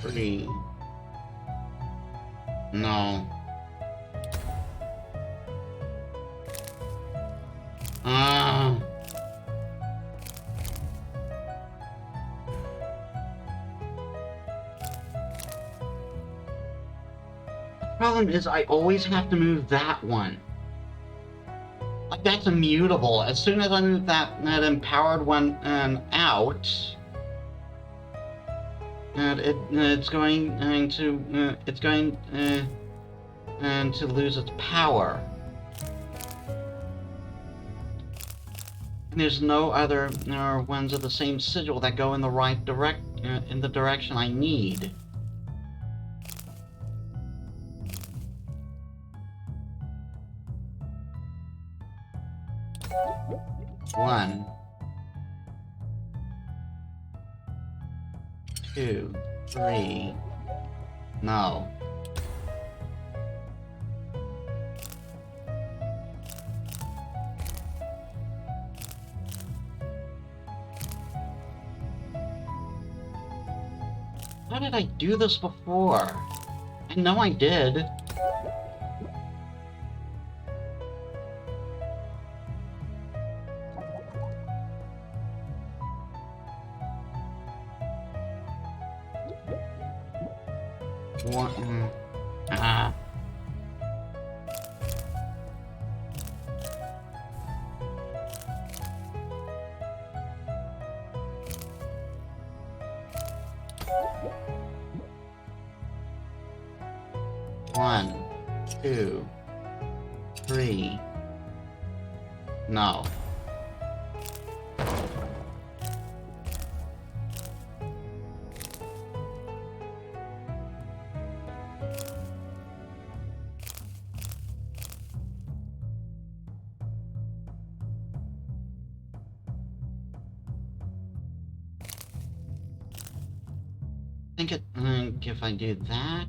3. No. Ah. Problem is, I always have to move that one. Like, that's immutable. As soon as I move that empowered one out, and it's going to lose its power. And there's no other ones of the same sigil that go in the right in the direction I need. One, 2, 3. No. How did I do this before? I know I did. One. Ah. One, 2, 3. No. I think if I do that,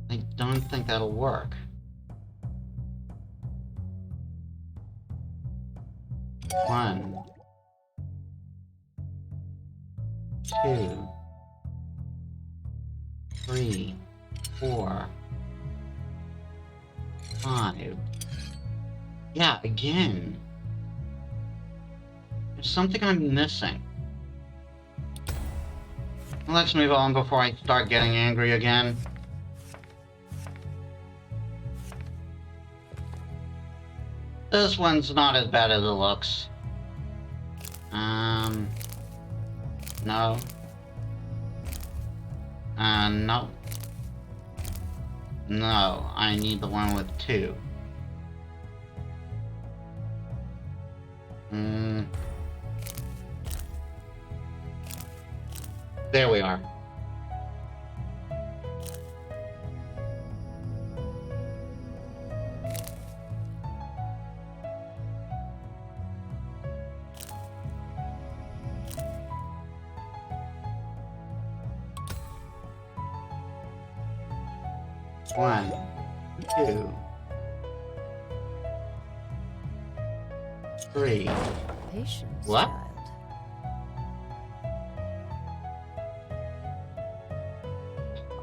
I don't think that'll work. One, 2, 3, 4, 5. Yeah, again. There's something I'm missing. Let's move on before I start getting angry again. This one's not as bad as it looks. No. No. No, I need the one with 2. There we are. One, 2, 3. Patience, What? child.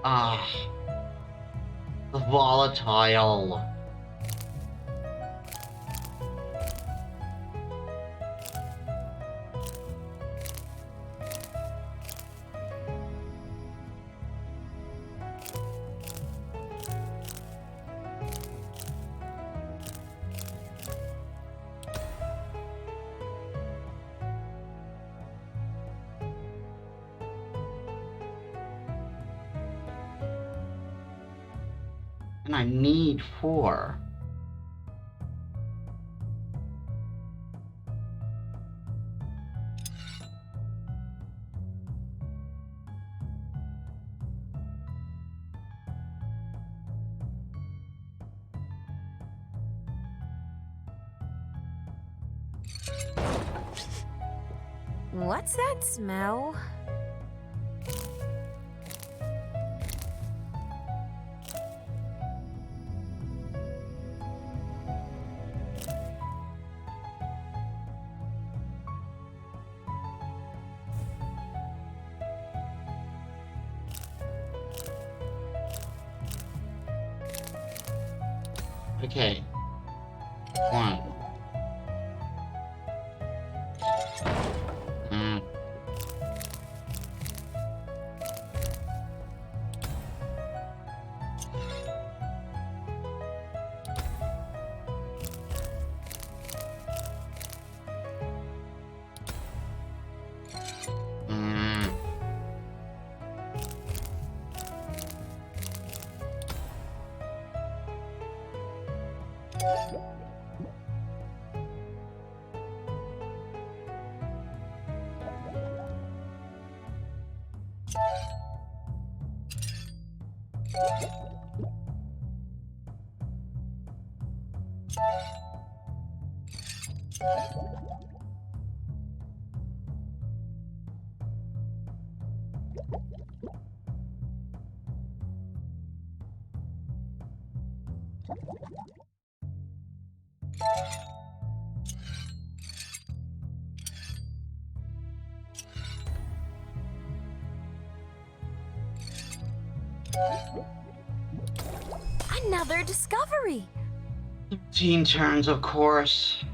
Ah, the volatile. And I need 4. What's that smell? Okay. 1. Another discovery! 15 turns, of course.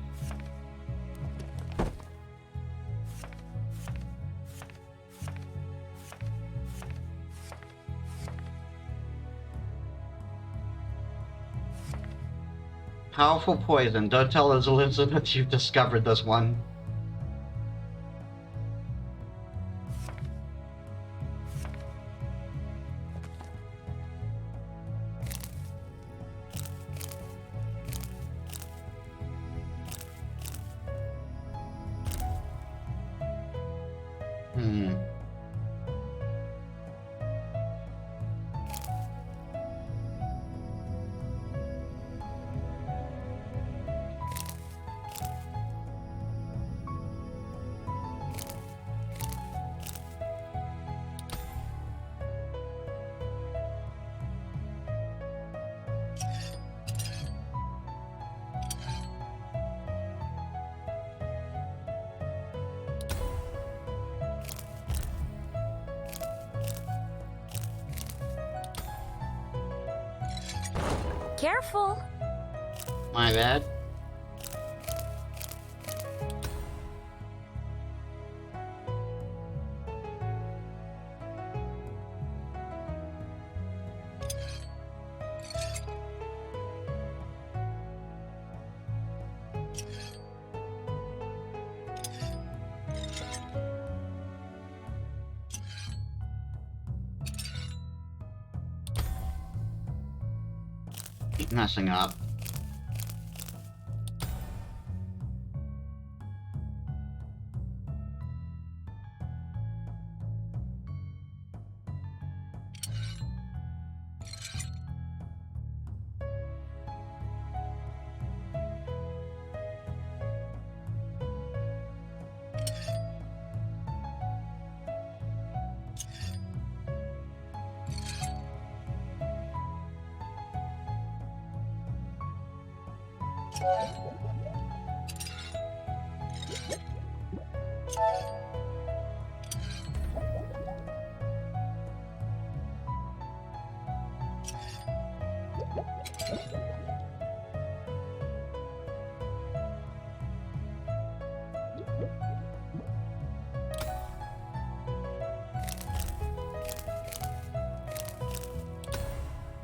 Powerful poison. Don't tell Elizabeth you've discovered this one. Careful! My bad. Keep messing up.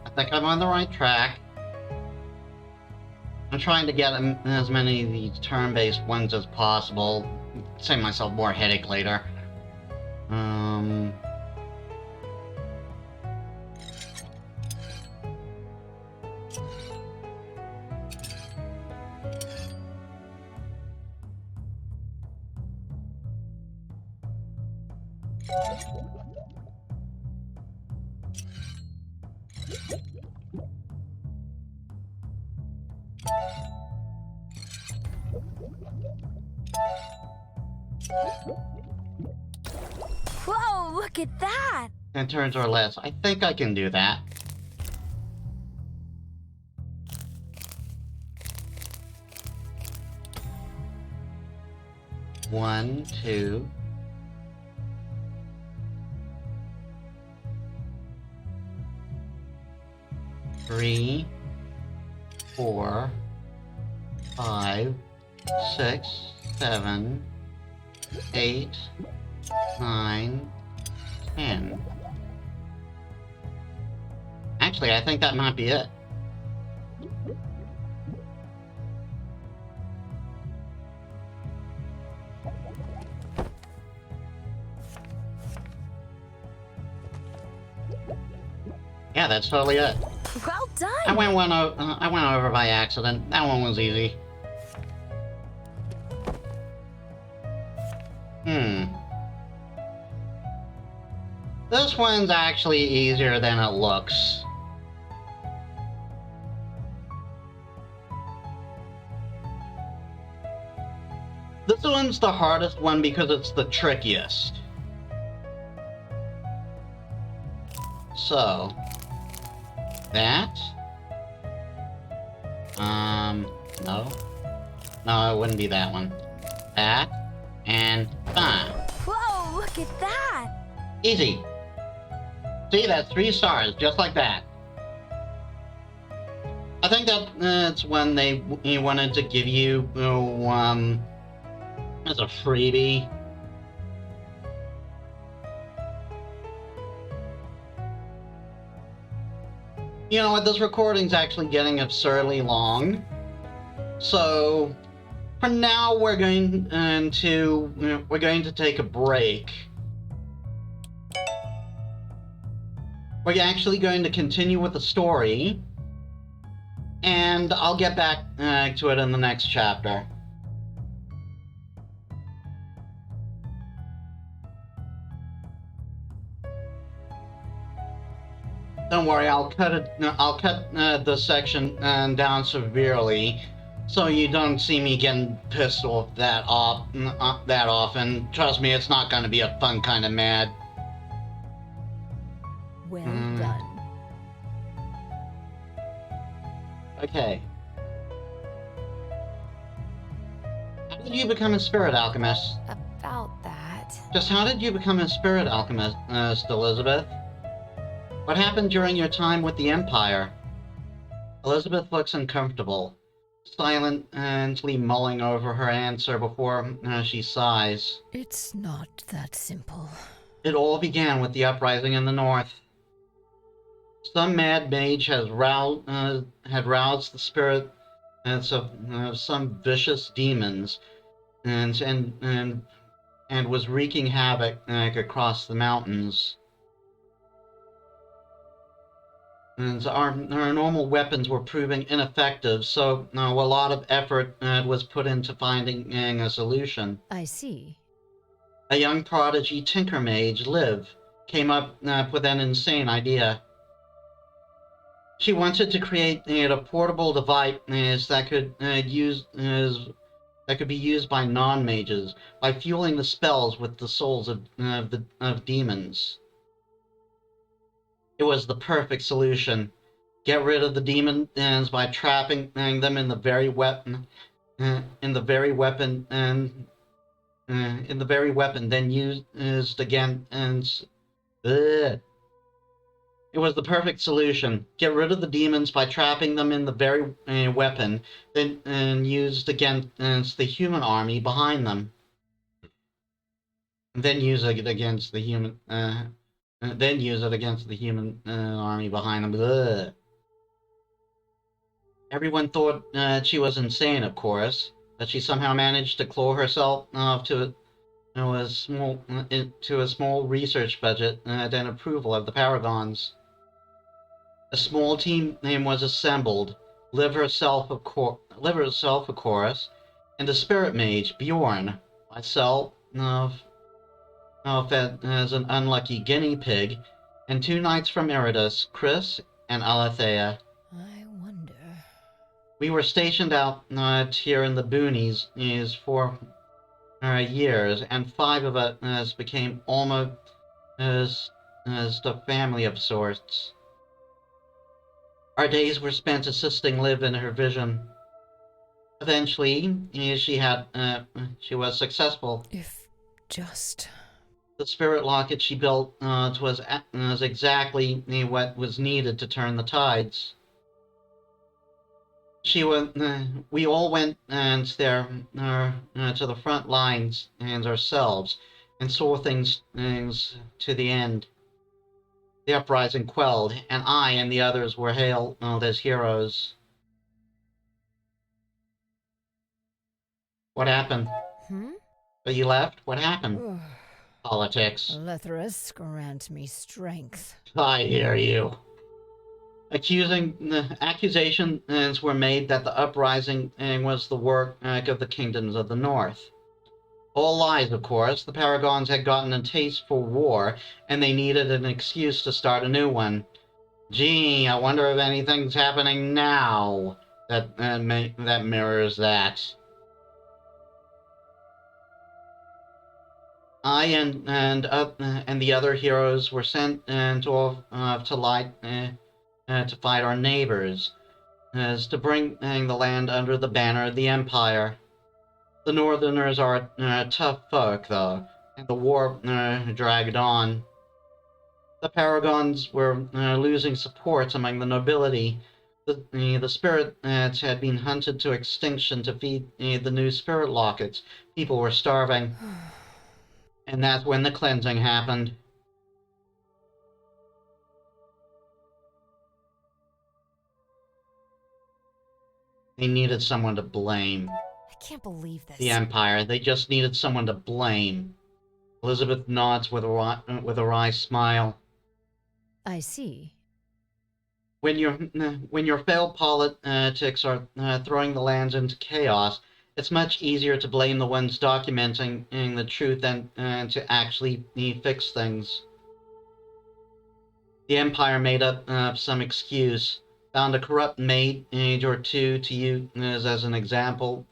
I think I'm on the right track. I'm trying to get as many of these turn-based ones as possible. Save myself more headache later. Whoa, look at that! And turns or less. I think I can do that. One, two. Three, 4, 5, 6, 7, 8, 9, 10. Actually, I think that might be it. Yeah, that's totally it. Well done! I went over by accident. That one was easy. This one's actually easier than it looks. This one's the hardest one because it's the trickiest. So, that. No. No, it wouldn't be that one. That, and Whoa, look at that! Easy. See, that's 3 stars, just like that. I think that's when he wanted to give you, as a freebie. You know what, this recording's actually getting absurdly long. So, for now, we're going to take a break. We're actually going to continue with the story, and I'll get back to it in the next chapter. Don't worry, I'll cut this section down severely, so you don't see me getting pissed off that often. Trust me, it's not going to be a fun kind of mad. Well done. Okay. How did you become a spirit alchemist? About that. Just how did you become a spirit alchemist, Elizabeth? What happened during your time with the Empire? Elizabeth looks uncomfortable, silently mulling over her answer before she sighs. It's not that simple. It all began with the uprising in the north. Some mad mage had roused the spirit of some vicious demons, and was wreaking havoc across the mountains. And our normal weapons were proving ineffective, so a lot of effort was put into finding a solution. I see. A young prodigy tinker mage, Liv, came up with an insane idea. She wanted to create a portable device that could be used by non-mages by fueling the spells with the souls of demons. It was the perfect solution. Get rid of the demons by trapping them in the very weapon, then used against. It was the perfect solution. Get rid of the demons by trapping them in the very weapon, then used against the human army behind them. Then use it against the human. Then use it against the human army behind them. Ugh. Everyone thought she was insane, of course, but she somehow managed to claw herself to a small research budget and approval of the Paragons. A small team was assembled. Liv herself, of course, and a spirit mage, Bjorn, myself, fed as an unlucky guinea pig, and 2 knights from Iridus, Chris and Alethea. I wonder. We were stationed out here in the boonies for years, and 5 of us became almost as a family of sorts. Our days were spent assisting Liv in her vision. Eventually, she was successful. If just... The spirit locket she built was exactly what was needed to turn the tides. We all went there to the front lines and ourselves, and saw things to the end. The uprising quelled, and I and the others were hailed as heroes. What happened? So you left? What happened? Politics. Lethrus, grant me strength. I hear you. Accusations were made that the uprising was the work of the kingdoms of the north. All lies, of course. The Paragons had gotten a taste for war, and they needed an excuse to start a new one. Gee, I wonder if anything's happening now that mirrors that. I and the other heroes were sent to fight our neighbors, as to bring the land under the banner of the Empire. The Northerners are tough folk, though, and the war dragged on. The Paragons were losing support among the nobility. The spirits had been hunted to extinction to feed the new spirit lockets. People were starving. And that's when the cleansing happened. They needed someone to blame. I can't believe this. The Empire. They just needed someone to blame. Elizabeth nods with a wry smile. I see. When your failed politics are throwing the lands into chaos, it's much easier to blame the ones documenting the truth than to actually fix things. The Empire made up some excuse, found a corrupt mage or two to use as an example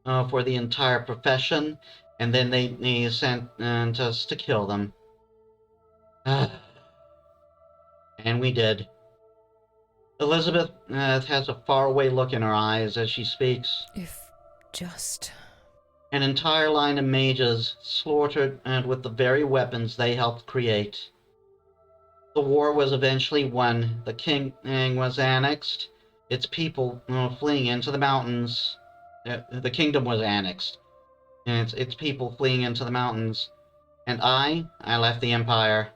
for the entire profession, and then they sent us to kill them. And we did. Elizabeth has a faraway look in her eyes as she speaks. If just... An entire line of mages slaughtered with the very weapons they helped create. The war was eventually won. The king was annexed. Its people fleeing into the mountains. The kingdom was annexed. And its people fleeing into the mountains. And I left the Empire.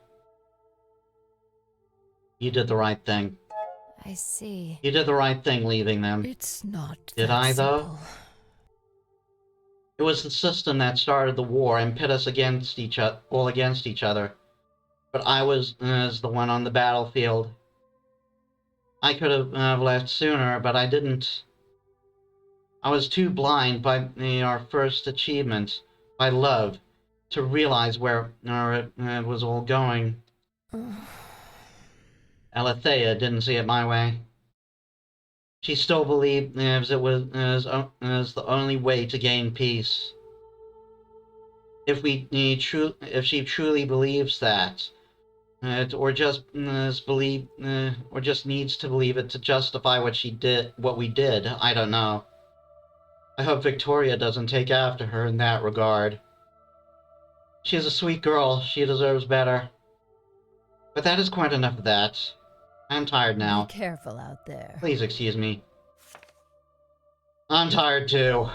You did the right thing. I see. You did the right thing leaving them. It's not Did that I, though? simple. It was the system that started the war and pit us against each other. But I was the one on the battlefield. I could have left sooner, but I didn't. I was too blind by our first achievement, by love, to realize where it was all going. Alethea didn't see it my way. She still believed it was the only way to gain peace. If she truly believes that, or just needs to believe it to justify what we did, I don't know. I hope Victoria doesn't take after her in that regard. She is a sweet girl. She deserves better. But that is quite enough of that. I'm tired now. Be careful out there. Please excuse me. I'm tired too.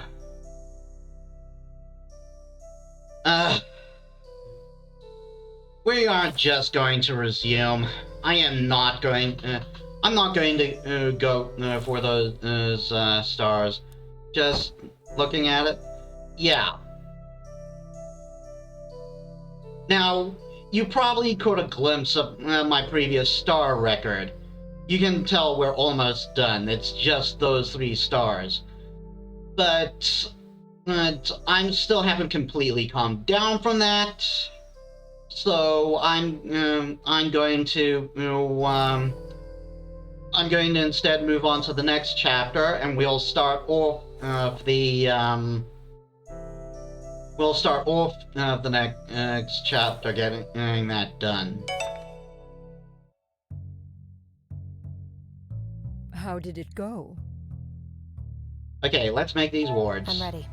We aren't just going to resume. I'm not going to go for those stars. Just looking at it, yeah. Now, you probably caught a glimpse of my previous star record. You can tell we're almost done. It's just those 3 stars. But I still haven't completely calmed down from that. So I'm going to I'm going to instead move on to the next chapter, and we'll start off the next chapter getting that done. How did it go? Okay, let's make these wards. I'm ready.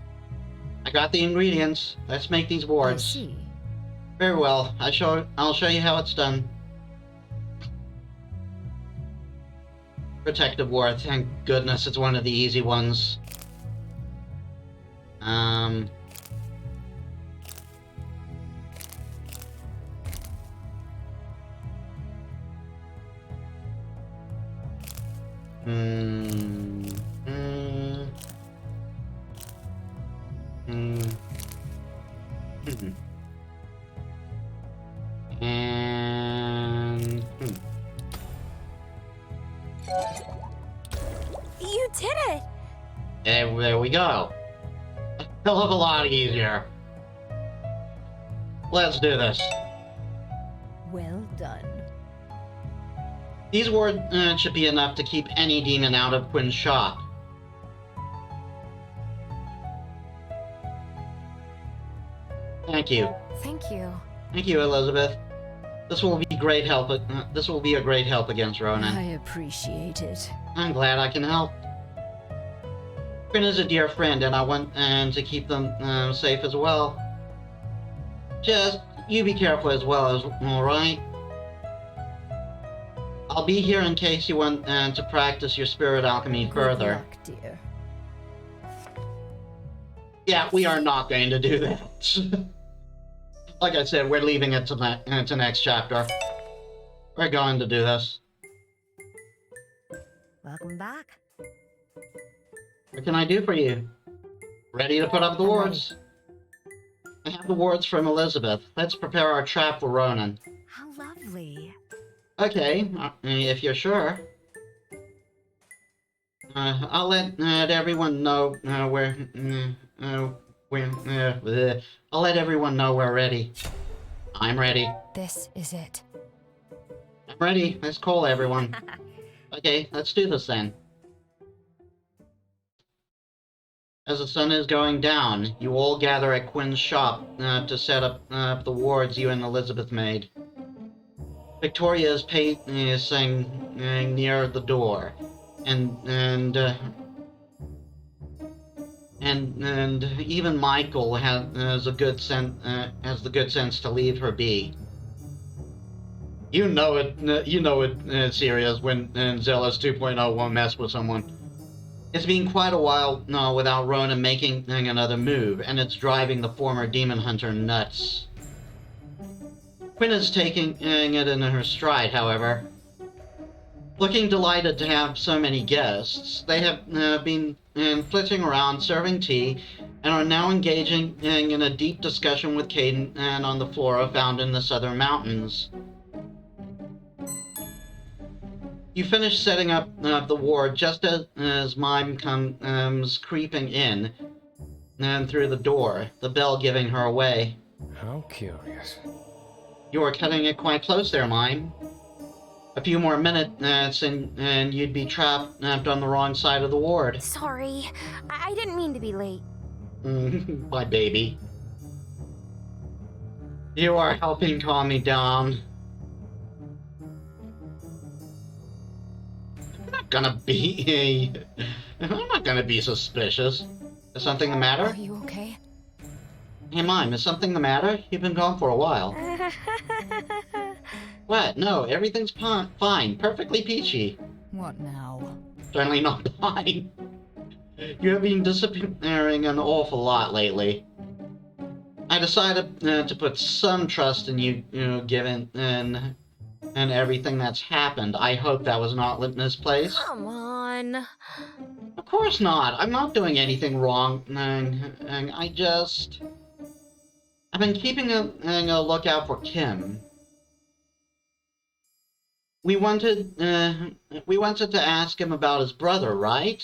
I got the ingredients. Let's make these I wards. see. Very well. I'll show you how it's done. Protective ward. Thank goodness it's one of the easy ones. You did it! There we go. A hell of a lot easier. Let's do this. Well done. These wards should be enough to keep any demon out of Quinn's shop. Thank you. Thank you. Thank you, Elizabeth. This will be great help. This will be a great help against Ronan. I appreciate it. I'm glad I can help. Quinn is a dear friend, and I want to keep them safe as well. Just you be careful as well, all right? I'll be here in case you want to practice your spirit alchemy further. Good luck, dear. Yeah, we are not going to do that. Like I said, we're leaving it to next chapter. We're going to do this. Welcome back. What can I do for you? Ready to put up the wards? I have the wards from Elizabeth. Let's prepare our trap for Ronan. How lovely. Okay, if you're sure. I'll let everyone know I'll let everyone know we're ready. I'm ready. This is it. I'm ready. Let's call everyone. Okay, let's do this then. As the sun is going down, you all gather at Quinn's shop to set up the wards you and Elizabeth made. Victoria is pacing near the door, and even Michael has the good sense to leave her be. You know it's serious when Zealous 2.0 won't mess with someone. It's been quite a while without Ronan making another move, and it's driving the former demon hunter nuts. Quinn is taking it in her stride, however. Looking delighted to have so many guests, they have been flitting around serving tea and are now engaging in a deep discussion with Caden and on the flora found in the southern mountains. You finish setting up the ward just as Mime comes creeping in and through the door, the bell giving her away. How curious. You are cutting it quite close there, Mime. A few more minutes and you'd be trapped on the wrong side of the ward. Sorry, I didn't mean to be late. My baby. You are helping calm me down. I'm not gonna be suspicious. Is something the matter? Are you okay? Hey, Mime, is something the matter? You've been gone for a while. What? No, everything's fine. Perfectly peachy. What now? Certainly not fine. You have been disappearing an awful lot lately. I decided to put some trust in you, given and everything that's happened. I hope that was not misplaced. Come on. Of course not. I'm not doing anything wrong. I've been keeping a lookout for Kim. We wanted to ask him about his brother, right?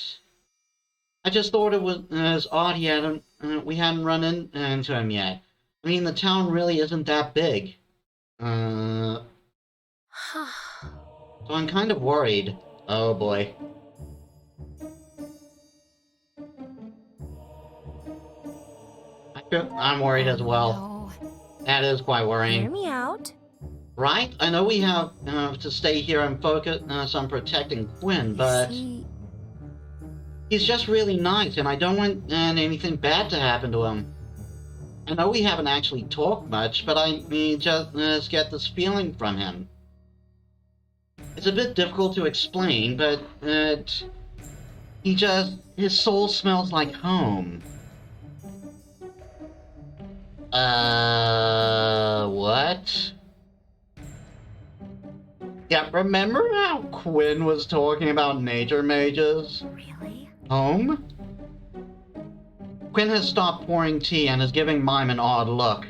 I just thought it was odd we hadn't run into him yet. I mean, the town really isn't that big. So I'm kind of worried. Oh boy. I'm worried as well. No. That is quite Hear worrying. me out. Right? I know we have to stay here and focus on protecting Quinn, You but see, he's just really nice, and I don't want anything bad to happen to him. I know we haven't actually talked much, but I just get this feeling from him. It's a bit difficult to explain, but his soul smells like home. What? Yeah, remember how Quinn was talking about nature mages? really? Home? Quinn has stopped pouring tea and is giving Mime an odd look.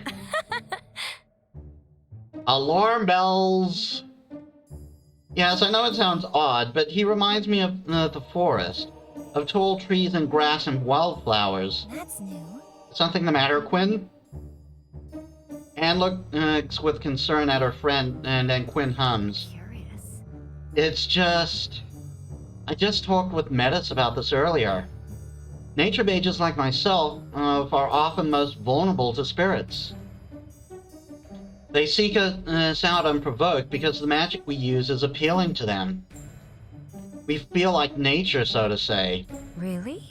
Alarm bells! Yes, I know it sounds odd, but he reminds me of the forest. Of tall trees and grass and wildflowers. That's new. Something the matter, Quinn? Anne looks with concern at her friend, and then Quinn hums. Curious. It's just... I just talked with Metis about this earlier. Nature mages like myself are often most vulnerable to spirits. They seek us out unprovoked because the magic we use is appealing to them. We feel like nature, so to say. Really?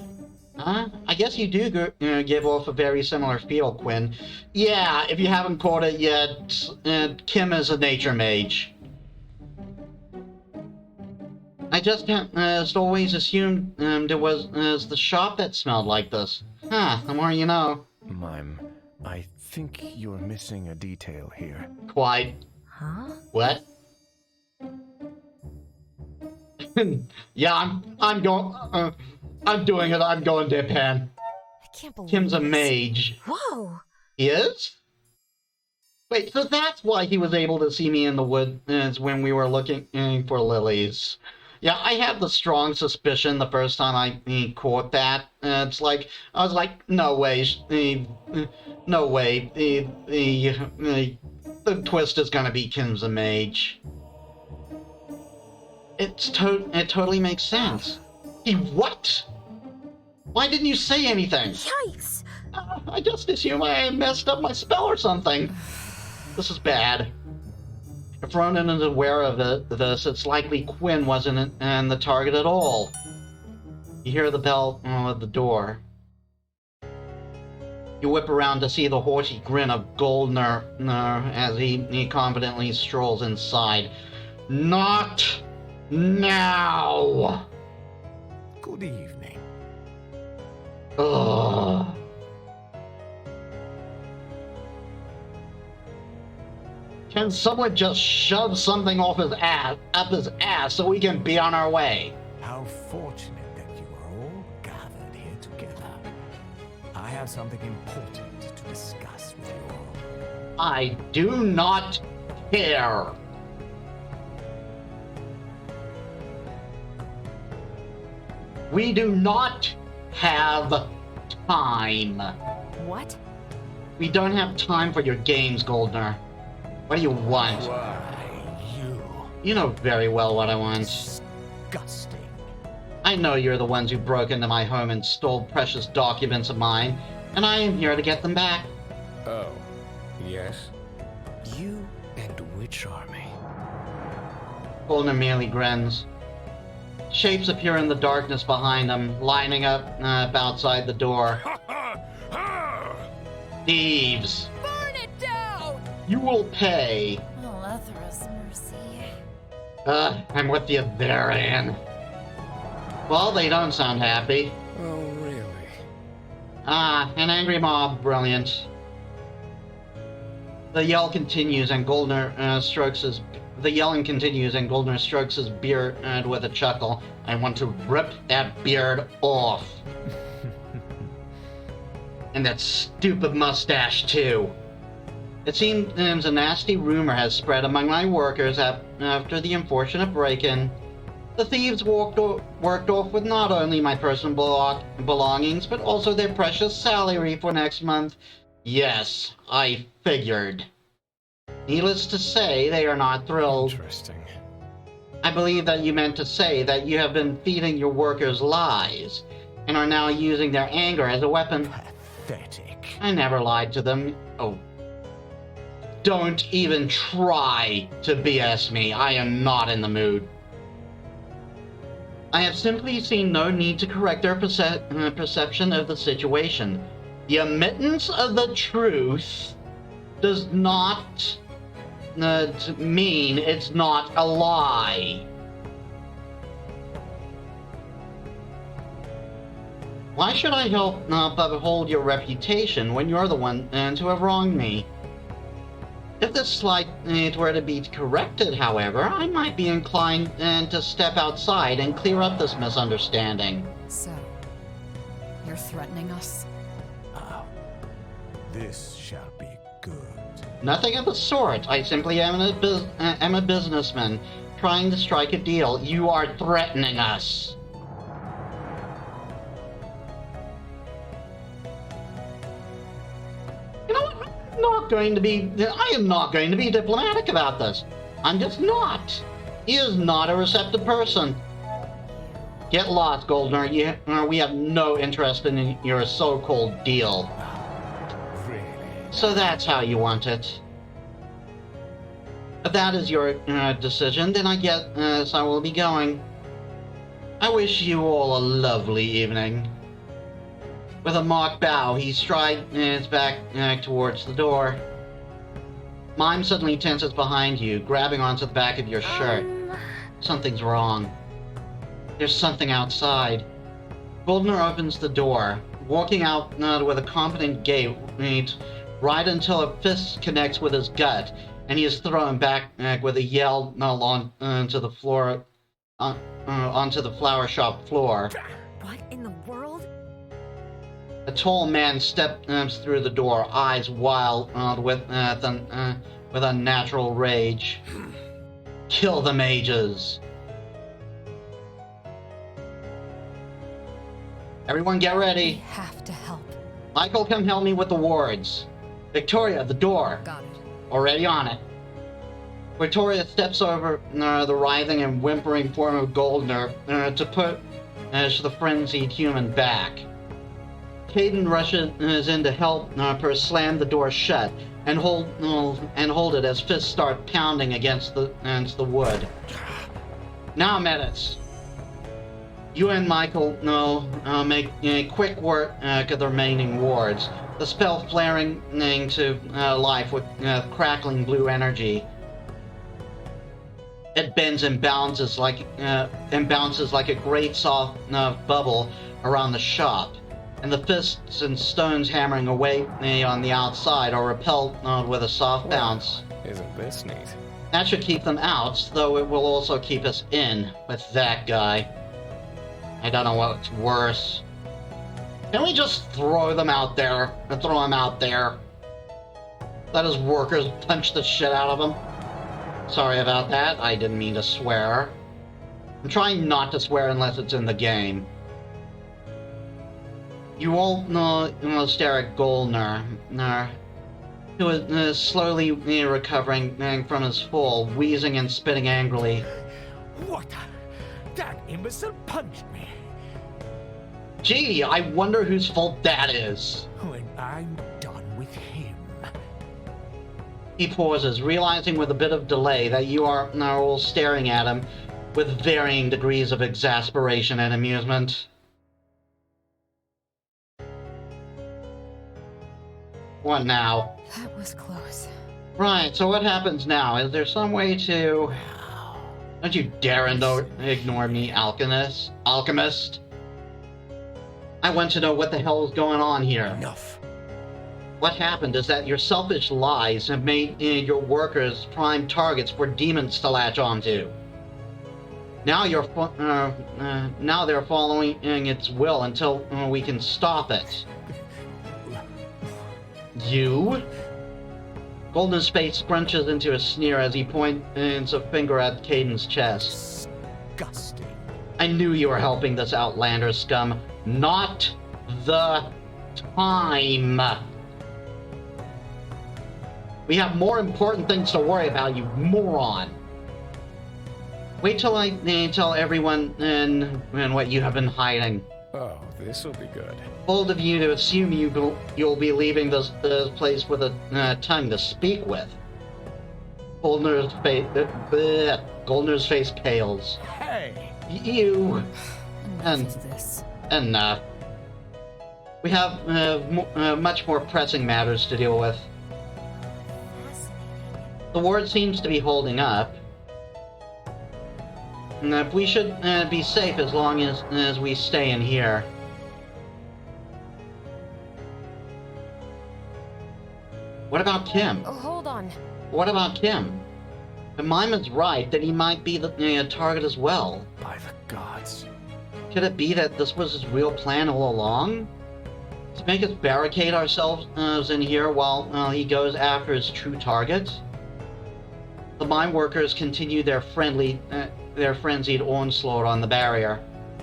Huh? I guess you do give off a very similar feel, Quinn. Yeah, if you haven't caught it yet, Kim is a nature mage. I just always assumed there was the shop that smelled like this. Huh, the more you know. Mime, I think you're missing a detail here. Quite. Huh? What? Yeah, I'm going. I'm doing it. I'm going deadpan. I can't believe Kim's a this. mage. Whoa! He is? Wait, so that's why he was able to see me in the woods when we were looking for lilies. Yeah, I had the strong suspicion the first time I caught that. It's like, I was like, no way, no way, the twist is gonna be Kim's a mage. It totally makes sense. He what? Why didn't you say anything? Yikes! I just assumed I messed up my spell or something. This is bad. If Ronan is aware of this, it's likely Quinn wasn't the target at all. You hear the bell at the door. You whip around to see the haughty grin of Goldner as he confidently strolls inside. Not now! Good evening. Ugh. Can someone just shove something off his ass, up his ass, so we can be on our way? How fortunate that you are all gathered here together. I have something important to discuss with you all. I do not care. We do not have time. What? We don't have time for your games, Goldner. What do you want? Why, you You know very well what I want. disgusting. I know you're the ones who broke into my home and stole precious documents of mine, and I am here to get them back. Oh, yes? You and which army? Goldner merely grins. Shapes appear in the darkness behind him, lining up outside the door. Thieves! Burn it down! You will pay. Oh, Lethra's mercy. I'm with you there, Anne. Well, they don't sound happy. Oh, really? Ah, an angry mob. Brilliant. The yell continues, and Goldner strokes his... The yelling continues, and Goldner strokes his beard with a chuckle. I want to rip that beard off. And that stupid mustache, too. It seems a nasty rumor has spread among my workers after the unfortunate break-in. The thieves worked off with not only my personal belongings, but also their precious salary for next month. Yes, I figured. Needless to say, they are not thrilled. Interesting. I believe that you meant to say that you have been feeding your workers lies, and are now using their anger as a weapon. Pathetic. I never lied to them. Oh. Don't even try to BS me. I am not in the mood. I have simply seen no need to correct their perception of the situation. The omittance of the truth does not mean it's not a lie. Why should I help but uphold your reputation when you're the one to have wronged me? If this slight were to be corrected, however, I might be inclined to step outside and clear up this misunderstanding. So, you're threatening us? This shall be good. Nothing of the sort. I simply am a businessman trying to strike a deal. You are threatening us. You know what? I am not going to be diplomatic about this. I'm just not. He is not a receptive person. Get lost, Goldner. We have no interest in your so-called deal. Really? So that's how you want it. If that is your decision, then I guess I will be going. I wish you all a lovely evening. With a mock bow, he strides back towards the door. Mime suddenly tenses behind you, grabbing onto the back of your shirt. Something's wrong. There's something outside. Goldner opens the door, walking out with a confident gait, right until a fist connects with his gut, and he is thrown back with a yell onto the floor, onto the flower shop floor. What in the world? A tall man steps through the door, eyes wild with unnatural rage. Kill the mages. Everyone get We ready. have to help. Michael, come help me with the wards. Victoria, the door. Got it. Already on it. Victoria steps over the writhing and whimpering form of Goldner to put the frenzied human back. Caden rushes in to help her slam the door shut and hold it as fists start pounding against the wood. Now, Metis, you and Michael make quick work of the remaining wards. The spell flaring to life with crackling blue energy. It bends and bounces like a great soft bubble around the shop. And the fists and stones hammering away on the outside are repelled with a soft bounce. Isn't this neat? That should keep them out, though it will also keep us in with that guy. I don't know what's worse. Can we just throw them out there? And throw him out there? Let his workers punch the shit out of him? Sorry about that, I didn't mean to swear. I'm trying not to swear unless it's in the game. You all stare at Goldner, who is slowly recovering from his fall, wheezing and spitting angrily. What? That imbecile punched me. Gee, I wonder whose fault that is. When I'm done with him. He pauses, realizing with a bit of delay that you are now all staring at him with varying degrees of exasperation and amusement. What now? That was close. Right, so what happens now? Is there some way to... Don't you dare ignore me, alchemist. I want to know what the hell is going on here. Enough. What happened is that your selfish lies have made your workers prime targets for demons to latch onto. Now now they're following its will until we can stop it. You? Golden's face scrunches into a sneer as he points a finger at Caden's chest. Disgusting. I knew you were helping this outlander scum. Not the time. We have more important things to worry about, you moron. Wait till I tell everyone and what you have been hiding. Oh, this'll be good. Bold of you to assume you'll be leaving this place with a tongue to speak with. Goldner's face pales. Hey! You... Enough of this. Enough. We have much more pressing matters to deal with. The ward seems to be holding up. We should be safe as long as we stay in here. What about Kim? Oh, hold on. What about Kim? If Mima's right, that he might be the target as well. By the gods. Could it be that this was his real plan all along? To make us barricade ourselves in here while he goes after his true target? The mine workers continue their frenzied onslaught on the barrier.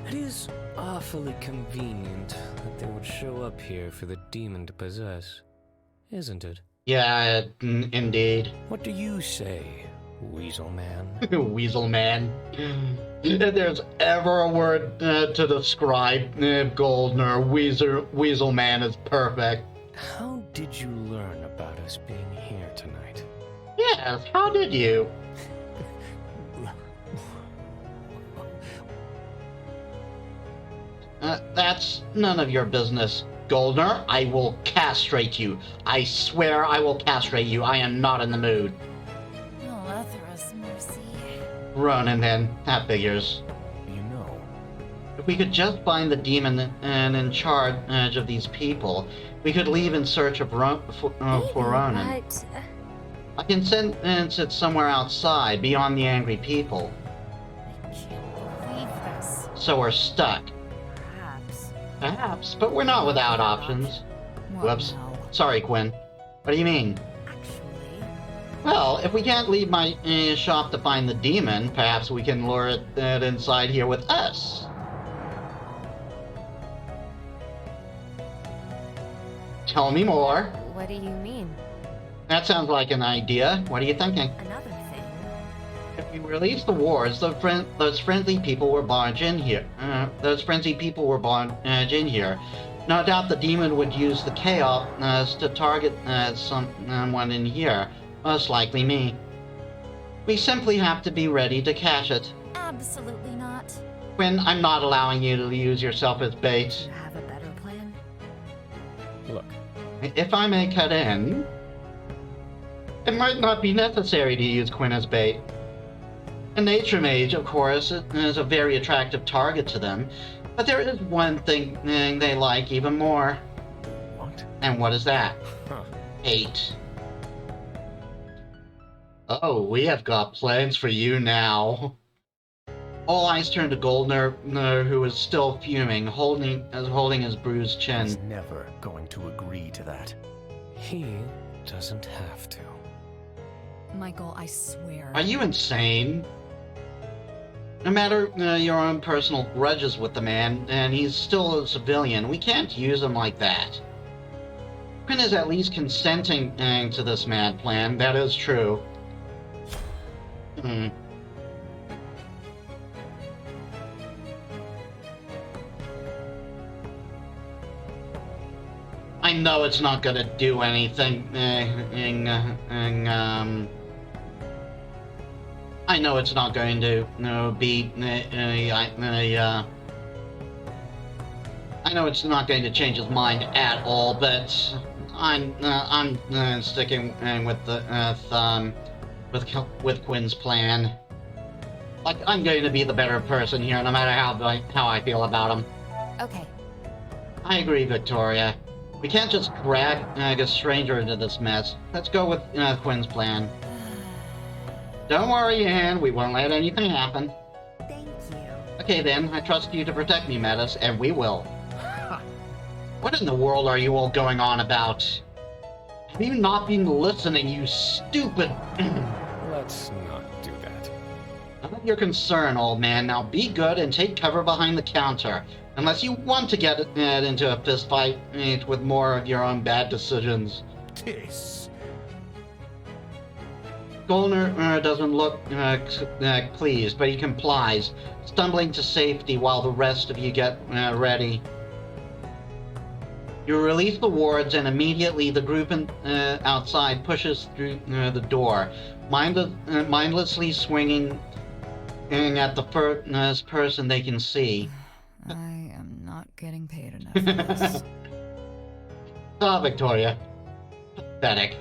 It is awfully convenient that they would show up here for the demon to possess, isn't it? Yeah, indeed. What do you say, Weasel Man? Weasel Man. If there's ever a word to describe Goldner, Weasel Man is perfect. How did you learn about us being here tonight? Yes, how did you? That's none of your business, Goldner. I will castrate you. I swear I will castrate you. I am not in the mood. Lethera's mercy. Ronan, then. That figures. You know. If we could just find the demon and in charge of these people, we could leave in search of for Ronan. But I can sense it somewhere outside, beyond the angry people. I can't believe this. So we're stuck. perhaps. Perhaps, but we're not without options. What Whoops. now? Sorry, Quinn. What do you mean? Actually, Well, if we can't leave my shop to find the demon, perhaps we can lure it inside here with us. Tell me more. what do you mean? That sounds like an idea. What are you thinking? Another thing. If we release the wards, those friendly people will barge in here. No doubt the demon would use the chaos to target someone in here. Most likely me. We simply have to be ready to catch it. Absolutely not. Quinn, I'm not allowing you to use yourself as bait. You have a better plan? Look, If I may cut in, it might not be necessary to use Quinn as bait. A nature mage, of course, is a very attractive target to them, but there is one thing they like even more. What? And what is that? Huh. Hate. Oh, we have got plans for you now. All eyes turn to Goldner, who is still fuming, holding his bruised chin. He's never going to agree to that. He doesn't have to. Michael, I swear. Are you insane? No matter your own personal grudges with the man, and he's still a civilian, we can't use him like that. Quinn is at least consenting to this mad plan, that is true. I know it's not gonna do anything. I know it's not going to be. I know it's not going to change his mind at all, but I'm sticking with the with Quinn's plan. Like, I'm going to be the better person here, no matter how I feel about him. Okay. I agree, Victoria. We can't just drag a stranger into this mess. Let's go with Quinn's plan. Don't worry, Anne. We won't let anything happen. Thank you. Okay, then. I trust you to protect me, Metis, and we will. What in the world are you all going on about? Have you not been listening, you stupid... Let's not do that. None of your concern, old man. Now be good and take cover behind the counter. Unless you want to get into a fist fight with more of your own bad decisions. This. Golner doesn't look pleased, but he complies, stumbling to safety while the rest of you get ready. You release the wards, and immediately the group outside pushes through the door, mindlessly swinging at the first person they can see. I am not getting paid enough for this. Ah, Victoria. Pathetic.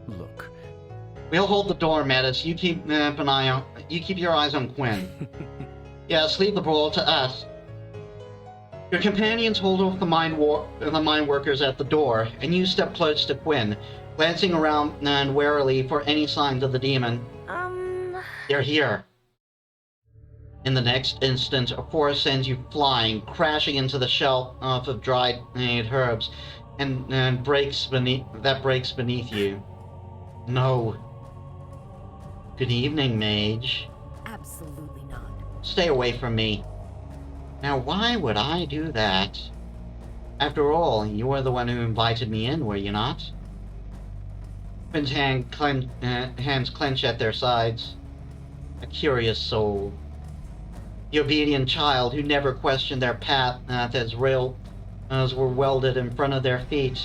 Look. We'll hold the door, Metis. You keep an eye on. You keep your eyes on Quinn. Yes, leave the brawl to us. Your companions hold off the mine workers at the door, and you step close to Quinn, glancing around and warily for any signs of the demon. They're here. In the next instant, a force sends you flying, crashing into the shelf of dried herbs, and breaks beneath you. No. Good evening, mage. Absolutely not. Stay away from me. Now, why would I do that? After all, you were the one who invited me in, were you not? Quinn's hands clench at their sides. A curious soul. The obedient child who never questioned their path as rails were welded in front of their feet.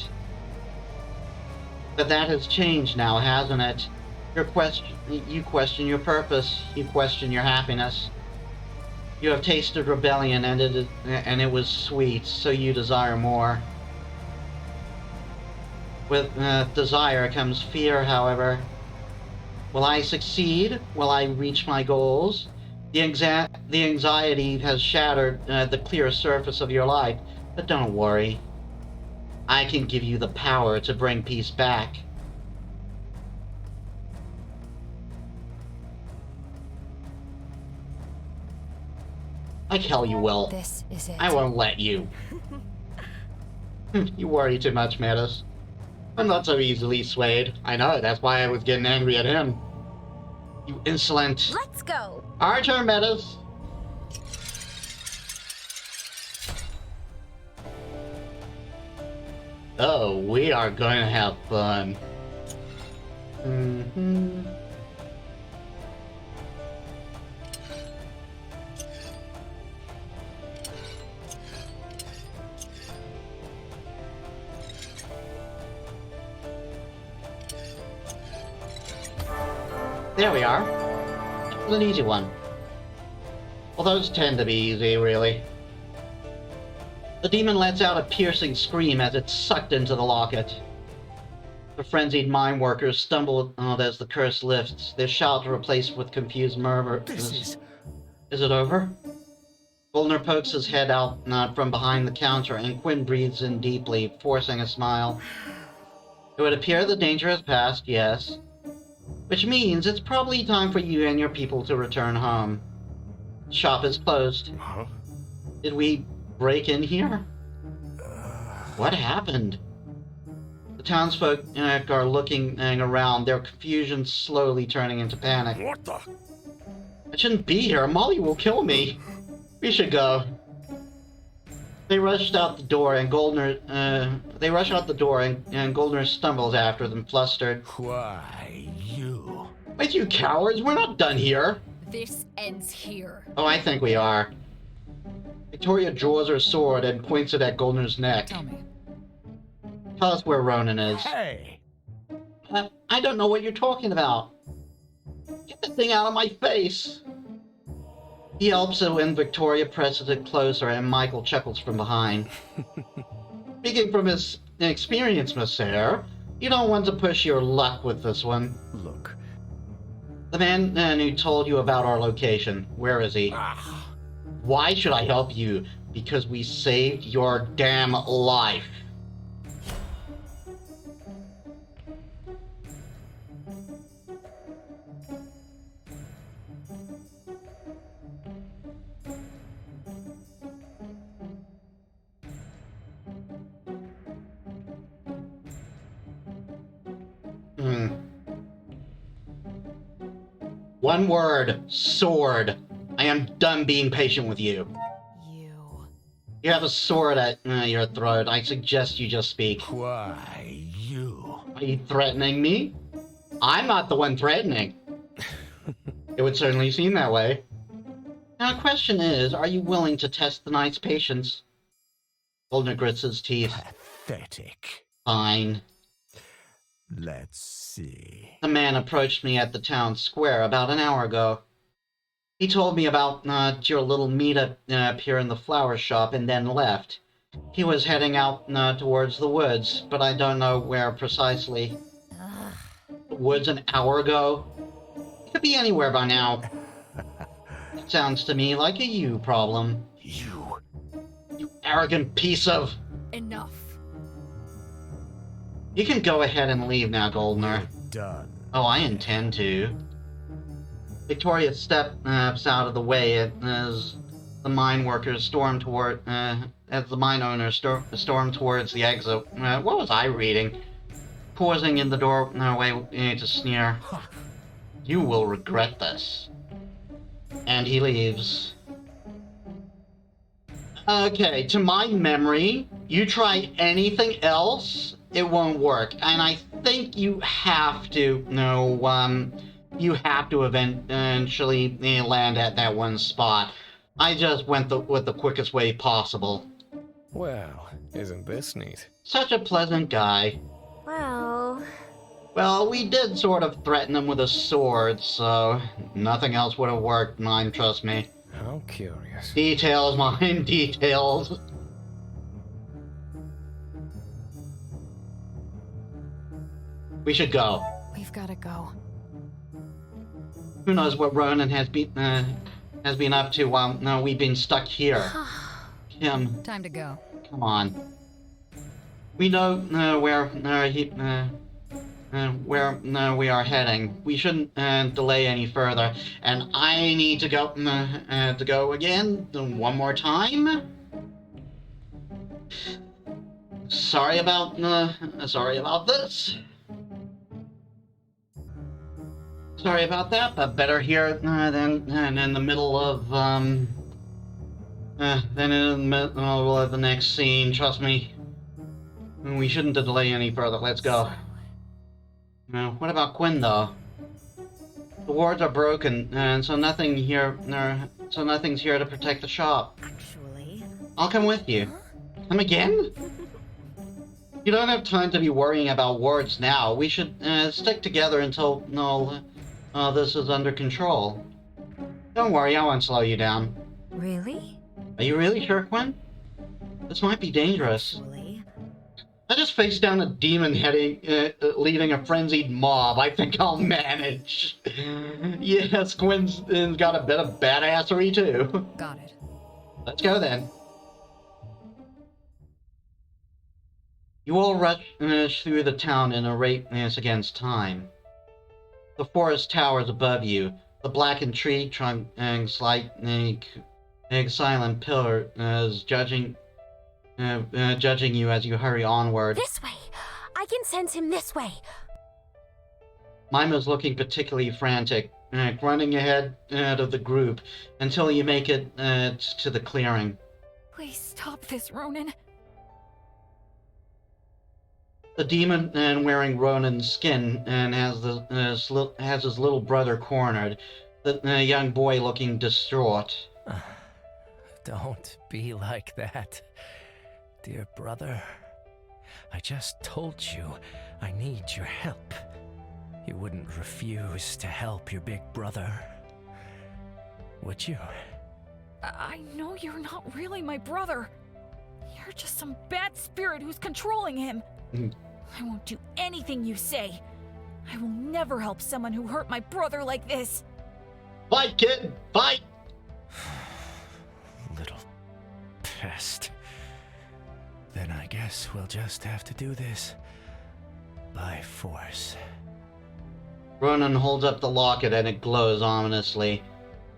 But that has changed now, hasn't it? You question your purpose. You question your happiness. You have tasted rebellion, and it was sweet, so you desire more. With desire comes fear, however. Will I succeed? Will I reach my goals? The anxiety has shattered the clear surface of your life, but don't worry. I can give you the power to bring peace back. Like hell you will. This is it. I won't let you. You worry too much, Metis. I'm not so easily swayed. I know, that's why I was getting angry at him. You insolent. Let's go. Our turn, Metis. Oh, we are going to have fun. There we are. It's an easy one. Well, those tend to be easy, really. The demon lets out a piercing scream as it's sucked into the locket. The frenzied mine workers stumble as the curse lifts, their shout replaced with confused murmur. Is it over? Goldner pokes his head out from behind the counter, and Quinn breathes in deeply, forcing a smile. It would appear the danger has passed, yes. Which means it's probably time for you and your people to return home. Shop is closed. Huh? Did we break in here? What happened? The townsfolk are looking around, their confusion slowly turning into panic. What the? I shouldn't be here. Molly will kill me. We should go. They rushed out the door, and Goldner. And Goldner stumbles after them, flustered. Why, you? Wait, you cowards! We're not done here. This ends here. Oh, I think we are. Victoria draws her sword and points it at Goldner's neck. Tell me. Tell us where Ronan is. Hey! I don't know what you're talking about. Get the thing out of my face! He yelps when Victoria presses it closer, and Michael chuckles from behind. Speaking from his experience, Monsieur, you don't want to push your luck with this one. Look. The man who told you about our location, where is he? Why should I help you? Because we saved your damn life. One word, sword. I am done being patient with you. You have a sword at your throat. I suggest you just speak. Why, you? Are you threatening me? I'm not the one threatening. It would certainly seem that way. Now, the question is, are you willing to test the knight's patience? Goldner grits his teeth. Pathetic. Fine. Let's see. The man approached me at the town square about an hour ago. He told me about your little meetup here in the flower shop and then left. He was heading out towards the woods, but I don't know where precisely. The woods an hour ago? He could be anywhere by now. It sounds to me like a you problem. You Arrogant piece of... Enough. You can go ahead and leave now, Goldner. done. Oh, I intend to. Victoria steps out of the way as the mine workers storm toward... as the mine owners storm towards the exit. What was I reading? Pausing in the doorway to sneer. You will regret this. And he leaves. Okay, to my memory, you try anything else, it won't work. And I think you have to, you have to eventually land at that one spot. I just went with the quickest way possible. Well, isn't this neat? Such a pleasant guy. Well, we did sort of threaten him with a sword, so nothing else would have worked, mine, trust me. How curious. Details, mine, details. We should go. We've gotta go. Who knows what Ronan has been up to while we've been stuck here. Kim, Time to go. come on. We know where we are heading. We shouldn't delay any further. And I need to go again one more time. Sorry about this. Sorry about that, but better here than in the middle of the next scene. Trust me. We shouldn't delay any further. Let's go. What about Quinn, though? The wards are broken, and so nothing's here to protect the shop. Actually... I'll come with you. Come again? You don't have time to be worrying about wards now. We should stick together until this is under control. Don't worry, I won't slow you down. Really? Are you really sure, Quinn? This might be dangerous. Actually... I just faced down a demon leading a frenzied mob. I think I'll manage. Yes, Quinn's got a bit of badassery too. Got it. Let's go then. You all rush through the town in a race against time. The forest towers above you. The blackened tree trunks like a silent pillar is judging you as you hurry onward. This way! I can sense him this way! Mima's looking particularly frantic, running ahead of the group until you make it to the clearing. Please stop this, Ronan. The demon wearing Ronan's skin and has his little brother cornered, the young boy looking distraught. Don't be like that, dear brother. I just told you I need your help. You wouldn't refuse to help your big brother, would you? I know you're not really my brother. You're just some bad spirit who's controlling him. I won't do anything you say. I will never help someone who hurt my brother like this. Fight, kid! Fight! Little pest. Then I guess we'll just have to do this by force. Ronan holds up the locket and it glows ominously.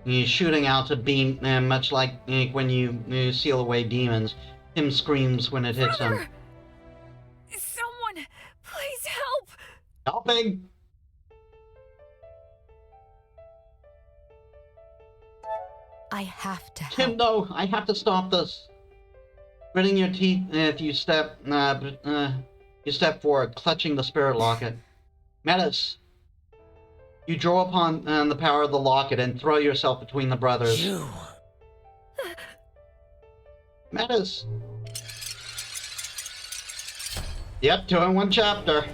He's shooting out a beam, much like when you seal away demons. Him screams when it hits him. Someone, please help! Helping! I have to help. Tim, no! I have to stop this! Gritting your teeth if you step You step forward, clutching the spirit locket. Metis, you draw upon the power of the locket and throw yourself between the brothers. You. Metis. Yep, 2 in 1 chapter.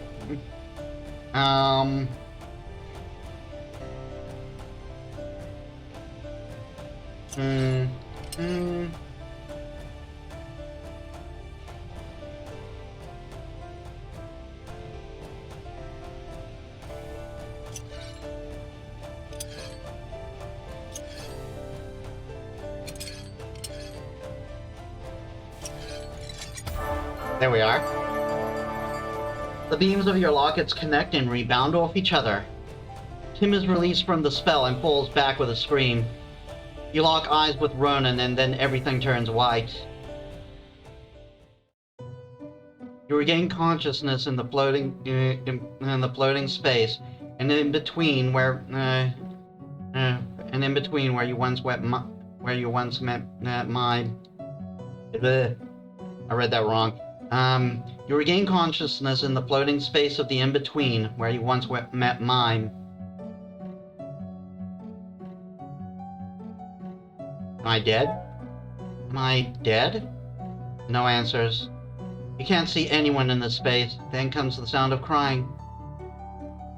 There we are. The beams of your lockets connect and rebound off each other. Kim is released from the spell and falls back with a scream. You lock eyes with Ronan and then everything turns white. You regain consciousness in the floating space, and in between where you once met mine. I read that wrong. You regain consciousness in the floating space of the in-between, where you once met mine. Am I dead? Am I dead? No answers. You can't see anyone in this space. Then comes the sound of crying.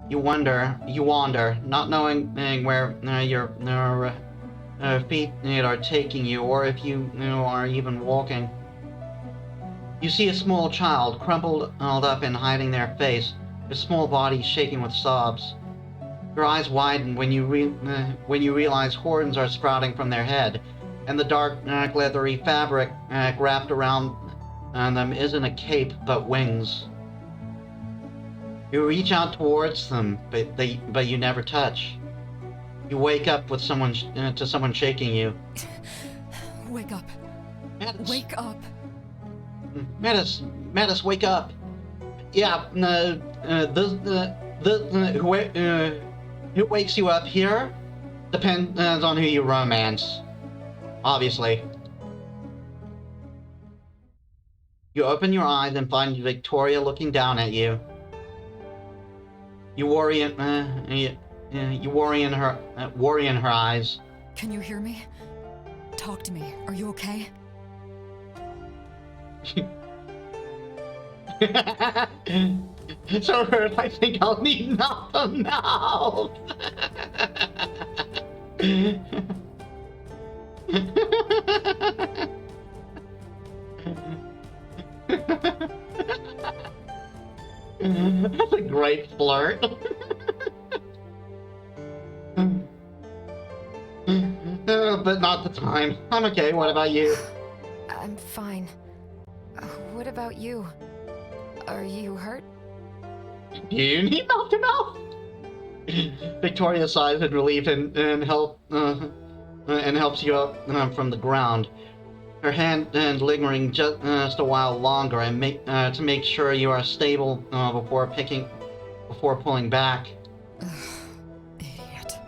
You wander, not knowing where your feet are taking you, or if you are even walking. You see a small child, crumpled up and hiding their face, their small body shaking with sobs. Your eyes widen when you realize horns are sprouting from their head, and the dark, leathery fabric wrapped around them isn't a cape but wings. You reach out towards them, but you never touch. You wake up with someone shaking you. Wake up. Metis. Wake up. Metis, wake up. Yeah, who wakes you up here depends on who you romance. Obviously. You open your eyes and find Victoria looking down at you. You worry in her eyes. Can you hear me? Talk to me. Are you okay? So hurt, I think I'll need nothing now. That's a great flirt. But not the time. I'm okay, what about you? I'm fine. What about you? Are you hurt? Do you need mouth to mouth? Victoria sighs in relief and helps you up from the ground. Her hand lingering just a while longer and to make sure you are stable before pulling back. Idiot.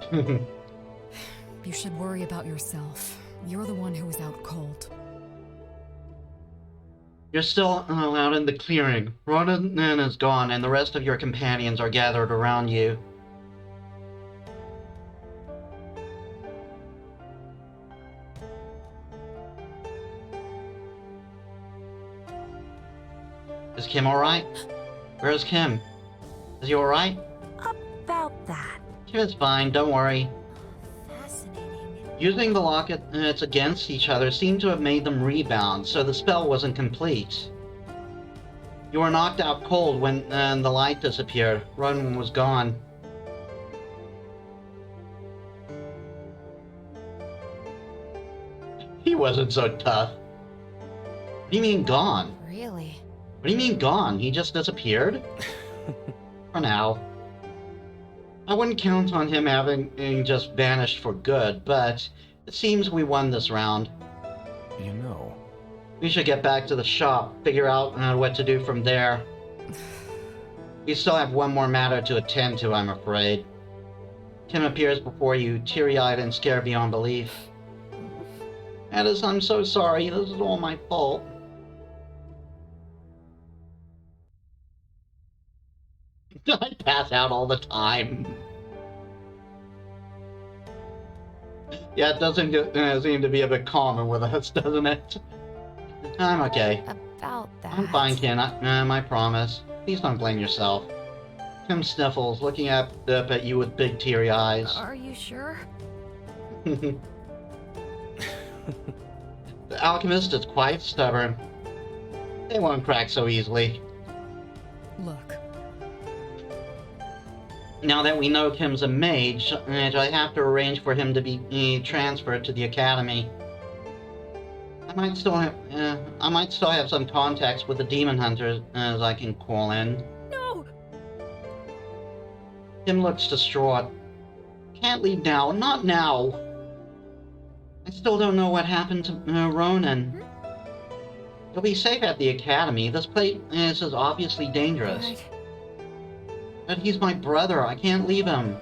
You should worry about yourself. You're the one who was out cold. You're still out in the clearing. Ronan is gone, and the rest of your companions are gathered around you. Is Kim alright? Where's Kim? Is he alright? About that. Kim is fine, don't worry. Using the lockets against each other seemed to have made them rebound, so the spell wasn't complete. You were knocked out cold when the light disappeared. Ronan was gone. He wasn't so tough. What do you mean gone? Really? What do you mean gone? He just disappeared? For now. I wouldn't count on him having just vanished for good, but it seems we won this round. You know. We should get back to the shop, figure out what to do from there. We still have one more matter to attend to, I'm afraid. Kim appears before you, teary-eyed and scared beyond belief. Metis, I'm so sorry. This is all my fault. I pass out all the time. Yeah, it does seem to be a bit calmer with us, doesn't it? I'm okay. About that. I'm fine, Ken. I promise. Please don't blame yourself. Kim sniffles, looking up at you with big teary eyes. Are you sure? The alchemist is quite stubborn. They won't crack so easily. Look, Now that we know Kim's a mage, I have to arrange for him to be transferred to the academy. I might still have some contacts with the demon hunters as I can call in. No! Kim looks distraught. Can't leave now, not now. I still don't know what happened to Ronan. He'll be safe at the academy. This place is obviously dangerous. Right. But he's my brother. I can't leave him.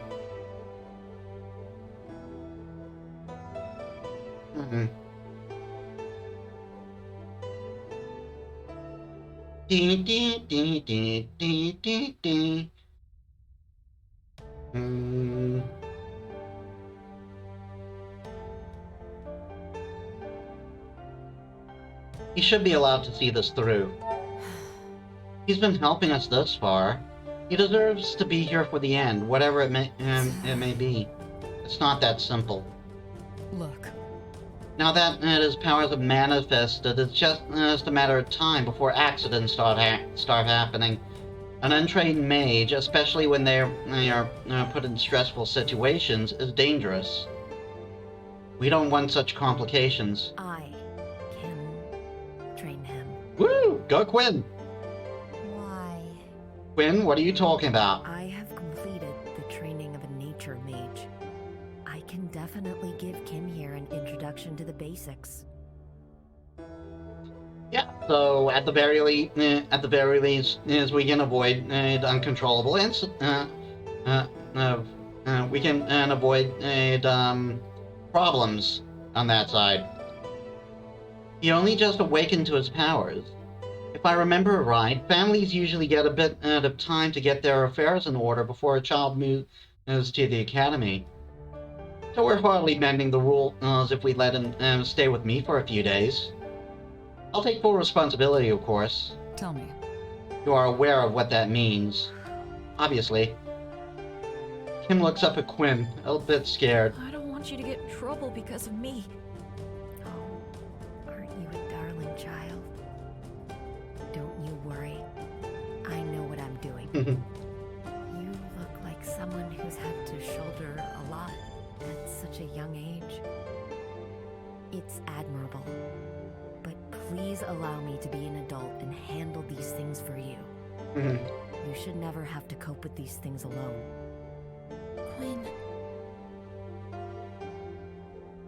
Dee, dee, dee, dee, dee, dee, dee. He should be allowed to see this through. He's been helping us thus far. He deserves to be here for the end, whatever it may be. It's not that simple. look. Now that his powers have manifested, it's just a matter of time before accidents start happening. An untrained mage, especially when they are put in stressful situations, is dangerous. We don't want such complications. I can train him. Woo! Go Quinn! Why? Quinn, what are you talking about? I have completed the training of a nature mage. I can definitely give Kim here an introduction to the basics. Yeah, so at the very least, we can avoid uncontrollable we can avoid problems on that side. He only just awakened to his powers. If I remember right, families usually get a bit of time to get their affairs in order before a child moves to the academy. So we're hardly bending the rules if we let him stay with me for a few days. I'll take full responsibility, of course. Tell me. You are aware of what that means. Obviously. Kim looks up at Quinn, a little bit scared. I don't want you to get in trouble because of me. Oh, aren't you a darling child? Don't you worry. I know what I'm doing. You look like someone who's had to shoulder a lot at such a young age. It's admirable. But please allow me to be an adult and handle these things for you. You should never have to cope with these things alone. Quinn.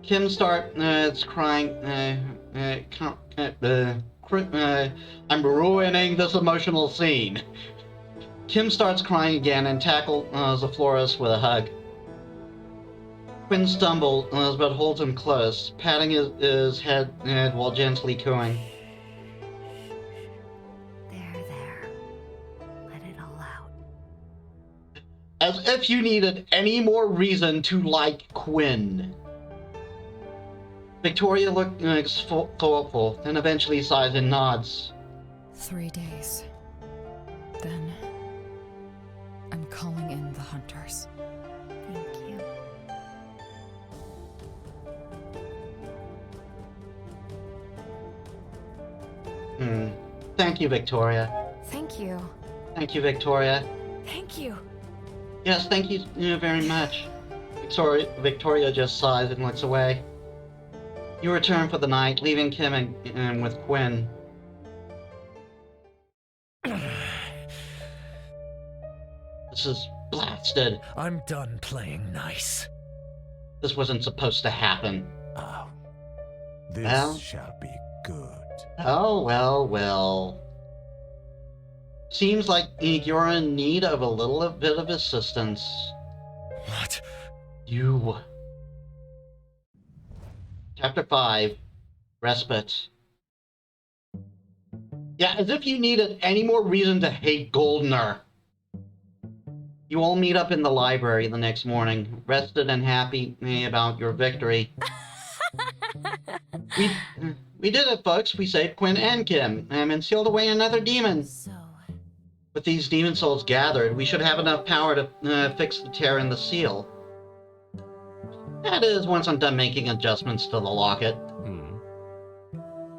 Kim starts crying. I'm ruining this emotional scene. Kim starts crying again and tackles Zephlorus with a hug. Quinn stumbles but holds him close, patting his head while gently cooing. There. Let it all out. As if you needed any more reason to like Quinn. Victoria looks thoughtful, then eventually sighs and nods. 3 days. Then I'm calling in the hunters. Thank you. Thank you, Victoria. Thank you. Thank you, Victoria. Thank you. Yes, thank you very much. Victoria just sighs and looks away. You return for the night, leaving Kim and with Quinn. This is blasted. I'm done playing nice. This wasn't supposed to happen. Oh. This Well? shall be good. Oh, well. Seems like you're in need of a little bit of assistance. What? You. Chapter 5. Respite. Yeah, as if you needed any more reason to hate Goldner. You all meet up in the library the next morning, rested and happy about your victory. We did it, folks. We saved Quinn and Kim, and sealed away another demon. So, With these demon souls gathered, we should have enough power to fix the tear in the seal. That is, once I'm done making adjustments to the locket.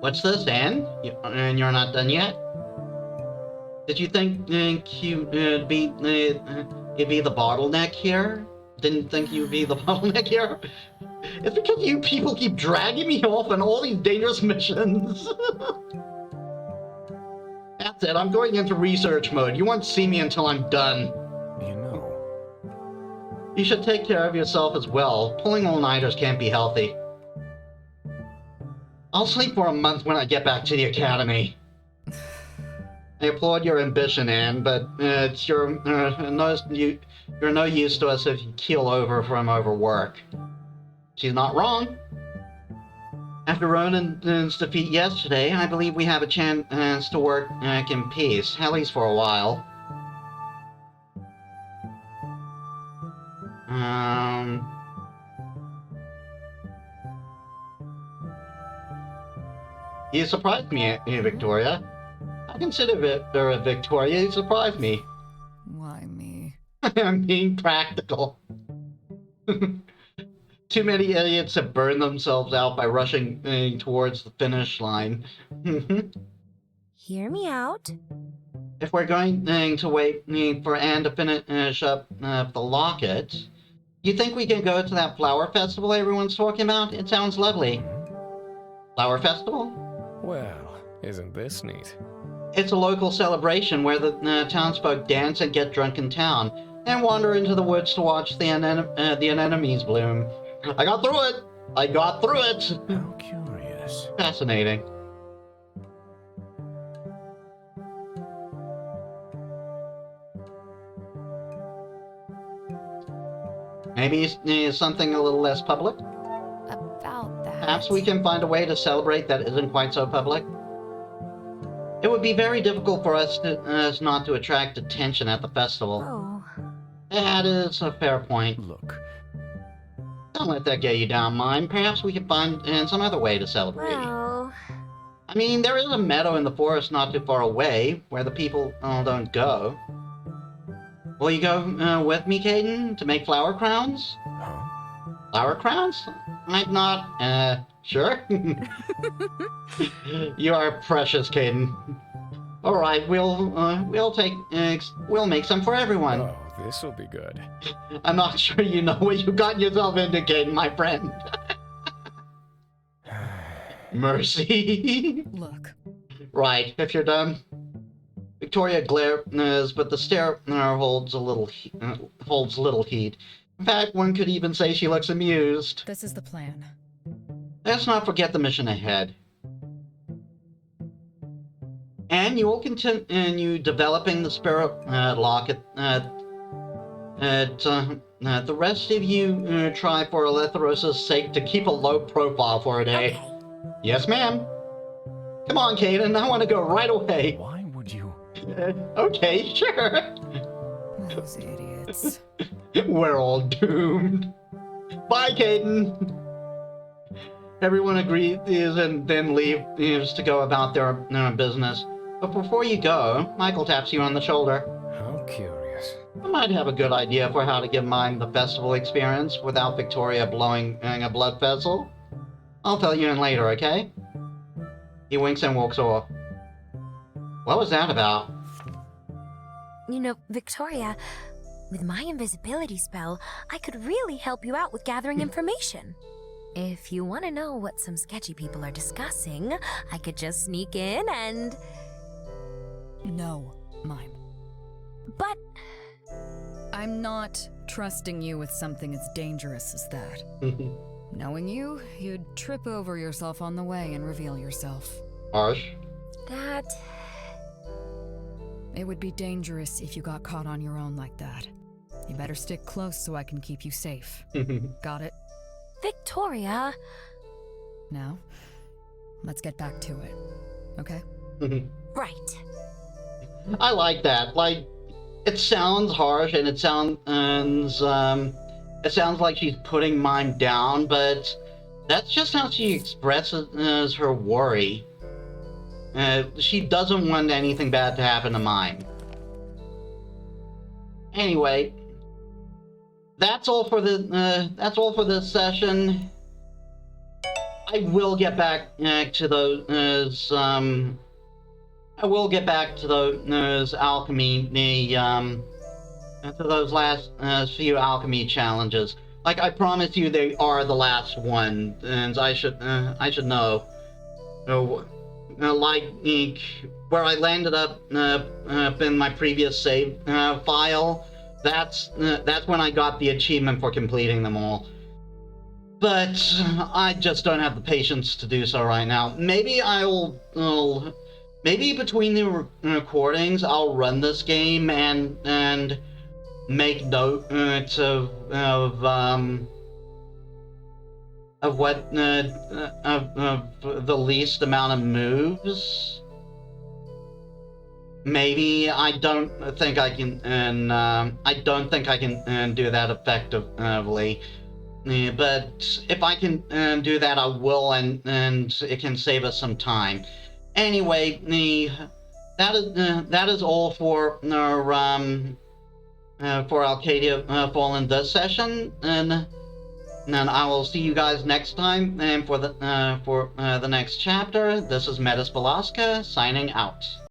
What's this, Anne? And you're not done yet? Did you think you'd be the bottleneck here? Didn't think you'd be the bottleneck here? It's because you people keep dragging me off on all these dangerous missions. That's it, I'm going into research mode. You won't see me until I'm done. You know. You should take care of yourself as well. Pulling all-nighters can't be healthy. I'll sleep for a month when I get back to the academy. I applaud your ambition, Anne, but you're no use to us if you keel over from overwork. She's not wrong. After Ronan's defeat yesterday, I believe we have a chance to work in peace, at least for a while. You surprised me, Victoria. I consider it Victoria. You surprised me. Why me? I'm being practical. Too many idiots have burned themselves out by rushing towards the finish line. Hear me out. If we're going to wait for Anne to finish up the locket, you think we can go to that flower festival everyone's talking about? It sounds lovely. Flower festival? Well, isn't this neat? It's a local celebration where the townsfolk dance and get drunk in town, and wander into the woods to watch the anemones bloom. I got through it! I got through it! How curious. Fascinating. Maybe something a little less public? About that. Perhaps we can find a way to celebrate that isn't quite so public? It would be very difficult for us not to attract attention at the festival. Oh. That is a fair point. Look. Don't let that get you down, Mime. Perhaps we can find some other way to celebrate. Well, I mean, there is a meadow in the forest not too far away, where the people don't go. Will you go with me, Caden, to make flower crowns? Huh? Flower crowns? I'm not, sure? You are precious, Caden. Alright, we'll make some for everyone. Oh, this'll be good. I'm not sure you know what you got yourself into, Caden, my friend. Mercy. Look. Right, if you're done. Victoria glares, but the stare holds little heed. In fact, one could even say she looks amused. This is the plan. Let's not forget the mission ahead. And you will continue developing the spirit locket. The rest of you try for Alethros' sake to keep a low profile for a day. okay. Yes, ma'am. Come on, Caden, I want to go right away. Why would you? Okay, sure. Those idiots. We're all doomed. Bye, Caden. Everyone agrees and then leaves to go about their business. But before you go, Michael taps you on the shoulder. How curious. I might have a good idea for how to give Mime the festival experience without Victoria blowing a blood vessel. I'll fill you in later, okay? He winks and walks off. What was that about? You know, Victoria, with my invisibility spell, I could really help you out with gathering information. If you want to know what some sketchy people are discussing, I could just sneak in and... No, Mime. But... I'm not trusting you with something as dangerous as that. Knowing you, you'd trip over yourself on the way and reveal yourself. Harsh. that... It would be dangerous if you got caught on your own like that. You better stick close so I can keep you safe. Got it? Victoria... Now, let's get back to it. Okay? Right. I like that. Like, it sounds harsh, and it sounds like she's putting Mime down, but that's just how she expresses her worry. She doesn't want anything bad to happen to Mime. Anyway, that's all for this session. I will get back to those. I will get back to those alchemy, to those last few alchemy challenges. Like I promised you, they are the last one, and I should know. Like where I landed up in my previous save file. That's when I got the achievement for completing them all. But I just don't have the patience to do so right now. Maybe maybe between the recordings, I'll run this game and make notes of what of the least amount of moves. Maybe I don't think I can, and I don't think I can do that effectively. But if I can do that, I will, and it can save us some time. Anyway, that is all for Arcadia Fallen this session, and I will see you guys next time. And for the next chapter, this is Metis Balaska signing out.